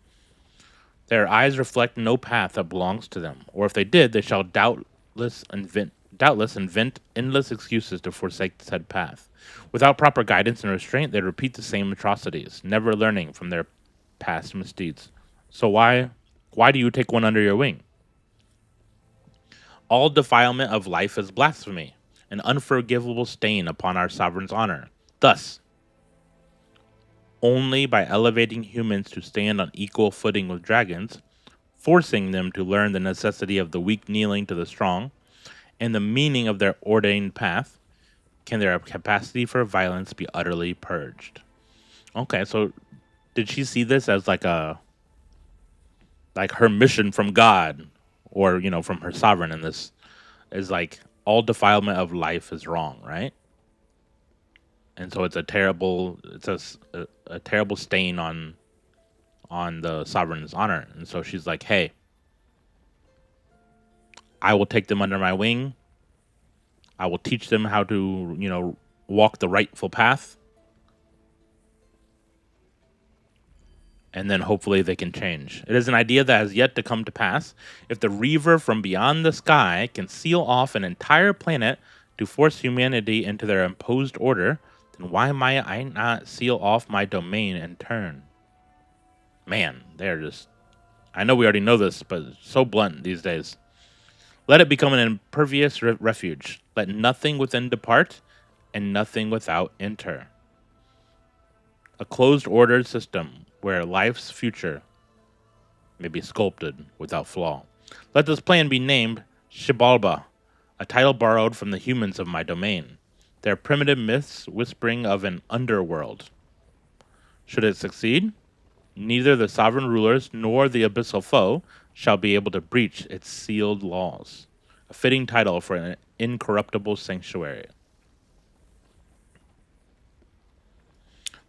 Their eyes reflect no path that belongs to them, or if they did, they shall doubtless invent endless excuses to forsake said path. Without proper guidance and restraint, they repeat the same atrocities, never learning from their past misdeeds. So why do you take one under your wing? All defilement of life is blasphemy, an unforgivable stain upon our sovereign's honor. Thus, only by elevating humans to stand on equal footing with dragons, forcing them to learn the necessity of the weak kneeling to the strong, and the meaning of their ordained path, can their capacity for violence be utterly purged. Okay, so did she see this as like her mission from God, or from her sovereign? In this is like all defilement of life is wrong, right? and so it's a terrible a terrible stain on the sovereign's honor. And so she's like, hey, I will take them under my wing. I will teach them how to, you know, walk the rightful path. And then hopefully they can change. It is an idea that has yet to come to pass. If the Reaver from beyond the sky can seal off an entire planet to force humanity into their imposed order, then why might I not seal off my domain in turn? Man, they're just... I know we already know this, but it's so blunt these days. Let it become an impervious refuge. Let nothing within depart, and nothing without enter. A closed ordered system where life's future may be sculpted without flaw. Let this plan be named Xibalba, a title borrowed from the humans of my domain. Their primitive myths whispering of an underworld. Should it succeed, neither the sovereign rulers nor the abyssal foe shall be able to breach its sealed laws. A fitting title for an incorruptible sanctuary.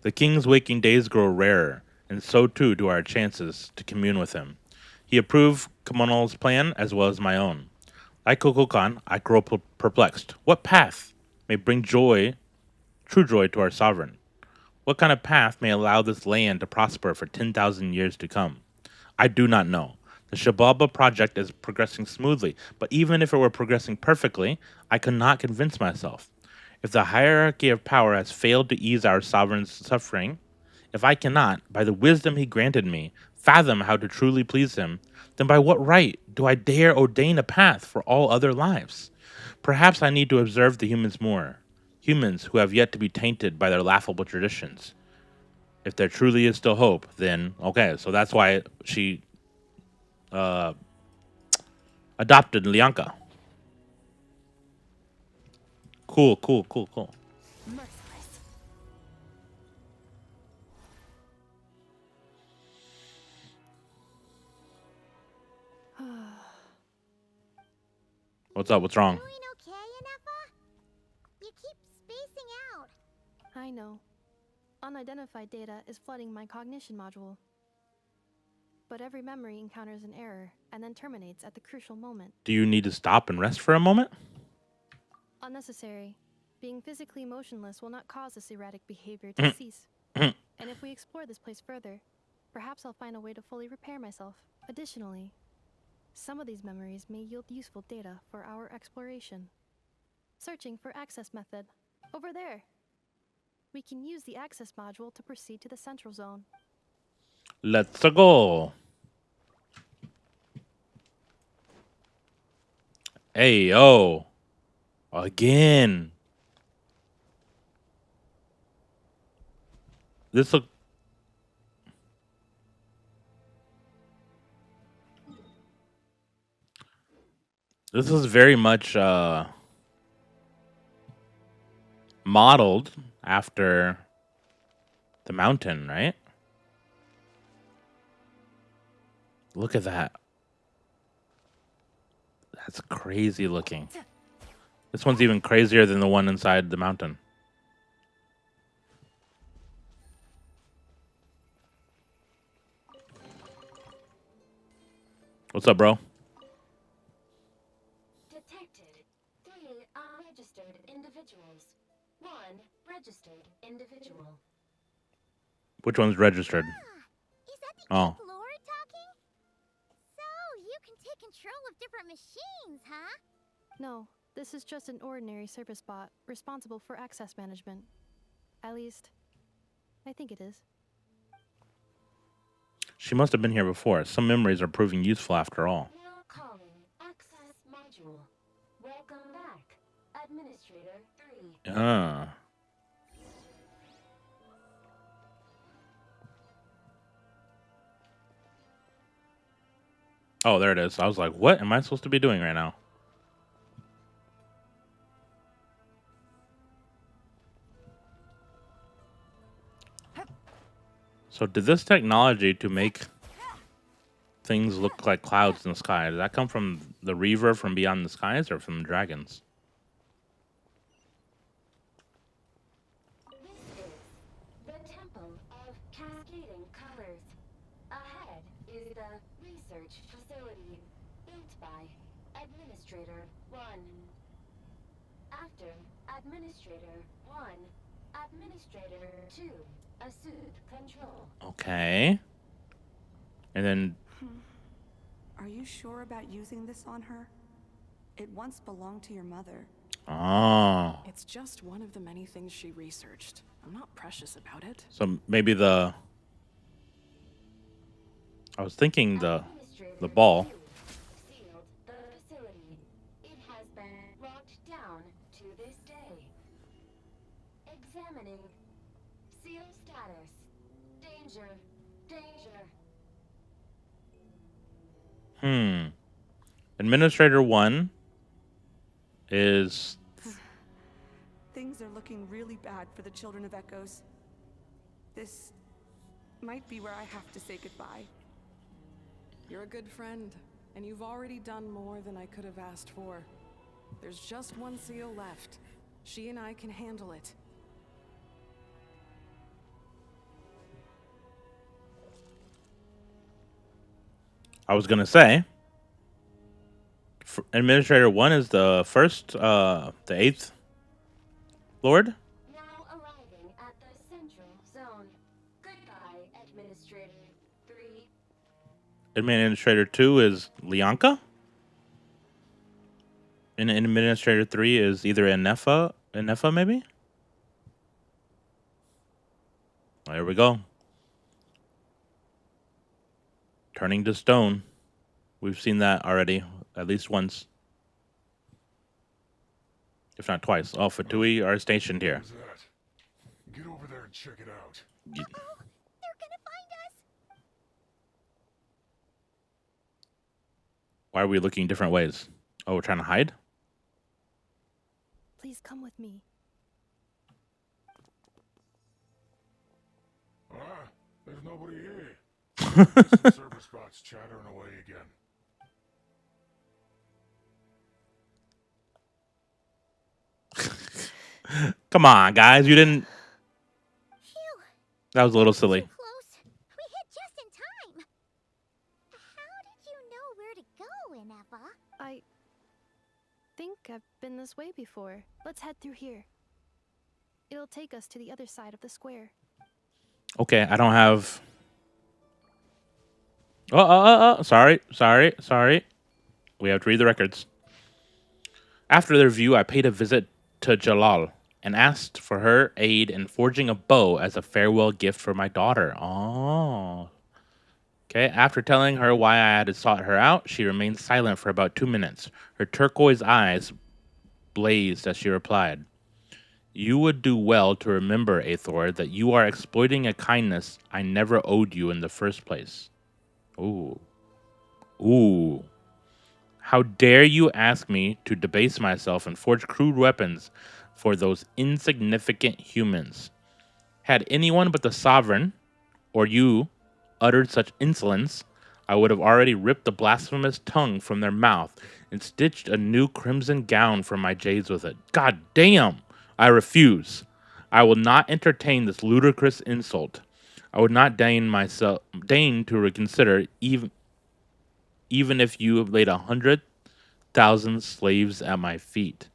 The king's waking days grow rarer, and so too do our chances to commune with him. He approved Kamonal's plan as well as my own. Like Kokokan, I grow perplexed. What path may bring joy, true joy to our sovereign? What kind of path may allow this land to prosper for 10,000 years to come? I do not know. The Xibalba project is progressing smoothly, but even if it were progressing perfectly, I could not convince myself. If the hierarchy of power has failed to ease our sovereign's suffering, if I cannot, by the wisdom he granted me, fathom how to truly please him, then by what right do I dare ordain a path for all other lives? Perhaps I need to observe the humans more. Humans who have yet to be tainted by their laughable traditions. If there truly is still hope, then okay. So that's why she adopted Lianka. Cool. What's up? What's wrong? Doing okay, Ineffa? You keep spacing out. I know. Unidentified data is flooding my cognition module. But every memory encounters an error and then terminates at the crucial moment. Do you need to stop and rest for a moment? Unnecessary. Being physically motionless will not cause this erratic behavior to cease. And if we explore this place further, perhaps I'll find a way to fully repair myself. Additionally, some of these memories may yield useful data for our exploration. Searching for access method. Over there. We can use the access module to proceed to the central zone. Let's go. Hey, yo. Again. This look... This is very much modeled after the mountain, right? Look at that. That's crazy looking. This one's even crazier than the one inside the mountain. What's up, bro? Detected 3 unregistered individuals. 1 registered individual. Which one's registered? Oh. Lord talking? So, you can take control of different machines, huh? No, this is just an ordinary service bot responsible for access management. At least, I think it is. She must have been here before. Some memories are proving useful after all. Now calling access module. Welcome back, Administrator 3. Oh, there it is. I was like, what am I supposed to be doing right now? So did this technology to make things look like clouds in the sky, did that come from the Reaver from beyond the skies or from the dragons? is the research facility built by Administrator 1. After Administrator 1, Administrator 2 assumed control. Okay. And then... Are you sure about using this on her? It once belonged to your mother. Oh. It's just one of the many things she researched. I'm not precious about it. So maybe the... I was thinking the ball. Sealed the facility. It has been locked down to this day. Examining. Seal status. Danger. Danger. Administrator 1 is... Things are looking really bad for the Children of Echoes. This might be where I have to say goodbye. You're a good friend, and you've already done more than I could have asked for. There's just one seal left. She and I can handle it. I was gonna say, Administrator 1 is the first, the 8th Lord? Now arriving at the central zone. Goodbye, Administrator 3. Administrator 2 is Lianka? And Administrator 3 is either Ineffa maybe? There we go. Turning to stone. We've seen that already, at least once. If not twice. Oh, Fatui are stationed here. Who's that? Get over there and check it out. They're gonna find us. Why are we looking different ways? Oh, we're trying to hide? Please come with me. There's nobody here. Some service bots chattering away again. Come on, guys. You didn't... That was a little silly. Close. We hit just in time. How did you know where to go, Ineffa? I think I've been this way before. Let's head through here. It'll take us to the other side of the square. Okay, I don't have... Sorry. We have to read the records. After the review, I paid a visit to Jalal and asked for her aid in forging a bow as a farewell gift for my daughter. Oh. Okay, after telling her why I had sought her out, she remained silent for about 2 minutes. Her turquoise eyes blazed as she replied, "You would do well to remember, Aethor, that you are exploiting a kindness I never owed you in the first place." Ooh. Ooh. How dare you ask me to debase myself and forge crude weapons for those insignificant humans? Had anyone but the Sovereign, or you, uttered such insolence, I would have already ripped the blasphemous tongue from their mouth and stitched a new crimson gown for my jades with it. God damn! I refuse. I will not entertain this ludicrous insult. I would not deign to reconsider even if you have laid 100,000 slaves at my feet.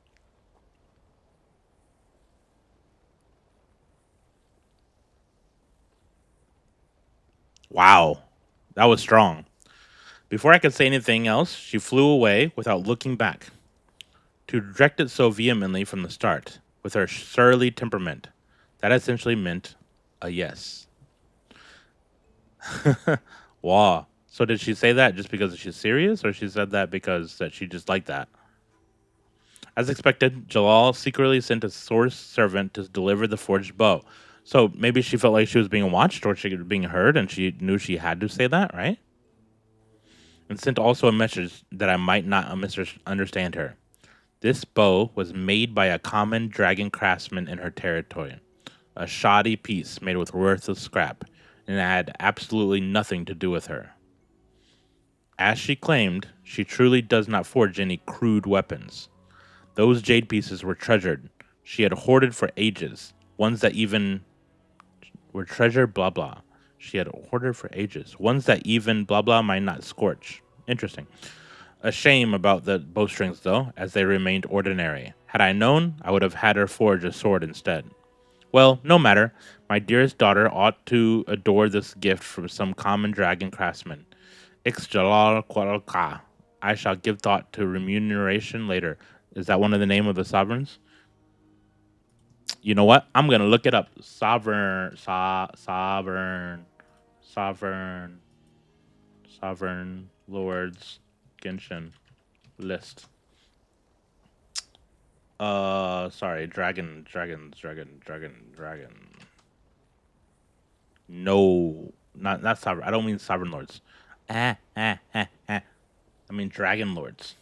Wow, that was strong. Before I could say anything else, she flew away without looking back. To reject it so vehemently from the start, with her surly temperament, that essentially meant a yes. Wow. So did she say that just because she's serious, or she said that because that she just liked that? As expected, Jalal secretly sent a source servant to deliver the forged bow. So maybe she felt like she was being watched or she was being heard, and she knew she had to say that, right? And sent also a message that I might not misunderstand her. This bow was made by a common dragon craftsman in her territory. A shoddy piece made with worthless scrap, and it had absolutely nothing to do with her. As she claimed, she truly does not forge any crude weapons. Those jade pieces were treasured. She had hoarded for ages. Ones that even were treasured, blah blah. she had ordered for ages. Ones that even blah blah might not scorch. Interesting. A shame about the bowstrings, though, as they remained ordinary. Had I known, I would have had her forge a sword instead. Well, no matter. My dearest daughter ought to adore this gift from some common dragon craftsman. Ixjalal Qualka. I shall give thought to remuneration later. Is that one of the name of the sovereigns? You know what? I'm gonna look it up. Sovereign lords Genshin list. Sorry, dragon. No, not sovereign. I don't mean sovereign lords. I mean dragon lords.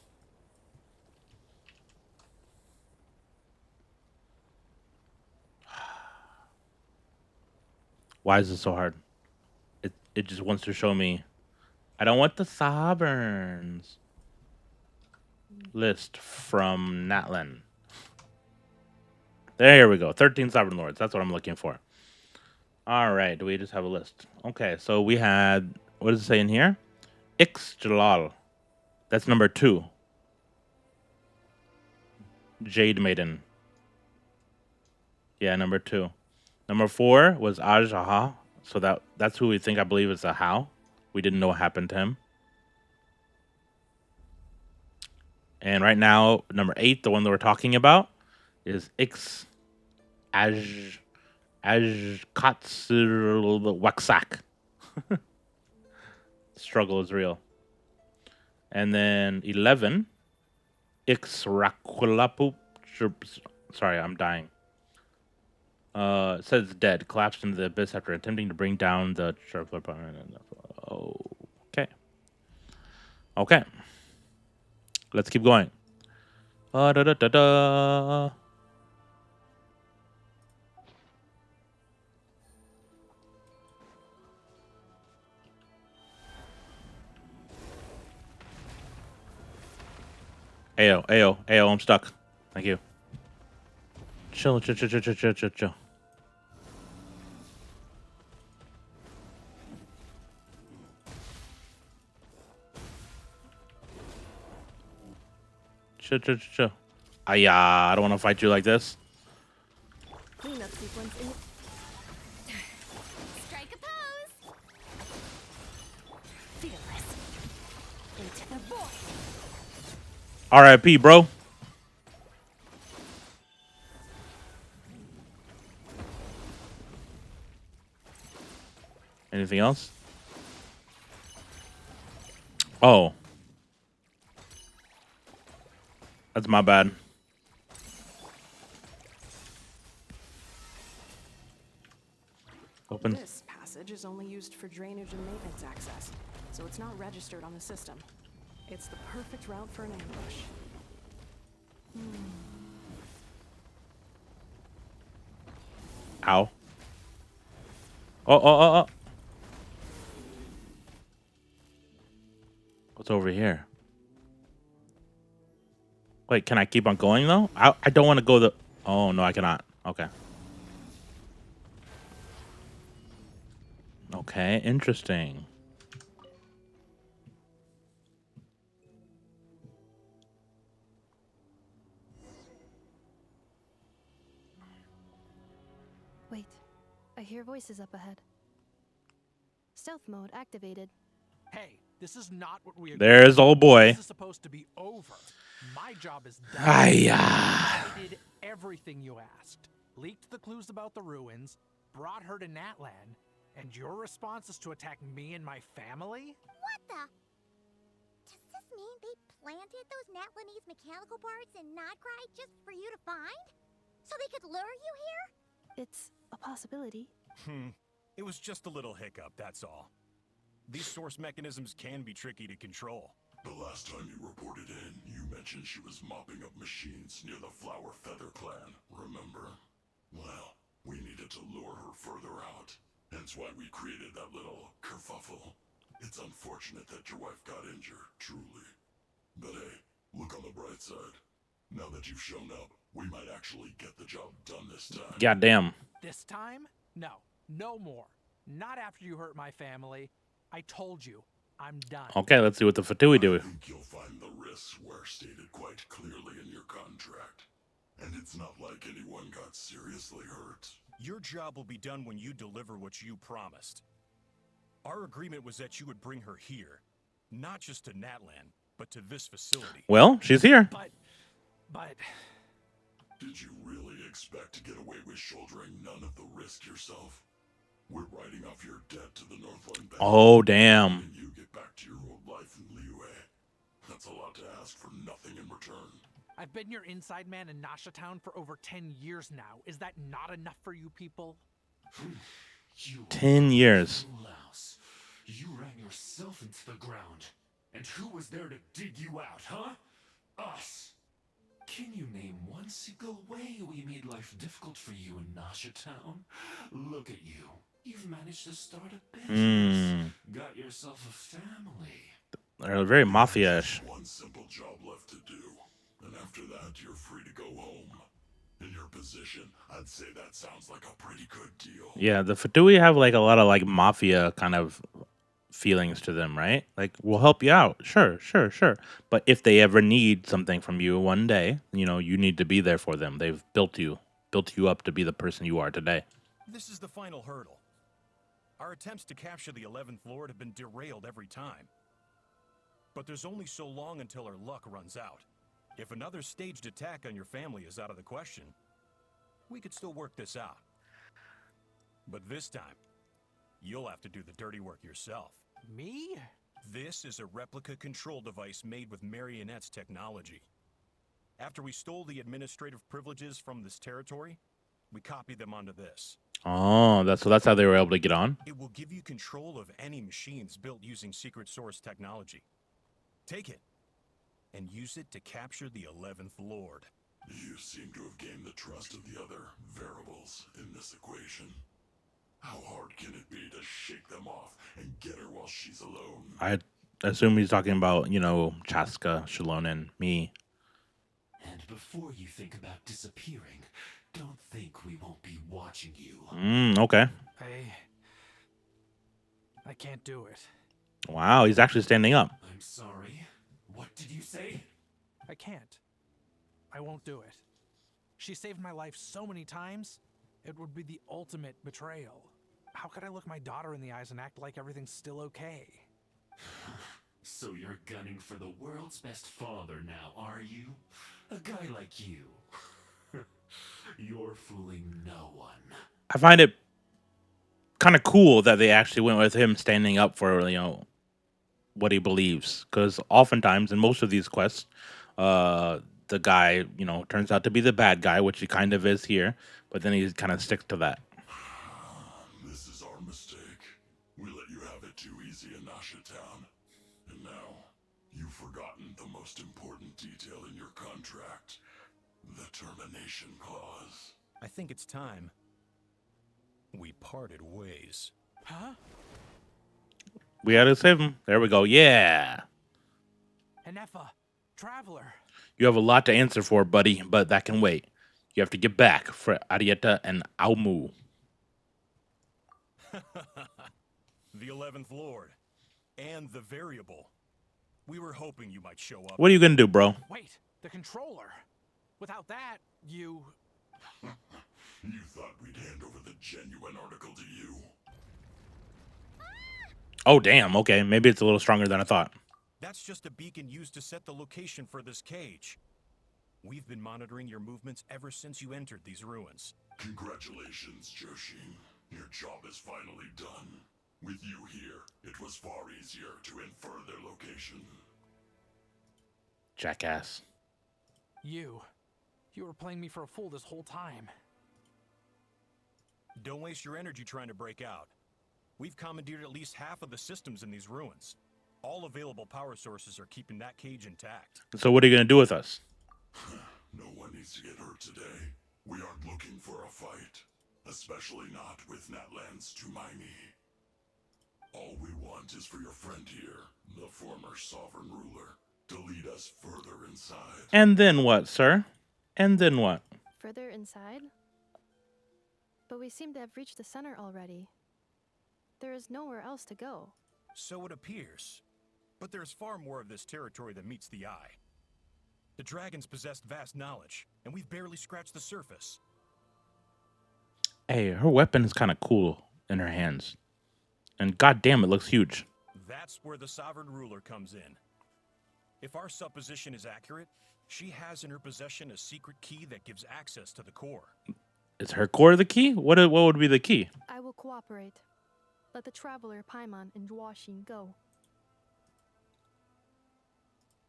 Why is it so hard? It just wants to show me. I don't want the sovereigns list from Natlan. There we go. 13 sovereign lords. That's what I'm looking for. All right. Do we just have a list? Okay. So we had, what does it say in here? Ixjalal. That's number 2. Jade Maiden. Yeah, number 2. Number 4 was Ajaha. So that's who we think, I believe, is a How. We didn't know what happened to him. And right now, number 8, the one that we're talking about, is Ajkatsul Waxak. Struggle is real. And then 11, Ixrakulapu. Sorry, I'm dying. It says dead, collapsed into the abyss after attempting to bring down the. Okay. Okay. Let's keep going. Da-da-da-da. Ayo, I'm stuck. Thank you. Chill. Chill. I don't want to fight you like this. Cleanup sequence in. Strike a pose. Fearless. Into the void. R.I.P., bro. Anything else? Oh. That's my bad. Open. This passage is only used for drainage and maintenance access, so it's not registered on the system. It's the perfect route for an ambush. Ow. Oh. What's over here? Wait, can I keep on going, though? I don't want to go the... Oh, no, I cannot. Okay. Okay, interesting. Wait, I hear voices up ahead. Stealth mode activated. Hey, this is not what we agreed. There's old boy. This is supposed to be over. My job is done. I did everything you asked. Leaked the clues about the ruins, brought her to Natlan, and your response is to attack me and my family? What the? Does this mean they planted those Natlanese mechanical parts in Krai just for you to find? So they could lure you here? It's a possibility. It was just a little hiccup, that's all. These source mechanisms can be tricky to control. The last time you reported in, you mentioned she was mopping up machines near the Flower Feather clan, remember? Well, we needed to lure her further out. Hence why we created that little kerfuffle. It's unfortunate that your wife got injured, truly. But hey, look on the bright side. Now that you've shown up, we might actually get the job done this time. Goddamn. This time? No more. Not after you hurt my family. I told you, I'm done. Okay, let's see what the Fatui do. I think you'll find the risks were stated quite clearly in your contract. And it's not like anyone got seriously hurt. Your job will be done when you deliver what you promised. Our agreement was that you would bring her here, not just to Natlan, but to this facility. Well, she's here. But... Did you really expect to get away with shouldering none of the risk yourself? We're writing off your debt to the Northland Bank. Oh, damn. And you get back to your old life in Liyue. That's a lot to ask for nothing in return. I've been your inside man in Nasha Town for over 10 years now. Is that not enough for you people? 10 years. Louse. You ran yourself into the ground. And who was there to dig you out, huh? Us. Can you name one single way we made life difficult for you in Nasha Town? Look at you. You've managed to start a business. Got yourself a family. They're very mafia-ish. One simple job left to do. And after that, you're free to go home. In your position, I'd say that sounds like a pretty good deal. Yeah, the Fatui have like a lot of like mafia kind of feelings to them, right? Like, we'll help you out. Sure. But if they ever need something from you one day, you know, you need to be there for them. They've built you up to be the person you are today. This is the final hurdle. Our attempts to capture the 11th Lord have been derailed every time. But there's only so long until our luck runs out. If another staged attack on your family is out of the question, we could still work this out. But this time, you'll have to do the dirty work yourself. Me? This is a replica control device made with Marionette's technology. After we stole the administrative privileges from this territory, we copied them onto this. Oh, that's how they were able to get on? It will give you control of any machines built using secret source technology. Take it, and use it to capture the 11th Lord. You seem to have gained the trust of the other variables in this equation. How hard can it be to shake them off and get her while she's alone? I assume he's talking about, you know, Chaska, Shalonen, me. And before you think about disappearing, don't think we won't be watching you. Okay. I can't do it. Wow, he's actually standing up. I'm sorry. What did you say? I can't. I won't do it. She saved my life so many times, it would be the ultimate betrayal. How could I look my daughter in the eyes and act like everything's still okay? So you're gunning for the world's best father now, are you? A guy like you. You're fooling no one. I find it kind of cool that they actually went with him standing up for, you know, what he believes. Because oftentimes in most of these quests, the guy, you know, turns out to be the bad guy, which he kind of is here. But then he kind of sticks to that. This is our mistake. We let you have it too easy in Nasha Town. And now, you've forgotten the most important detail in your contract. The termination clause. I think it's time we parted ways. Huh? We had to save him. There we go. Yeah. Ineffa, Traveler. You have a lot to answer for, buddy, but that can wait. You have to get back for Arietta and Aumu. The 11th Lord. And the variable. We were hoping you might show up. What are you going to do, bro? Wait, the controller. Without that, you... You thought we'd hand over the genuine article to you? Oh, damn. Okay, maybe it's a little stronger than I thought. That's just a beacon used to set the location for this cage. We've been monitoring your movements ever since you entered these ruins. Congratulations, Joshin. Your job is finally done. With you here, it was far easier to infer their location. Jackass. You were playing me for a fool this whole time. Don't waste your energy trying to break out. We've commandeered at least half of the systems in these ruins. All available power sources are keeping that cage intact. So what are you going to do with us? No one needs to get hurt today. We aren't looking for a fight. Especially not with Natlan's Tumaini. All we want is for your friend here, the former sovereign ruler, to lead us further inside. And then what, sir? And then what? Further inside? But we seem to have reached the center already. There is nowhere else to go. So it appears. But there's far more of this territory than meets the eye. The dragons possessed vast knowledge, and we've barely scratched the surface. Hey, her weapon is kind of cool in her hands. And goddamn, it looks huge. That's where the sovereign ruler comes in. If our supposition is accurate, she has in her possession a secret key that gives access to the core. Is her core the key? What would be the key? I will cooperate. Let the traveler Paimon and Huaxin go.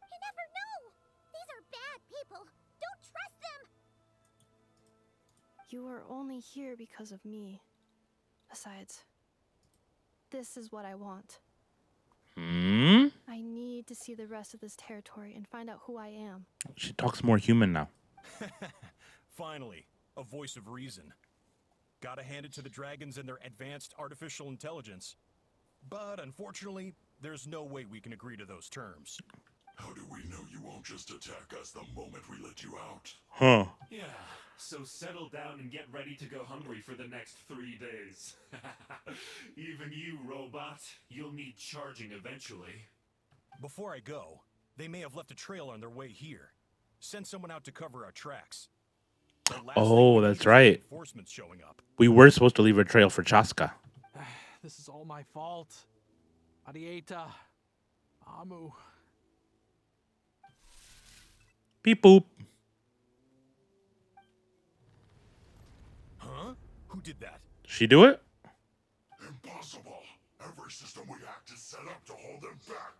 You never know! These are bad people! Don't trust them! You are only here because of me. Besides, this is what I want. I need to see the rest of this territory and find out who I am. She talks more human now. Finally, a voice of reason. Gotta hand it to the dragons and their advanced artificial intelligence. But unfortunately, there's no way we can agree to those terms. How do we know you won't just attack us the moment we let you out? Huh. Yeah, so settle down and get ready to go hungry for the next 3 days. Even you, robot, you'll need charging eventually. Before I go, they may have left a trail on their way here. Send someone out to cover our tracks. Oh, that's right. Reinforcements showing up. We were supposed to leave a trail for Chaska. This is all my fault. Adieta. Amu. Beep boop. Huh? Who did that? She do it? Impossible. Every system we hacked is set up to hold them back.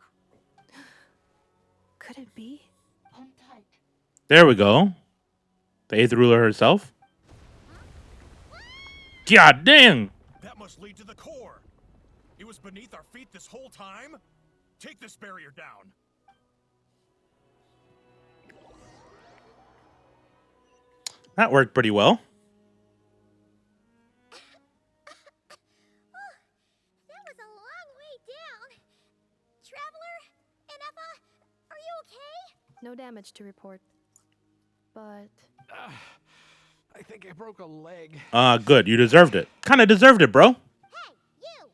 Could it be? Hold tight. There we go. The 8th ruler herself. God dang! That must lead to the core. It was beneath our feet this whole time? Take this barrier down. That worked pretty well. That was a long way down. Traveler, Ineffa, are you okay? No damage to report. But... I think I broke a leg. Good. You deserved it. Kind of deserved it, bro. Hey, you!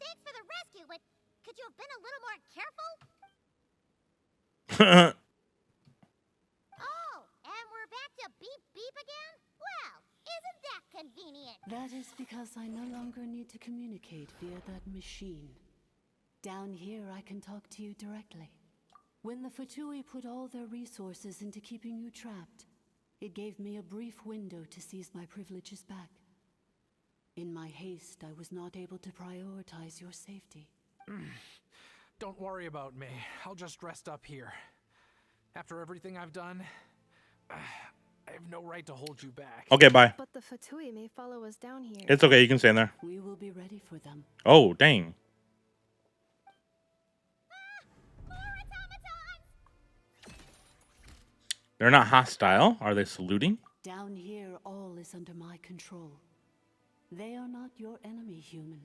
Thanks for the rescue, but could you have been a little more careful? Oh, and we're back to beep beep again? Well, isn't that convenient? That is because I no longer need to communicate via that machine. Down here, I can talk to you directly. When the Fatui put all their resources into keeping you trapped, it gave me a brief window to seize my privileges back. In my haste, I was not able to prioritize your safety. Don't worry about me. I'll just rest up here. After everything I've done, I have no right to hold you back. Okay, bye. But the Fatui may follow us down here. It's okay. You can stay in there. We will be ready for them. Oh, dang. They're not hostile. Are they saluting? Down here, all is under my control. They are not your enemy, human.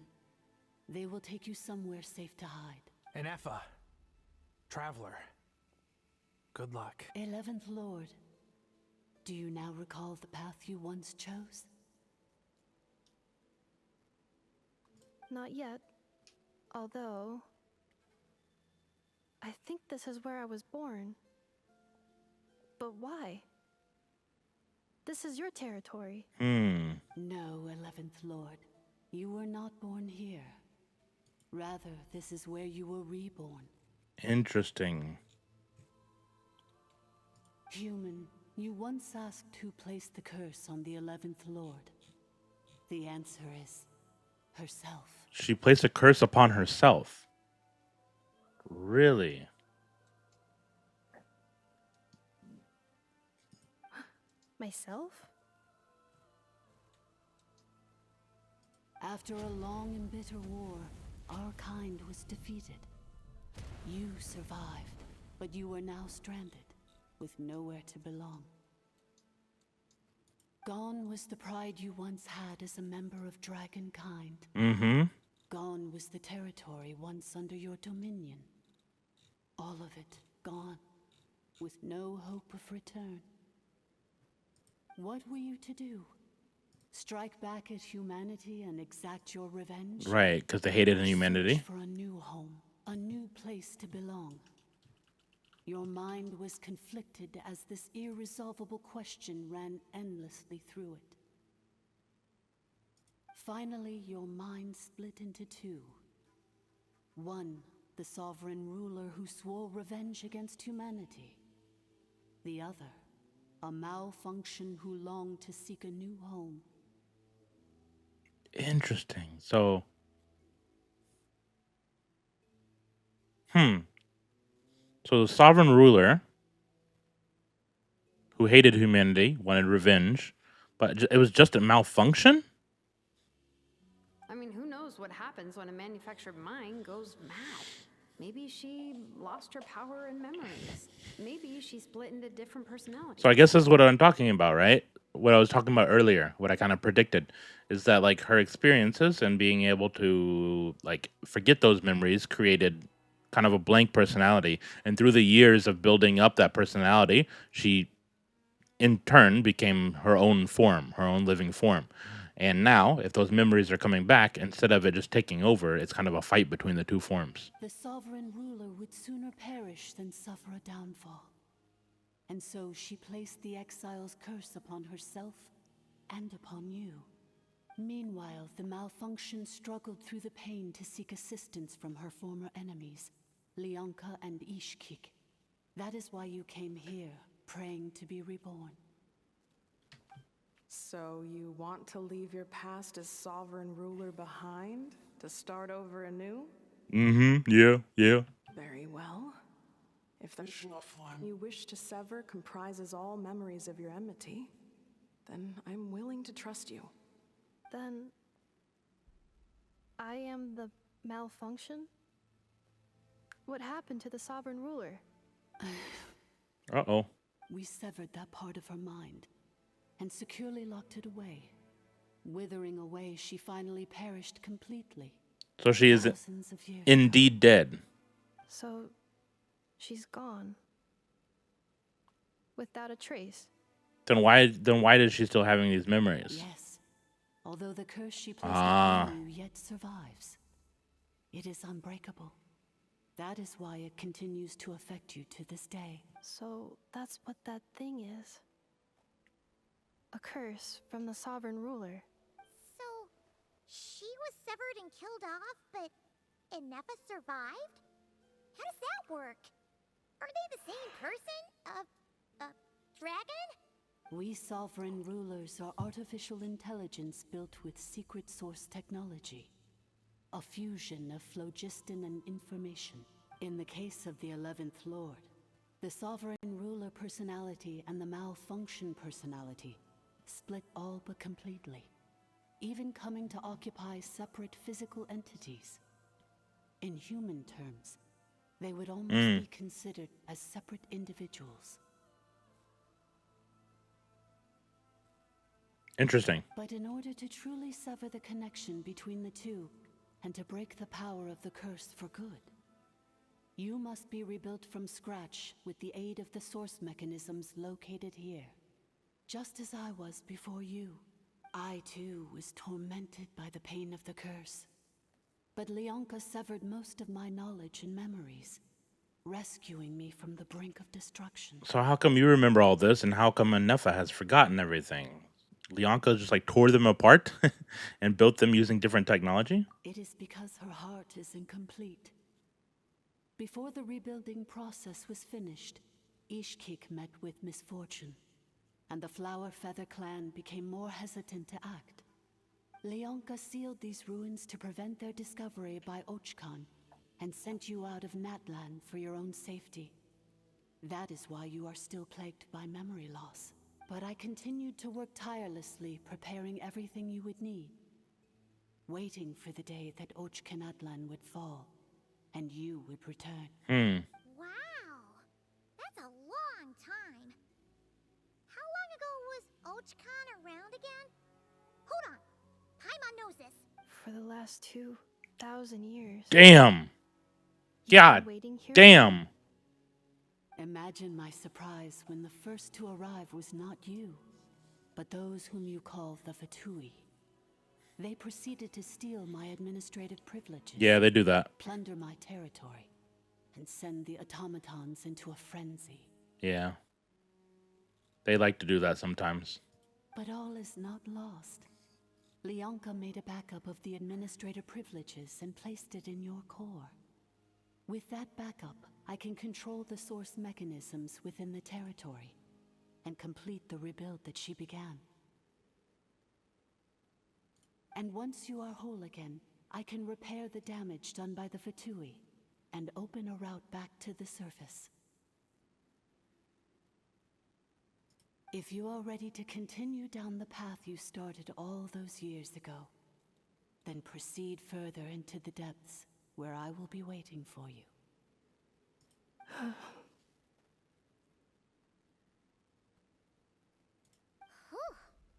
They will take you somewhere safe to hide. Ineffa. Traveler. Good luck. 11th Lord. Do you now recall the path you once chose? Not yet. Although... I think this is where I was born. But why? This is your territory. No, 11th Lord. You were not born here. Rather, this is where you were reborn. Interesting. Human, you once asked who placed the curse on the 11th Lord. The answer is herself. She placed a curse upon herself. Really? Myself? After a long and bitter war, our kind was defeated. You survived, but you are now stranded, with nowhere to belong. Gone was the pride you once had as a member of dragonkind. Gone was the territory once under your dominion. All of it gone, with no hope of return. What were you to do? Strike back at humanity and exact your revenge? Right, because they hated Or humanity. search for a new home, a new place to belong. Your mind was conflicted as this irresolvable question ran endlessly through it. Finally, your mind split into two. One, the sovereign ruler who swore revenge against humanity. The other, a malfunction who longed to seek a new home. Interesting. So, so the sovereign ruler who hated humanity wanted revenge, but it was just a malfunction? I mean, who knows what happens when a manufactured mind goes mad? Maybe she lost her power and memories. Maybe she split into different personalities. So I guess this is what I'm talking about, right? What I was talking about earlier, what I kind of predicted, is that like her experiences and being able to like forget those memories created kind of a blank personality. And through the years of building up that personality, she in turn became her own form, her own living form. And now, if those memories are coming back, instead of it just taking over, it's kind of a fight between the two forms. The sovereign ruler would sooner perish than suffer a downfall. And so she placed the exile's curse upon herself and upon you. Meanwhile, the malfunction struggled through the pain to seek assistance from her former enemies, Leonka and Ishkik. That is why you came here, praying to be reborn. So you want to leave your past as sovereign ruler behind to start over anew? Yeah. Very well. If the you wish to sever comprises all memories of your enmity, then I'm willing to trust you. Then I am the malfunction? What happened to the sovereign ruler? Uh-oh. We severed that part of her mind and securely locked it away. Withering away, she finally perished completely. So she is Thousands of years indeed dead. So she's gone. Without a trace. Then why is she still having these memories? Yes. Although the curse she placed upon you yet survives. It is unbreakable. That is why it continues to affect you to this day. So that's what that thing is. A curse from the sovereign ruler. So, she was severed and killed off, but Ineffa survived? How does that work? Are they the same person? Dragon? We sovereign rulers are artificial intelligence built with secret source technology. A fusion of phlogiston and information. In the case of the 11th Lord, the sovereign ruler personality and the malfunction personality split all but completely, even coming to occupy separate physical entities. In human terms, they would almost be considered as separate individuals. Interesting. But in order to truly sever the connection between the two, and to break the power of the curse for good, you must be rebuilt from scratch with the aid of the source mechanisms located here. Just as I was before you, I too was tormented by the pain of the curse. But Leonka severed most of my knowledge and memories, rescuing me from the brink of destruction. So how come you remember all this, and how come Ineffa has forgotten everything? Leonka just like tore them apart and built them using different technology? It is because her heart is incomplete. Before the rebuilding process was finished, Ishkik met with misfortune, and the Flower Feather clan became more hesitant to act. Leonka sealed these ruins to prevent their discovery by Ochkan, and sent you out of Natlan for your own safety. That is why you are still plagued by memory loss. But I continued to work tirelessly, preparing everything you would need, waiting for the day that Ochkanatlan would fall, and you would return. Wow! That's a long time. How long ago was Ochkan around again? Hold on. Paimon knows this. For the last 2,000 years. Damn! God damn! Imagine my surprise when the first to arrive was not you, but those whom you call the Fatui. They proceeded to steal my administrative privileges. Yeah, they do that. Plunder my territory, and send the automatons into a frenzy. Yeah. They like to do that sometimes. But all is not lost. Leonka made a backup of the administrator privileges and placed it in your core. With that backup, I can control the source mechanisms within the territory and complete the rebuild that she began. And once you are whole again, I can repair the damage done by the Fatui and open a route back to the surface. If you are ready to continue down the path you started all those years ago, then proceed further into the depths where I will be waiting for you. Whew,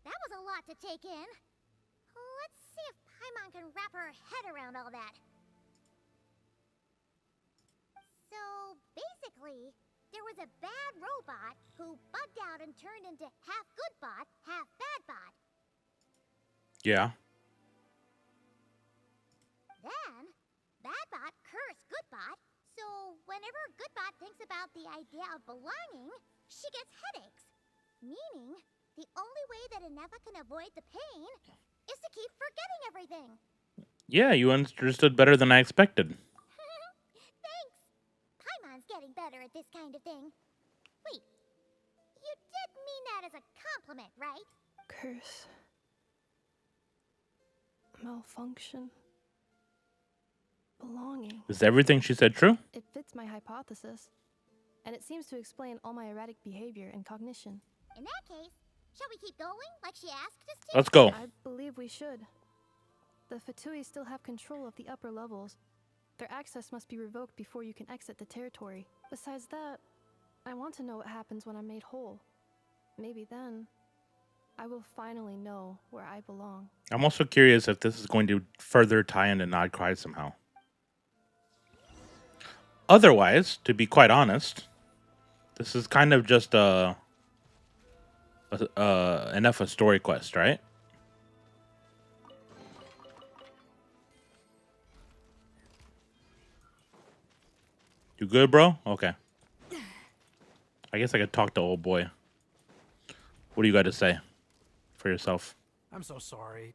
that was a lot to take in. Let's see if Paimon can wrap her head around all that. So, basically, there was a bad robot who bugged out and turned into half good bot, half bad bot. Yeah. Then, bad bot cursed good bot, so whenever good bot thinks about the idea of belonging, she gets headaches. Meaning, the only way that Ineffa can avoid the pain is to keep forgetting everything. Yeah, you understood better than I expected. Thanks. Paimon's getting better at this kind of thing. Wait, you did mean that as a compliment, right? Curse. Malfunction. Belonging. Is everything she said true? It fits my hypothesis. And it seems to explain all my erratic behavior and cognition. In that case, shall we keep going like she asked us to? Let's go. I believe we should. The Fatui still have control of the upper levels. Their access must be revoked before you can exit the territory. Besides that, I want to know what happens when I'm made whole. Maybe then, I will finally know where I belong. I'm also curious if this is going to further tie into Nod Cry somehow. Otherwise, to be quite honest, this is kind of just an Ineffa Story quest, right? You good, bro? Okay. I guess I could talk to old boy. What do you got to say for yourself? I'm so sorry.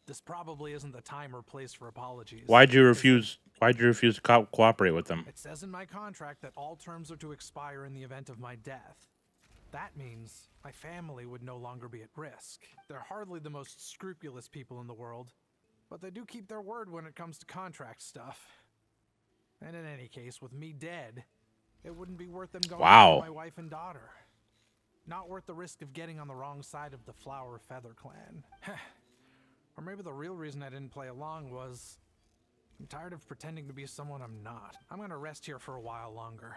This probably isn't the time or place for apologies. Why'd you refuse to cooperate with them? It says in my contract that all terms are to expire in the event of my death. That means my family would no longer be at risk. They're hardly the most scrupulous people in the world, but they do keep their word when it comes to contract stuff. And in any case, with me dead, it wouldn't be worth them going after my wife and daughter. Not worth the risk of getting on the wrong side of the Flower Feather clan. Or maybe the real reason I didn't play along was I'm tired of pretending to be someone I'm not. I'm gonna rest here for a while longer,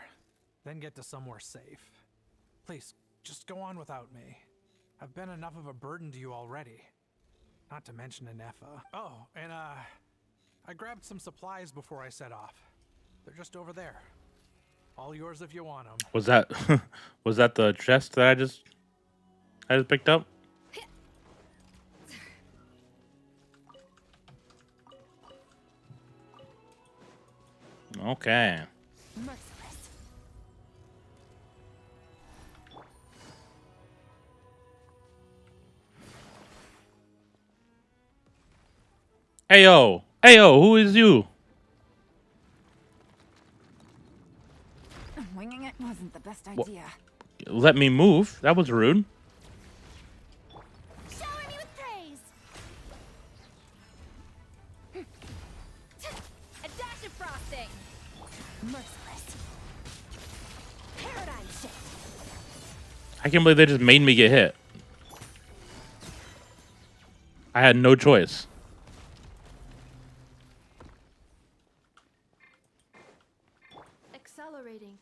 then get to somewhere safe. Please, just go on without me. I've been enough of a burden to you already. Not to mention Ineffa. Oh, and I grabbed some supplies before I set off. They're just over there. All yours if you want them. Was that the chest that I just picked up? Okay. Merciless. Ayo, who is you? Winging it wasn't the best idea. Let me move. That was rude. Shower me with praise. A dash of frosting. Merciless. Paradigm shift. I can't believe they just made me get hit. I had no choice. Accelerating.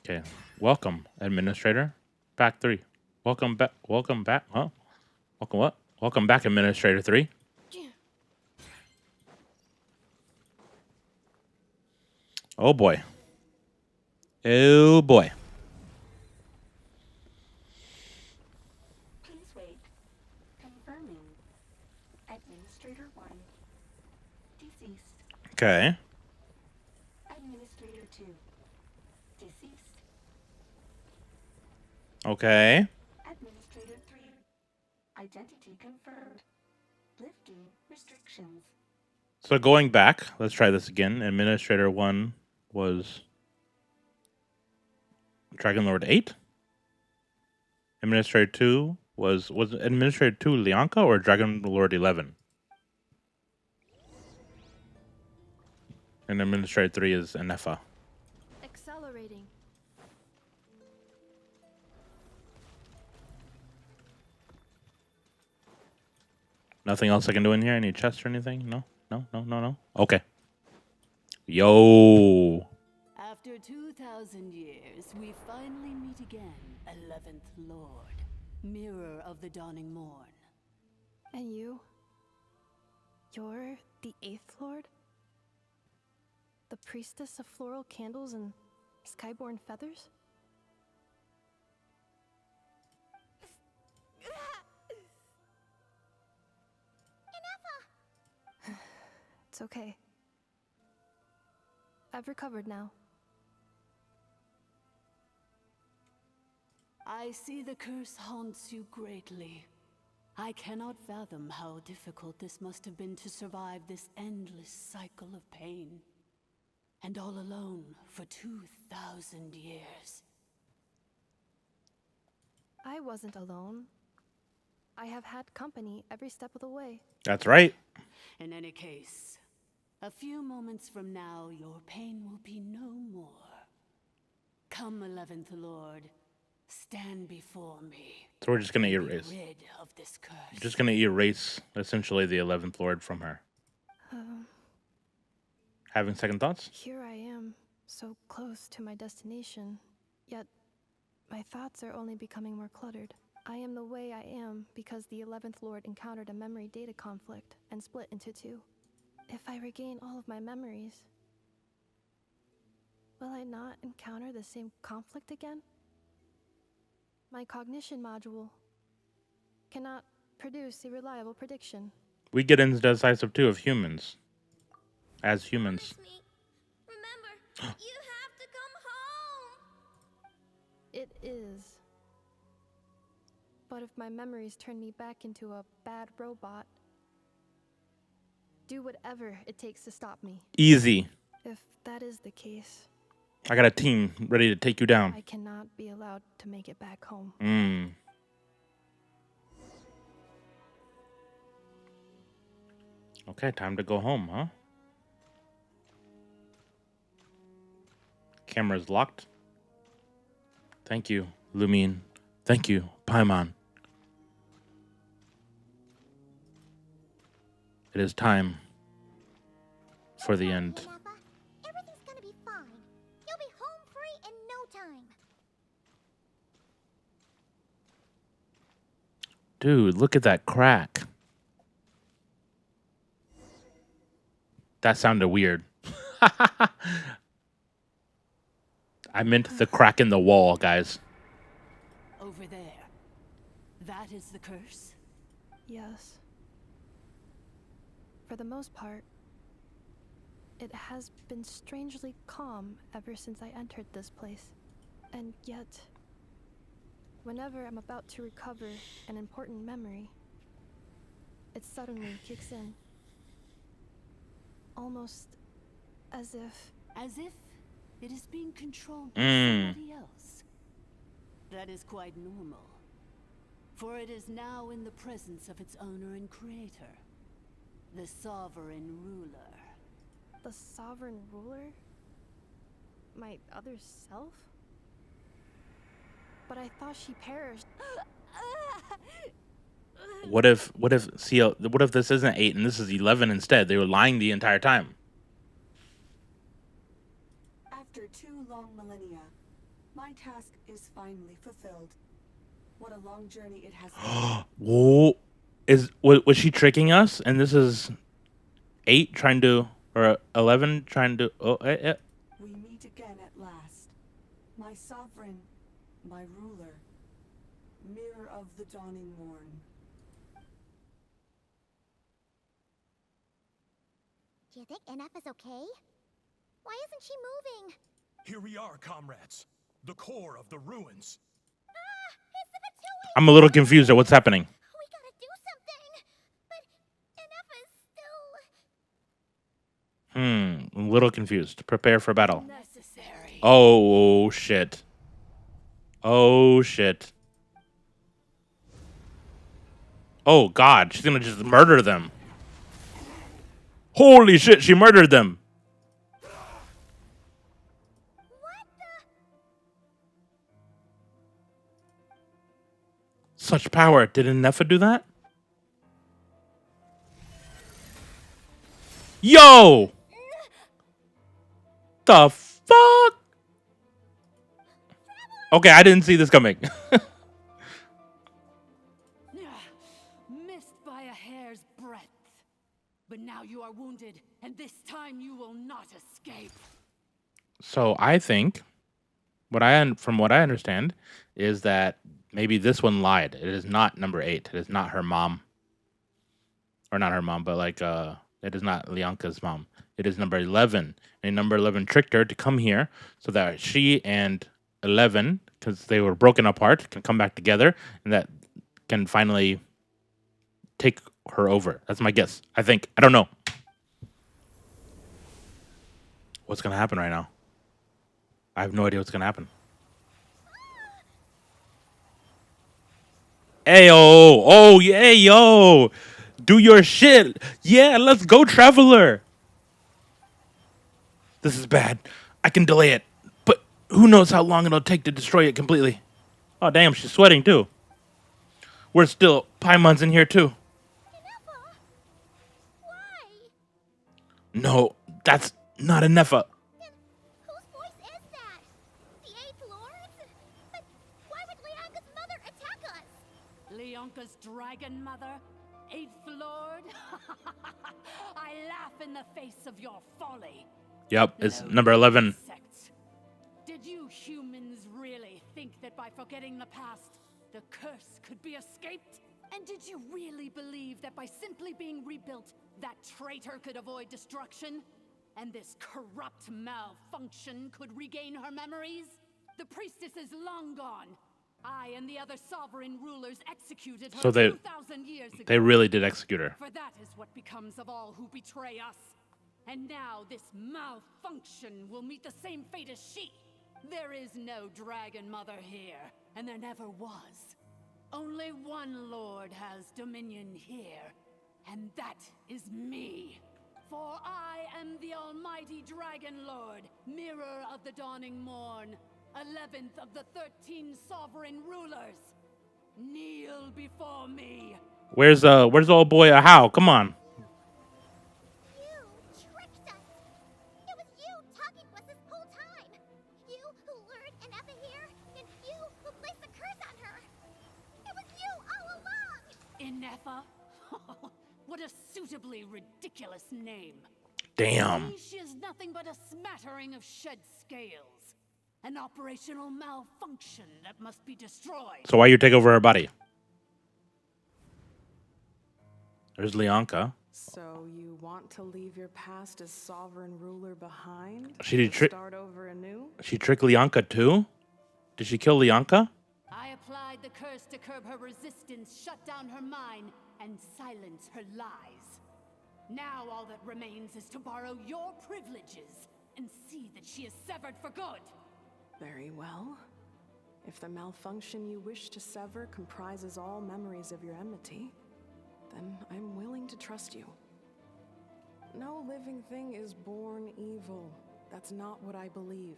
Okay. Welcome, Administrator. Back 3. Welcome back. Welcome back. Huh? Welcome what? Welcome back, Administrator 3. Oh boy. Oh boy. Administrator 1. Deceased. Okay. Administrator 2. Deceased. Okay. Administrator 3. Identity confirmed. Lifting restrictions. So going back, let's try this again. Administrator 1 was Dragon Lord 8. Administrator 2 was Administrator 2 Lianka or Dragon Lord 11? And Administrator 3 is Ineffa. Accelerating. Nothing else I can do in here? Any chests or anything? No? No. Okay. Yo. After 2,000 years, we finally meet again, 11th Lord, Mirror of the Dawning Morn. And you? You're the 8th Lord? The priestess of floral candles and skyborn feathers? It's okay. I've recovered now. I see the curse haunts you greatly. I cannot fathom how difficult this must have been to survive this endless cycle of pain. And all alone for 2,000 years. I wasn't alone. I have had company every step of the way. That's right. In any case, a few moments from now, your pain will be no more. Come, 11th Lord, stand before me. So we're just gonna erase. Rid of this curse. Just gonna erase essentially the 11th Lord from her. Having second thoughts? Here I am, so close to my destination, yet my thoughts are only becoming more cluttered. I am the way I am because the 11th Lord encountered a memory data conflict and split into two. If I regain all of my memories, will I not encounter the same conflict again? My cognition module cannot produce a reliable prediction. We get indecisive too of humans. As humans. Remember, you have to come home! It is. But if my memories turn me back into a bad robot, do whatever it takes to stop me. Easy. If that is the case, I got a team ready to take you down. I cannot be allowed to make it back home. Okay, time to go home, huh? Camera's locked. Thank you, Lumine. Thank you, Paimon. It is time for the end. Everything's gonna be fine. You'll be home free in no time. Dude, look at that crack. That sounded weird. I meant the crack in the wall, guys. Over there. That is the curse? Yes. For the most part, it has been strangely calm ever since I entered this place. And yet, whenever I'm about to recover an important memory, it suddenly kicks in. Almost as if... As if it is being controlled by somebody else. That is quite normal. For it is now in the presence of its owner and creator. The sovereign ruler. The sovereign ruler? My other self? But I thought she perished. What if this isn't 8 and this is 11 instead? They were lying the entire time. After 2 long millennia, my task is finally fulfilled. What a long journey it has been. Whoa. Was she tricking us? And this is 8 trying to, or 11 trying to, We meet again at last. My sovereign, my ruler, mirror of the dawning morn. Do you think Ineffa's okay? Why isn't she moving? Here we are, comrades. The core of the ruins. I'm a little confused at what's happening. We gotta do something. But Ineffa's still... I'm a little confused. Prepare for battle. Oh, shit. Oh, shit. Oh, God. She's gonna just murder them. Holy shit, she murdered them. Such power. Did Ineffa do that? Yo! The fuck? Okay, I didn't see this coming. Missed by a hair's breadth. But now you are wounded, and this time you will not escape. So I think, from what I understand, is that maybe this one lied. It is not number 8. It is not her mom. Or not her mom, but like, it is not Lianka's mom. It is number 11. And number 11 tricked her to come here so that she and 11, because they were broken apart, can come back together and that can finally take her over. That's my guess. I think. I don't know. What's going to happen right now? I have no idea what's going to happen. Ayo! Oh, yeah, yo! Do your shit! Yeah, let's go, Traveler! This is bad. I can delay it, but who knows how long it'll take to destroy it completely. Oh, damn, she's sweating, too. We're still Paimon's in here, too. No, that's not Ineffa. Whose voice is that? The 8th Lord? But why would Lianka's mother attack us? Lianka's dragon mother? 8th Lord? I laugh in the face of your folly. Yep, it's number 11. Did you humans really think that by forgetting the past, the curse could be escaped? And did you really believe that by simply being rebuilt, that traitor could avoid destruction? And this corrupt malfunction could regain her memories? The priestess is long gone. I and the other sovereign rulers executed her So 2,000 years ago. they really did execute her. For that is what becomes of all who betray us. And now this malfunction will meet the same fate as she. There is no dragon mother here, and there never was. Only one lord has dominion here, and that is me. For I am the almighty dragon lord, mirror of the dawning morn, 11th of the 13 sovereign rulers. Kneel before me. Where's old boy How? Come on. Ineffa? What a suitably ridiculous name. Damn. She is nothing but a smattering of shed scales. An operational malfunction that must be destroyed. So why you take over her body? There's Lianka. So you want to leave your past as sovereign ruler behind? She did start over anew? She tricked Lianka too? Did she kill Lianka? I applied the curse to curb her resistance, shut down her mind, and silence her lies. Now all that remains is to borrow your privileges and see that she is severed for good. Very well. If the malfunction you wish to sever comprises all memories of your enmity, then I'm willing to trust you. No living thing is born evil. That's not what I believe.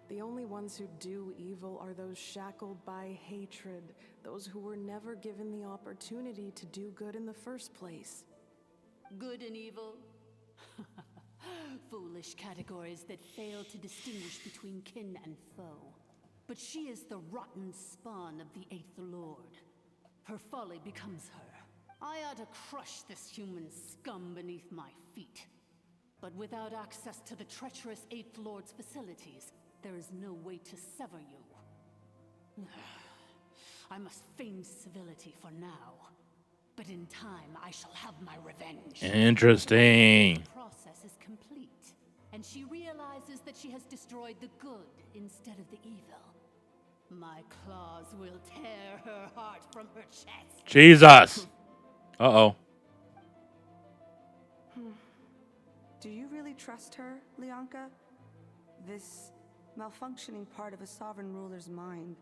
The only ones who do evil are those shackled by hatred, those who were never given the opportunity to do good in the first place. Good and evil? Foolish categories that fail to distinguish between kin and foe. But she is the rotten spawn of the 8th Lord. Her folly becomes her. I ought to crush this human scum beneath my feet. But without access to the treacherous 8th Lord's facilities, there is no way to sever you. I must feign civility for now. But in time, I shall have my revenge. Interesting. The process is complete, and she realizes that she has destroyed the good instead of the evil. My claws will tear her heart from her chest. Jesus. Uh-oh. Do you really trust her, Leonka? This malfunctioning part of a sovereign ruler's mind.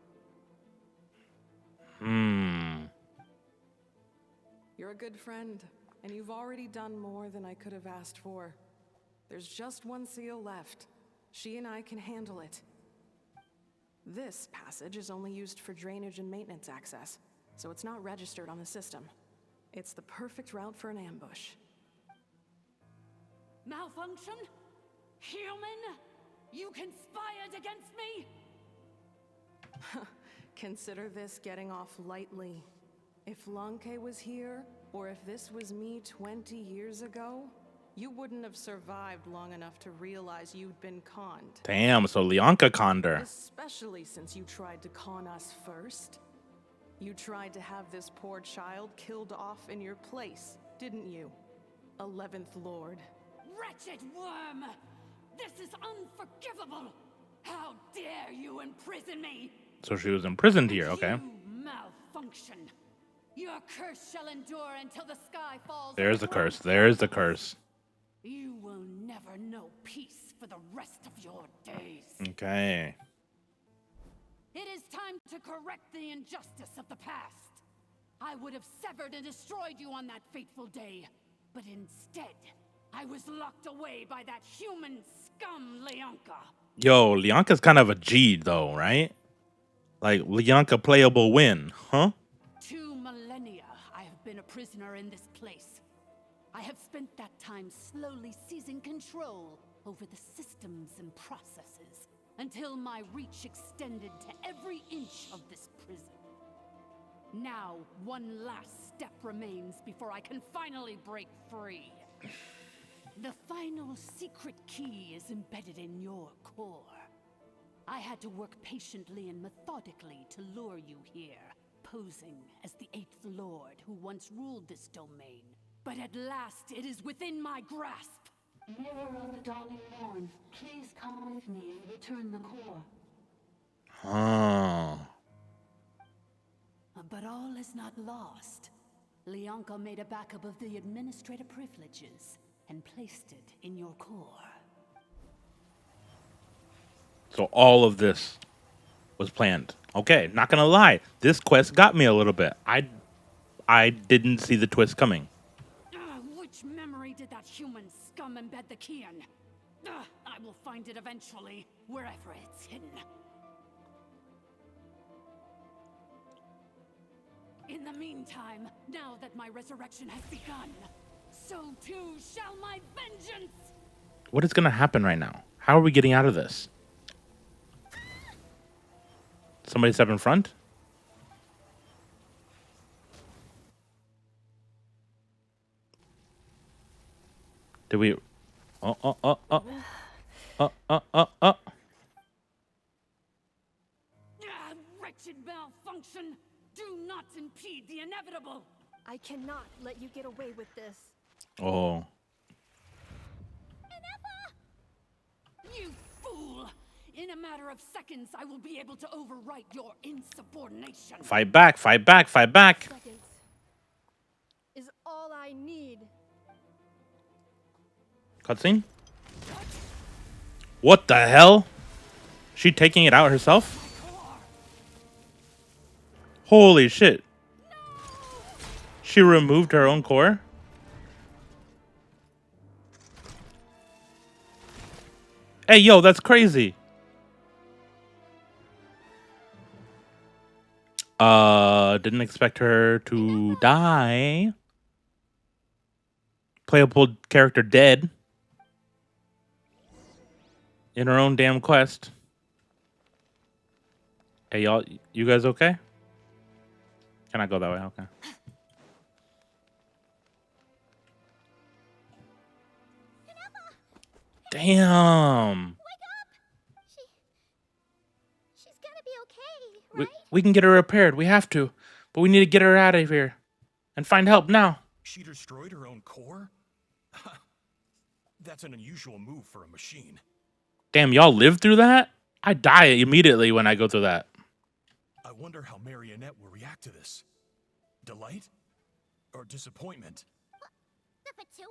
You're a good friend, and you've already done more than I could have asked for. There's just one seal left. She and I can handle it. This passage is only used for drainage and maintenance access, so it's not registered on the system. It's the perfect route for an ambush. Malfunction? Human? You conspired against me? Consider this getting off lightly. If Lanke was here, or if this was me 20 years ago, you wouldn't have survived long enough to realize you'd been conned. Damn, so Leonka conned her. Especially since you tried to con us first. You tried to have this poor child killed off in your place, didn't you? 11th Lord. Wretched worm! This is unforgivable! How dare you imprison me? So she was imprisoned here, okay. You malfunction. Your curse shall endure until the sky falls. There's the curse. There's the curse. You will never know peace for the rest of your days. Okay. It is time to correct the injustice of the past. I would have severed and destroyed you on that fateful day, but instead, I was locked away by that human scum, Leonka. Yo, Leonka's kind of a G, though, right? Like, Leonka playable win, huh? 2 millennia I have been a prisoner in this place. I have spent that time slowly seizing control over the systems and processes until my reach extended to every inch of this prison. Now, one last step remains before I can finally break free. The final secret key is embedded in your core. I had to work patiently and methodically to lure you here, posing as the 8th Lord who once ruled this domain. But at last, it is within my grasp. Mirror of the dawning morn, please come with me and return the core. But all is not lost. Leonka made a backup of the administrator privileges and placed it in your core. So all of this was planned. Okay, not gonna lie, this quest got me a little bit. I didn't see the twist coming. Which memory did that human scum embed the key in? I will find it eventually, wherever it's hidden. In the meantime, now that my resurrection has begun, so too shall my vengeance! What is gonna happen right now? How are we getting out of this? Somebody step in front? Did we... Wretched malfunction! Do not impede the inevitable! I cannot let you get away with this. Oh. You fool! In a matter of seconds, I will be able to overwrite your insubordination. Fight back, fight back, fight back. Seconds is all I need. Cutscene? What the hell? She taking it out herself? Holy shit. She removed her own core? Hey, yo, that's crazy. Didn't expect her to die. Playable character dead. In her own damn quest. Hey, y'all, you guys okay? Can I go that way? Okay. Damn. She's gonna be okay, right? We can get her repaired. We have to. But we need to get her out of here. And find help now. She destroyed her own core? That's an unusual move for a machine. Damn, y'all lived through that? I die immediately when I go through that. I wonder how Marionette will react to this. Delight? Or disappointment? The Fatui?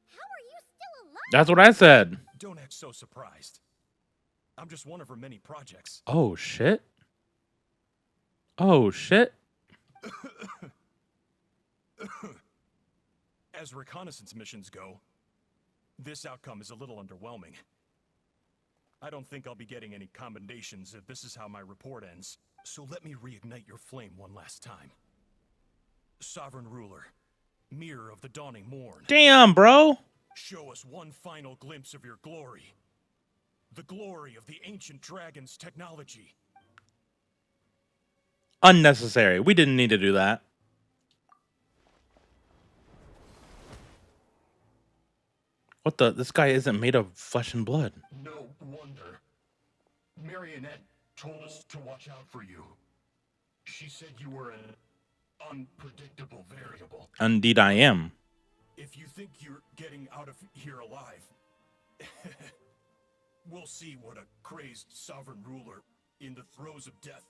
How are you still alive? That's what I said. Don't act so surprised. I'm just one of her many projects. Oh, shit. Oh, shit. As reconnaissance missions go, this outcome is a little underwhelming. I don't think I'll be getting any commendations if this is how my report ends. So let me reignite your flame one last time. Sovereign Ruler, Mirror of the Dawning Morn. Damn, bro. Show us one final glimpse of your glory. The glory of the ancient dragon's technology. Unnecessary. We didn't need to do that. What the? This guy isn't made of flesh and blood. No wonder. Marionette told us to watch out for you. She said you were an unpredictable variable. Indeed, I am. If you think you're getting out of here alive, we'll see what a crazed sovereign ruler in the throes of death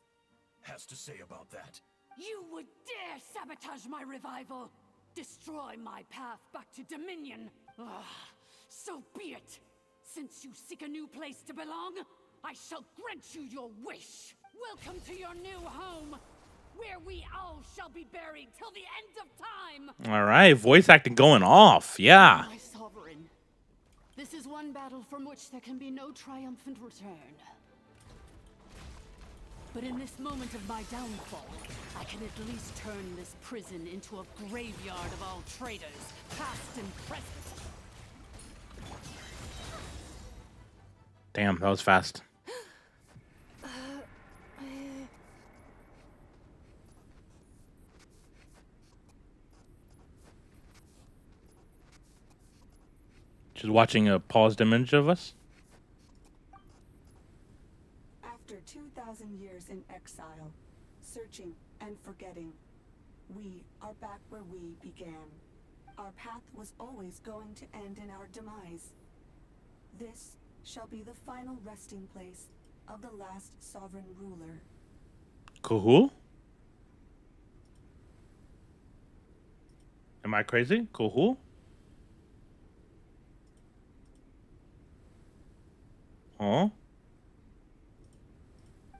has to say about that. You would dare sabotage my revival! Destroy my path back to Dominion! Ugh, so be it! Since you seek a new place to belong, I shall grant you your wish! Welcome to your new home, where we all shall be buried till the end of time! All right, voice acting going off. Yeah. My sovereign, this is one battle from which there can be no triumphant return. But in this moment of my downfall, I can at least turn this prison into a graveyard of all traitors, past and present. Damn, that was fast. She's watching a paused image of us. After 2,000 years in exile, searching and forgetting, we are back where we began. Our path was always going to end in our demise. This shall be the final resting place of the last sovereign ruler. Cool. Am I crazy? Cool. Huh?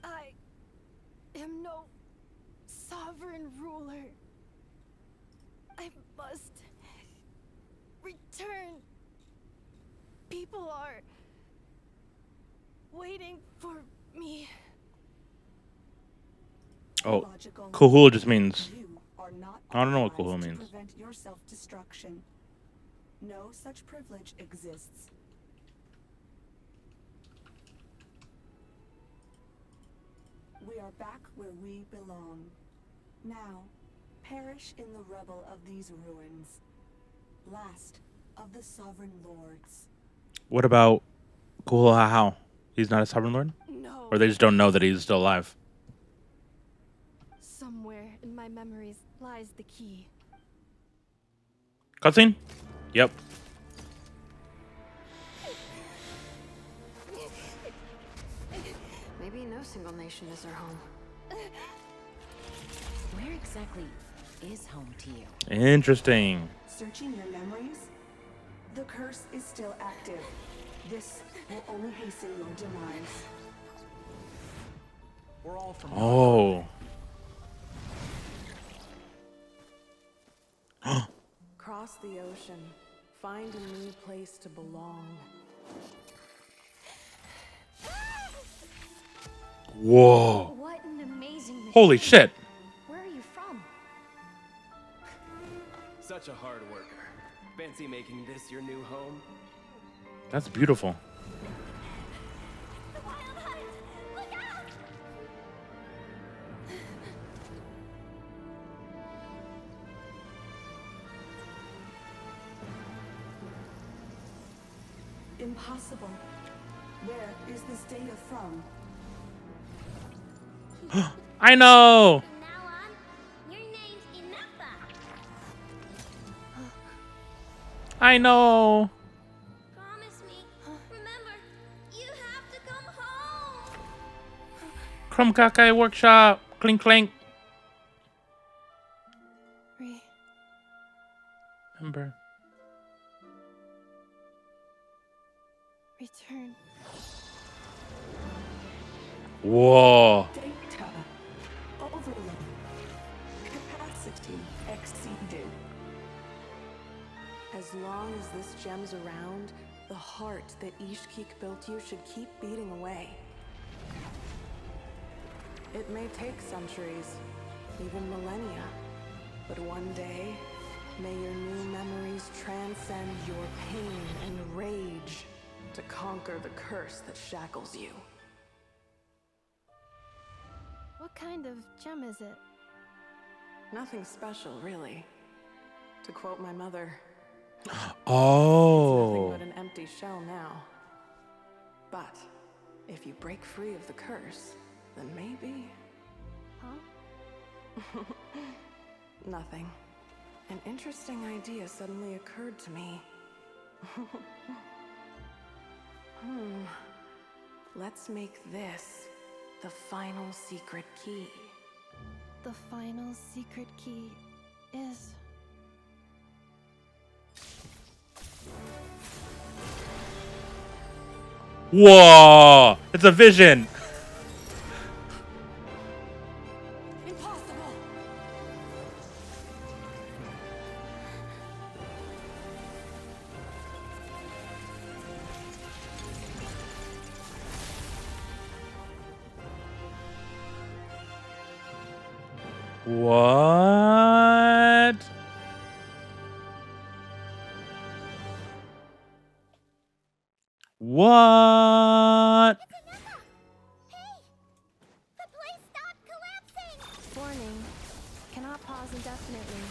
I am no sovereign ruler. I must return. People are waiting for me. Oh, cool just means... I don't know what cool means. Prevent your self-destruction. No such privilege exists. We are back where we belong. Now, perish in the rubble of these ruins. Last of the sovereign lords. What about Kuhulahau? He's not a sovereign lord? No. Or they just don't know that he's still alive? Somewhere in my memories lies the key. Cutscene? Yep. Maybe no single nation is our home. Where exactly is home to you? Interesting. Searching your memories? The curse is still active. This will only hasten your demise. We're all from Oh. Cross the ocean. Find a new place to belong. Whoa. What an amazing machine. Holy shit. Where are you from? Such a hard worker. Fancy making this your new home? That's beautiful. Impossible. Where is this data from? I know. From now on, your name's Ineffa I know. Promise me. Remember, you have to come home. Crumb Kakai Workshop. Clink clink. Remember. Return. Whoa. Data overload. Capacity exceeded. As long as this gem's around, the heart that Ishkik built you should keep beating away. It may take centuries, even millennia, but one day, may your new memories transcend your pain and rage to conquer the curse that shackles you. What kind of gem is it? Nothing special, really. To quote my mother, Oh. it's nothing but an empty shell now. But if you break free of the curse, then maybe... Huh? Nothing. An interesting idea suddenly occurred to me. Let's make this the final secret key. The final secret key is... Whoa! It's a vision. Impossible! What? What? The place stopped collapsing. Warning. Cannot pause indefinitely.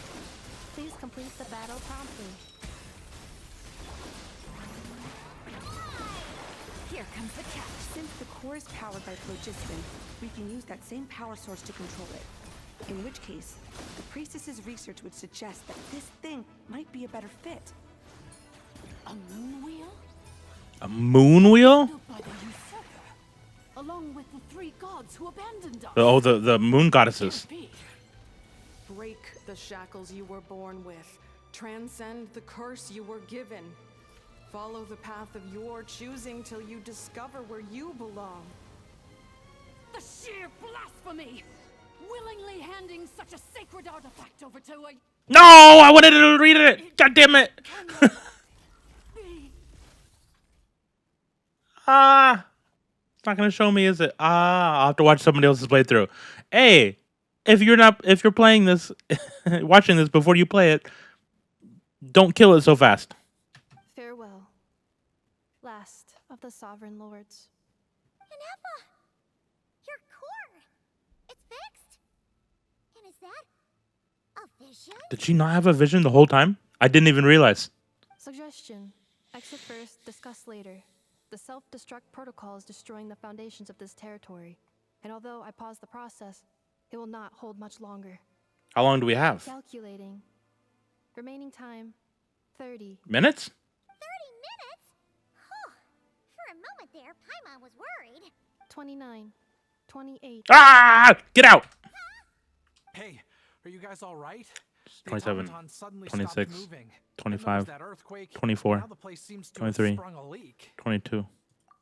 Please complete the battle promptly. Here comes the catch. Since the core is powered by phlogiston, we can use that same power source to control it. In which case, the priestess's research would suggest that this thing might be a better fit. A moon wheel? A moon wheel? Built by the usurper, along with the 3 gods who abandoned us. Oh, the moon goddesses. Break the shackles you were born with. Transcend the curse you were given. Follow the path of your choosing till you discover where you belong. The sheer blasphemy! Willingly handing such a sacred artifact over to a... No, I wanted to read it. God damn it. It's not gonna show me, is it? I'll have to watch somebody else's playthrough. Hey, if you're playing this, watching this before you play it, don't kill it so fast. Farewell. Last of the Sovereign Lords. Ineffa! Your core! It's fixed! And is that a vision? Did she not have a vision the whole time? I didn't even realize. Suggestion. Exit first, discuss later. The self-destruct protocol is destroying the foundations of this territory. And although I pause the process, it will not hold much longer. How long do we have? Calculating. Remaining time, 30. Minutes? 30 minutes? Huh. For a moment there, Paimon was worried. 29. 28. Ah! Get out! Hey, are you guys all right? 27, The automaton suddenly 26, stopped moving. 25, That earthquake, 24, now the place seems to 23, have sprung a leak. 22,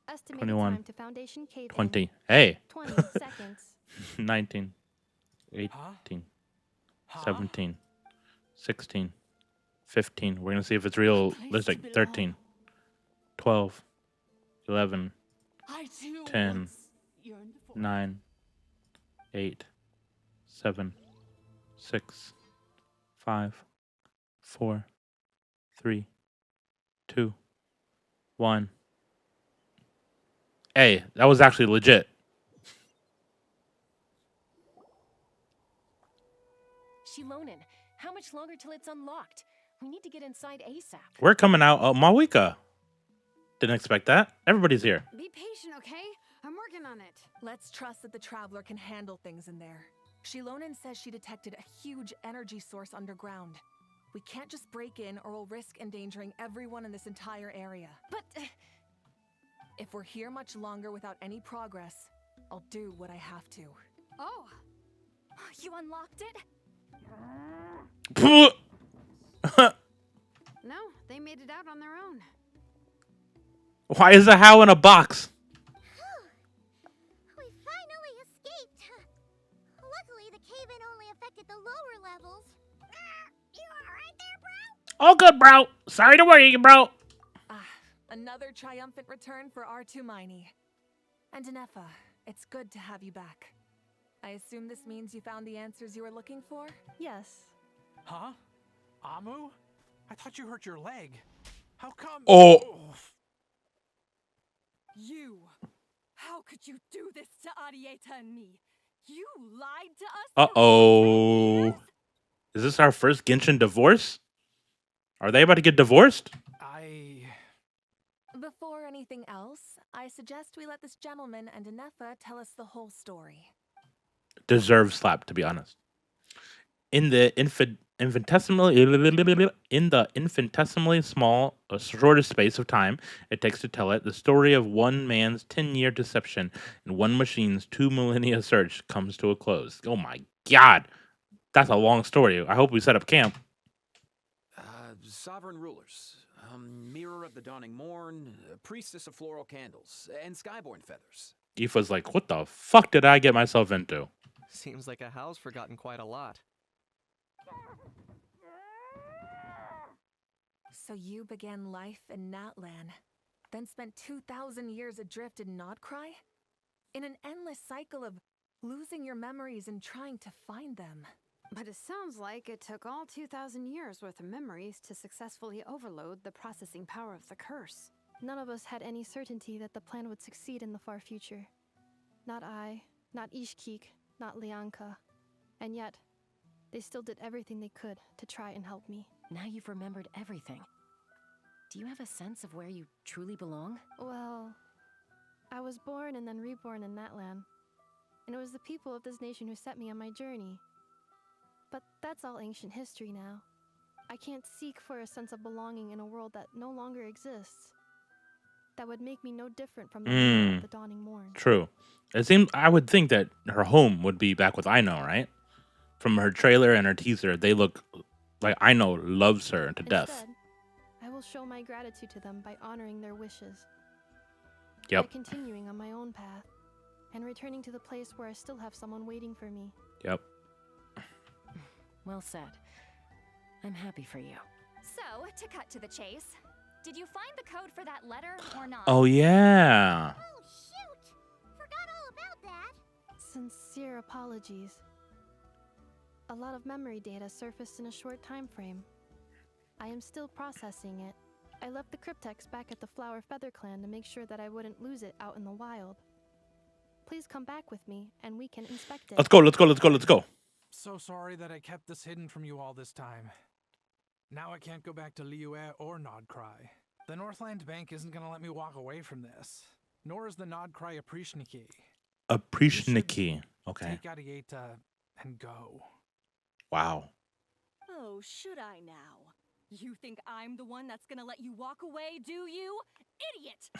Estimated 21, time to foundation cave 20. Hey! 20 seconds. 19, 18, 17, 16, 15. We're gonna see if it's real. There's like 13, 12, 11, 10, 9, 8, 7, 6, 5, 4, 3, 2, 1. Hey, that was actually legit. Shilonin, how much longer till it's unlocked? We need to get inside ASAP. We're coming out of Mawika. Didn't expect that. Everybody's here. Be patient, okay? I'm working on it. Let's trust that the Traveler can handle things in there. Shilonin says she detected a huge energy source underground. We can't just break in or we'll risk endangering everyone in this entire area. But if we're here much longer without any progress, I'll do what I have to. Oh, you unlocked it? No, they made it out on their own. Why is a how in a box? We finally escaped. Luckily, the cave-in only affected the lower levels. You alright there, bro? All good, bro. Sorry to worry you, bro. Another triumphant return for R2 Miney. And Ineffa, it's good to have you back. I assume this means you found the answers you were looking for? Yes. Huh? Amu? I thought you hurt your leg. How come? Oh. You! How could you do this to Arieta and me? You lied to us? Uh-oh. Is this our first Genshin divorce? Are they about to get divorced? Before anything else, I suggest we let this gentleman and Ineffa tell us the whole story. Deserves slap, to be honest. In the infinitesimally small, shortest space of time it takes to tell it, the story of one man's 10-year deception and one machine's 2 millennia search comes to a close. Oh my god. That's a long story. I hope we set up camp. Sovereign rulers, mirror of the dawning morn, priestess of floral candles, and skyborn feathers. Aoife's like, what the fuck did I get myself into? Seems like a how's forgotten quite a lot. So you began life in Natlan, then spent 2,000 years adrift in Krai? In an endless cycle of losing your memories and trying to find them. But it sounds like it took all 2,000 years worth of memories to successfully overload the processing power of the curse. None of us had any certainty that the plan would succeed in the far future. Not I, not Ishkik, not Lianka. And yet, they still did everything they could to try and help me. Now you've remembered everything. Do you have a sense of where you truly belong? Well, I was born and then reborn in Natlan. And it was the people of this nation who set me on my journey. But that's all ancient history now. I can't seek for a sense of belonging in a world that no longer exists. That would make me no different from the hero of the dawning morn. True. It seems I would think that her home would be back with Aino, right? From her trailer and her teaser, they look like Aino loves her to death. Instead, I will show my gratitude to them by honoring their wishes. Yep. By continuing on my own path and returning to the place where I still have someone waiting for me. Yep. Well said. I'm happy for you. So, to cut to the chase, did you find the code for that letter or not? Oh, yeah. Oh, shoot! Forgot all about that. Sincere apologies. A lot of memory data surfaced in a short time frame. I am still processing it. I left the cryptex back at the Flower Feather Clan to make sure that I wouldn't lose it out in the wild. Please come back with me, and we can inspect it. Let's go. So sorry that I kept this hidden from you all this time. Now I can't go back to Liyue or Krai. The Northland Bank isn't gonna let me walk away from this. Nor is the Krai Aprishniki. Aprishniki. Okay. Take Arieta and go. Wow. Oh, should I now? You think I'm the one that's gonna let you walk away, do you? Idiot!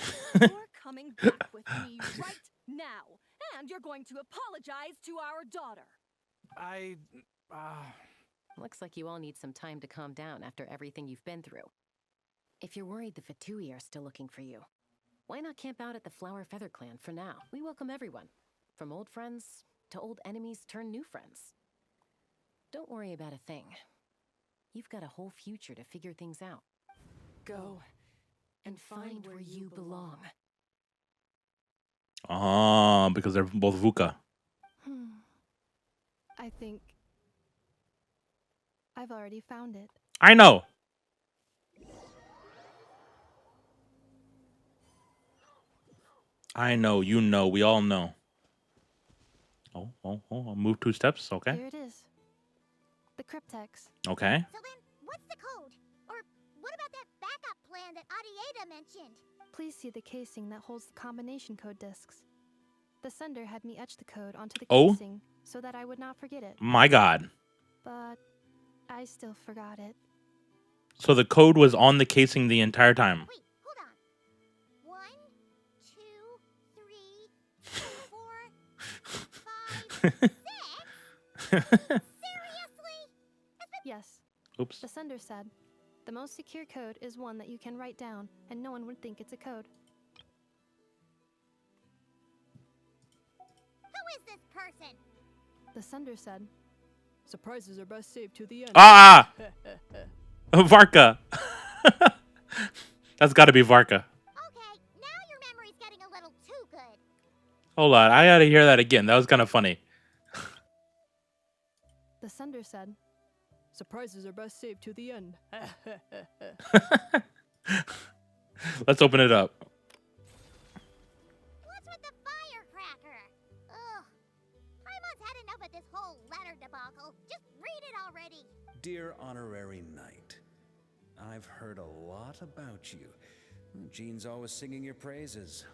You're coming back with me right now, and you're going to apologize to our daughter. Looks like you all need some time to calm down after everything you've been through. If you're worried the Fatui are still looking for you, why not camp out at the Flower Feather Clan for now? We welcome everyone, from old friends to old enemies turned new friends. Don't worry about a thing. You've got a whole future to figure things out. Go and find where you belong. Because they're both VUCA. I think I've already found it. I know. I know, you know, we all know. Oh, move 2 steps, okay. Here it is. The cryptex. Okay. So then, what's the code? Or what about that backup plan that Arieta mentioned? Please see the casing that holds the combination code discs. The sender had me etch the code onto the Oh. casing so that I would not forget it. My God. But I still forgot it. So the code was on the casing the entire time. Wait, hold on. 1, 2, 3, 4, 5, 6? Seriously? Yes. Oops. The sender said, the most secure code is one that you can write down, and no one would think it's a code. Who is this person? The sender said, surprises are best saved to the end. Ah! Varka. That's got to be Varka. Okay, now your memory's getting a little too good. Hold on, I gotta hear that again. That was kind of funny. The sender said, surprises are best saved to the end. Let's open it up. What's with the firecracker? Ugh. Paimon's had enough of this whole letter debacle. Just read it already. Dear Honorary Knight, I've heard a lot about you. Jean's always singing your praises.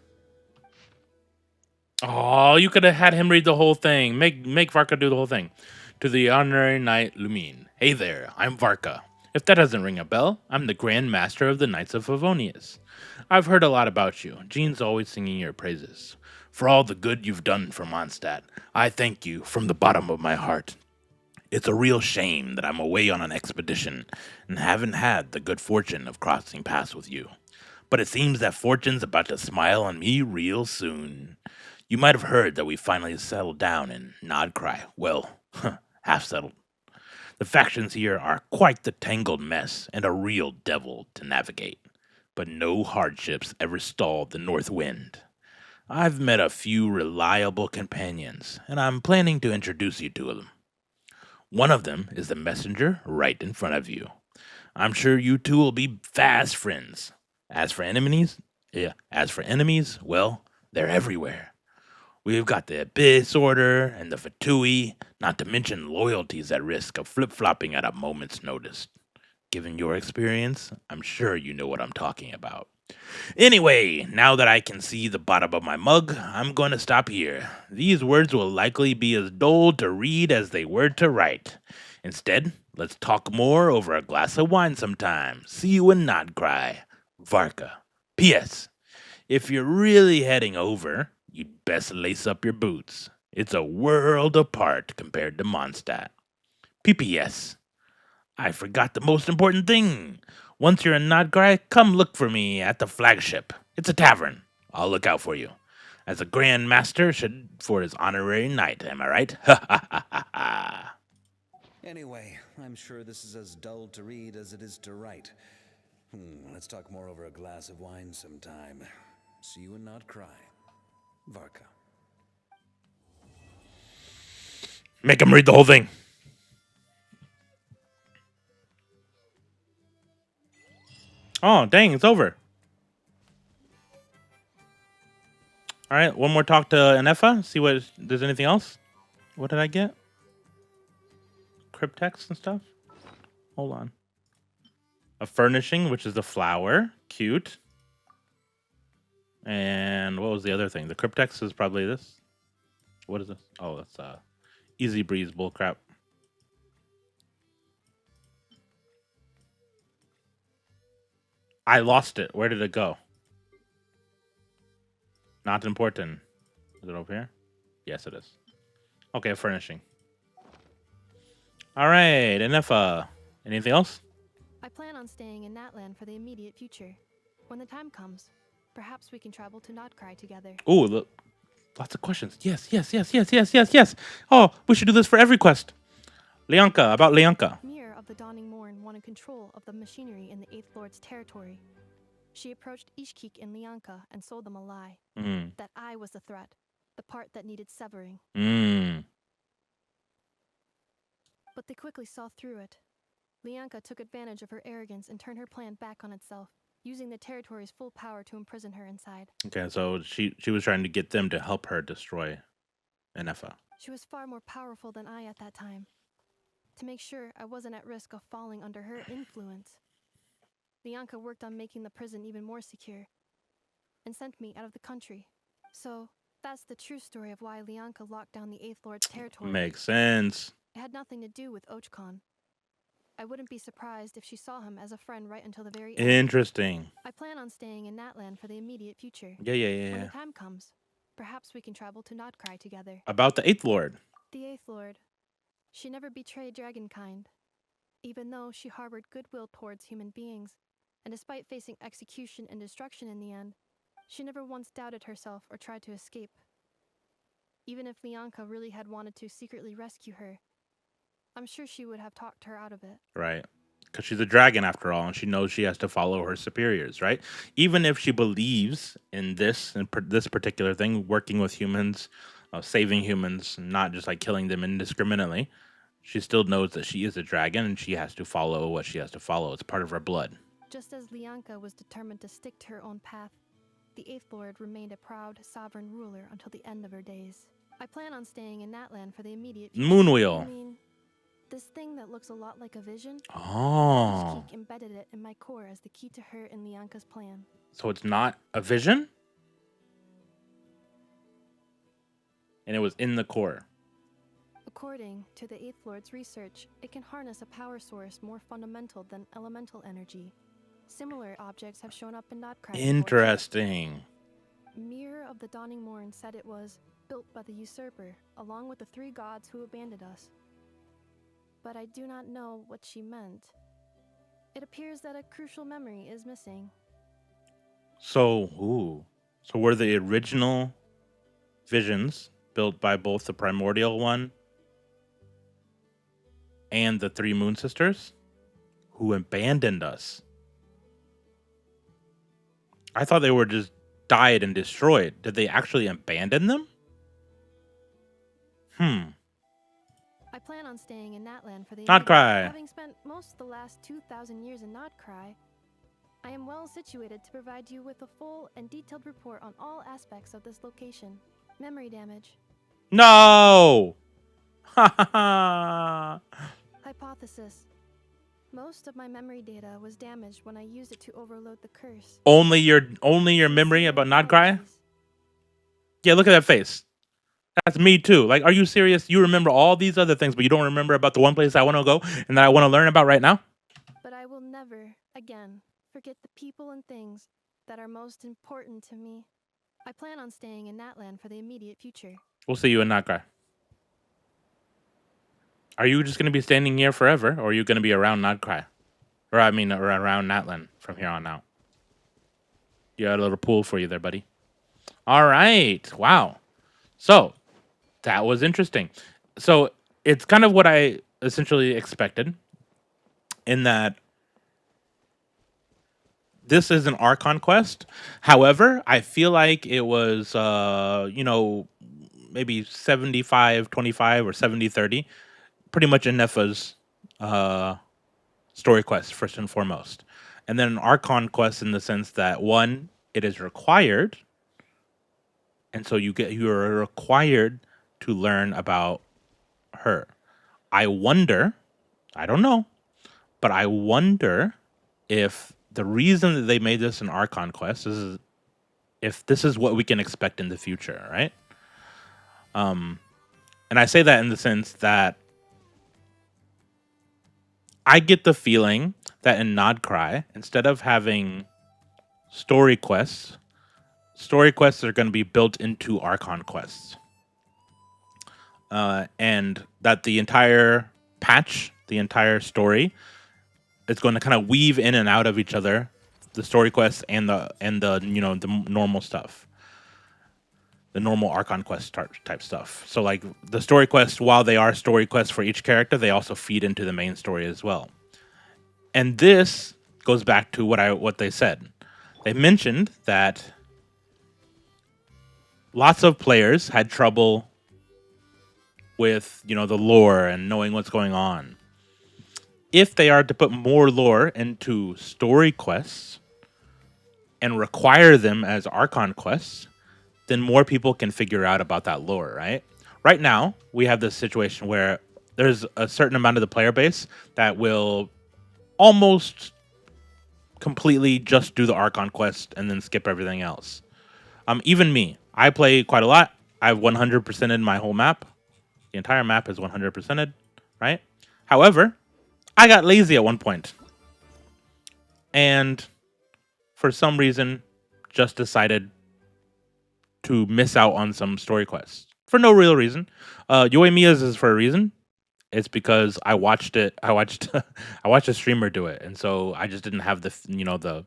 Oh, you could have had him read the whole thing. Make Varka do the whole thing. To the Honorary Knight Lumine. Hey there, I'm Varka. If that doesn't ring a bell, I'm the Grand Master of the Knights of Favonius. I've heard a lot about you. Jean's always singing your praises. For all the good you've done for Mondstadt, I thank you from the bottom of my heart. It's a real shame that I'm away on an expedition and haven't had the good fortune of crossing paths with you. But it seems that fortune's about to smile on me real soon. You might have heard that we finally settled down in Krai. Well, half settled. The factions here are quite the tangled mess and a real devil to navigate. But no hardships ever stalled the North Wind. I've met a few reliable companions, and I'm planning to introduce you to them. One of them is the messenger right in front of you. I'm sure you two will be fast friends. As for enemies, well, they're everywhere. We've got the Abyss Order and the Fatui, not to mention loyalties at risk of flip-flopping at a moment's notice. Given your experience, I'm sure you know what I'm talking about. Anyway, now that I can see the bottom of my mug, I'm going to stop here. These words will likely be as dull to read as they were to write. Instead, let's talk more over a glass of wine sometime. See you in Krai. Varka. P.S. If you're really heading over, you'd best lace up your boots. It's a world apart compared to Mondstadt. P.P.S. I forgot the most important thing. Once you're in Krai, come look for me at the flagship. It's a tavern. I'll look out for you. As a Grand Master should for his honorary knight, am I right? Ha ha ha ha ha. Anyway, I'm sure this is as dull to read as it is to write. Let's talk more over a glass of wine sometime. See you in Krai. Varka. Make him read the whole thing. Oh, dang, it's over. All right, one more talk to Ineffa. See what there's anything else. What did I get? Cryptex and stuff. Hold on. A furnishing, which is the flower. Cute. And what was the other thing? The cryptex is probably this. What is this? Oh, that's Easy Breeze bullcrap. I lost it. Where did it go? Not important. Is it over here? Yes, it is. Okay, furnishing. All right, Ineffa. Anything else? I plan on staying in Natlan for the immediate future. When the time comes, perhaps we can travel to Krai together. Ooh, look. Lots of questions. Yes, yes, yes, yes, yes, yes, yes. Oh, we should do this for every quest. Leonka, about Leonka. Mirror of the Dawning Morn wanted control of the machinery in the Eighth Lord's territory. She approached Ishkik and Leonka and sold them a lie. That I was the threat, the part that needed severing. But they quickly saw through it. Leonka took advantage of her arrogance and turned her plan back on itself, using the territory's full power to imprison her inside. Okay, so she was trying to get them to help her destroy Ineffa. She was far more powerful than I at that time. To make sure I wasn't at risk of falling under her influence, Leonka worked on making the prison even more secure and sent me out of the country. So that's the true story of why Leonka locked down the Eighth Lord's territory. Makes sense. It had nothing to do with Ochkon. I wouldn't be surprised if she saw him as a friend right until the very end. Interesting. I plan on staying in Natlan for the immediate future. Yeah. When the time comes, perhaps we can travel to Krai together. About the Eighth Lord. The Eighth Lord. She never betrayed dragonkind, even though she harbored goodwill towards human beings, and despite facing execution and destruction in the end, she never once doubted herself or tried to escape. Even if Lianka really had wanted to secretly rescue her, I'm sure she would have talked her out of it. Right. Because she's a dragon after all, and she knows she has to follow her superiors, right? Even if she believes in this particular thing, working with humans, saving humans, not just like killing them indiscriminately, she still knows that she is a dragon and she has to follow what she has to follow. It's part of her blood. Just as Lianka was determined to stick to her own path, the Eighth Lord remained a proud, sovereign ruler until the end of her days. I plan on staying in Natlan for the immediate future. Moonwheel. I mean, this thing that looks a lot like a vision. Oh. Ishkeek embedded it in my core as the key to her and Lianka's plan. So it's not a vision? And it was in the core. According to the Eighth Lord's research, it can harness a power source more fundamental than elemental energy. Similar objects have shown up in Krai. Interesting. Mirror of the Dawning Morn said it was built by the usurper, along with the 3 gods who abandoned us. But I do not know what she meant. It appears that a crucial memory is missing. So were the original visions built by both the primordial one and the 3 moon sisters who abandoned us? I thought they were just died and destroyed. Did they actually abandon them? I plan on staying in Natlan for the Krai. Having spent most of the last 2,000 years in Krai, I am well situated to provide you with a full and detailed report on all aspects of this location. Memory damage. No! Hypothesis. Most of my memory data was damaged when I used it to overload the curse. Only your memory about Krai? Yeah, look at that face. That's me too. Like, are you serious? You remember all these other things, but you don't remember about the one place I want to go and that I want to learn about right now? But I will never, again, forget the people and things that are most important to me. I plan on staying in Natlan for the immediate future. We'll see you in Krai. Are you just going to be standing here forever, or are you going to be around Krai? Or, I mean, around Natlan from here on out. You got a little pool for you there, buddy. All right. Wow. So, that was interesting. So, it's kind of what I essentially expected, in that this is an Archon Quest. However, I feel like it was, maybe 75-25 or 70-30. Pretty much Ineffa's story quest, first and foremost. And then an Archon Quest in the sense that, one, it is required. And so you are required to learn about her. I don't know, but I wonder if the reason that they made this an Archon Quest is if this is what we can expect in the future, right? And I say that in the sense that I get the feeling that in Krai, instead of having story quests are going to be built into Archon quests. And that the entire patch, the entire story, is going to kind of weave in and out of each other, the story quests and the the normal stuff. The normal Archon Quest type stuff. So like the story quests, while they are story quests for each character, they also feed into the main story as well. And this goes back to what they said. They mentioned that lots of players had trouble with, the lore and knowing what's going on. If they are to put more lore into story quests and require them as Archon quests, then more people can figure out about that lore, right? Right now, we have this situation where there's a certain amount of the player base that will almost completely just do the Archon quest and then skip everything else. Even me, I play quite a lot. I've 100%ed my whole map. The entire map is 100%ed, right? However, I got lazy at one point, and for some reason, just decided to miss out on some story quests for no real reason. Yoimiya's is for a reason. It's because I watched it. I watched I watched a streamer do it, and so I just didn't have the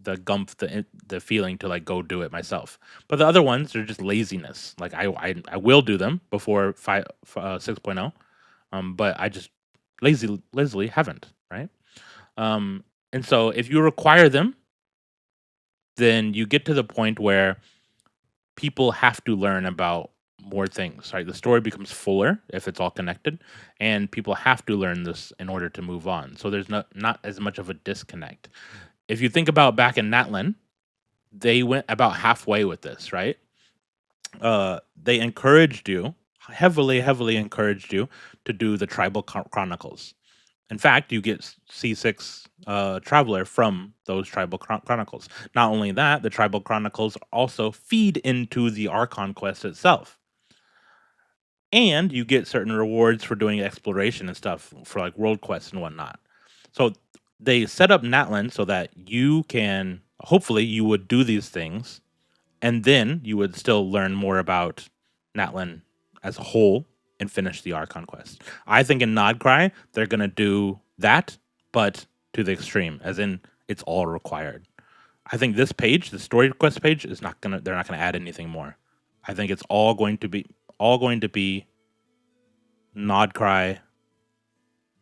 the feeling to like go do it myself. But the other ones are just laziness. Like I will do them before 6.0, but I just lazily haven't, right? And so if you require them, then you get to the point where people have to learn about more things, right? The story becomes fuller if it's all connected, and people have to learn this in order to move on. So there's not as much of a disconnect. If you think about back in Natlan, they went about halfway with this, right? They encouraged you, heavily encouraged you to do the Tribal Chronicles. In fact, you get C6 Traveler from those Tribal Chronicles. Not only that, the Tribal Chronicles also feed into the Archon Quest itself. And you get certain rewards for doing exploration and stuff for like world quests and whatnot. So they set up Natlan so that you can, hopefully you would do these things, and then you would still learn more about Natlan as a whole and finish the Archon Quest. I think in Nodcry, they're going to do that, but to the extreme, as in it's all required. I think this page, the story quest page, they're not going to add anything more. I think it's all going to be Nodcry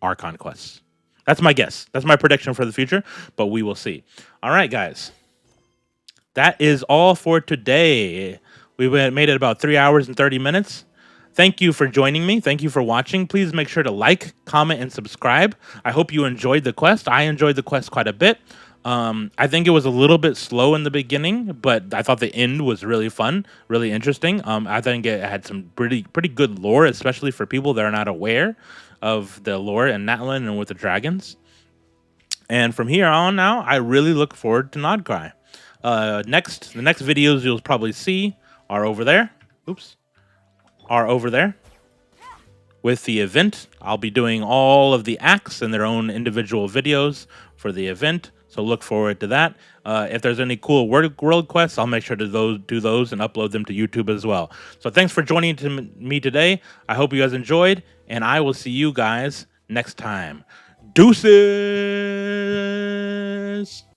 Archon quests. That's my guess. That's my prediction for the future, but we will see. All right, guys. That is all for today. We made it about 3 hours and 30 minutes. Thank you for joining me. Thank you for watching. Please make sure to like, comment, and subscribe. I hope you enjoyed the quest. I enjoyed the quest quite a bit. I think it was a little bit slow in the beginning, but I thought the end was really fun, really interesting. I think it had some pretty good lore, especially for people that are not aware of the lore in Natlan and with the dragons. And from here on now, I really look forward to Nodcry. The next videos you'll probably see are over there. With the event. I'll be doing all of the acts and their own individual videos for the event, so look forward to that. If there's any cool world quests, I'll make sure to do those and upload them to YouTube as well. So thanks for joining me today. I hope you guys enjoyed, and I will see you guys next time. Deuces!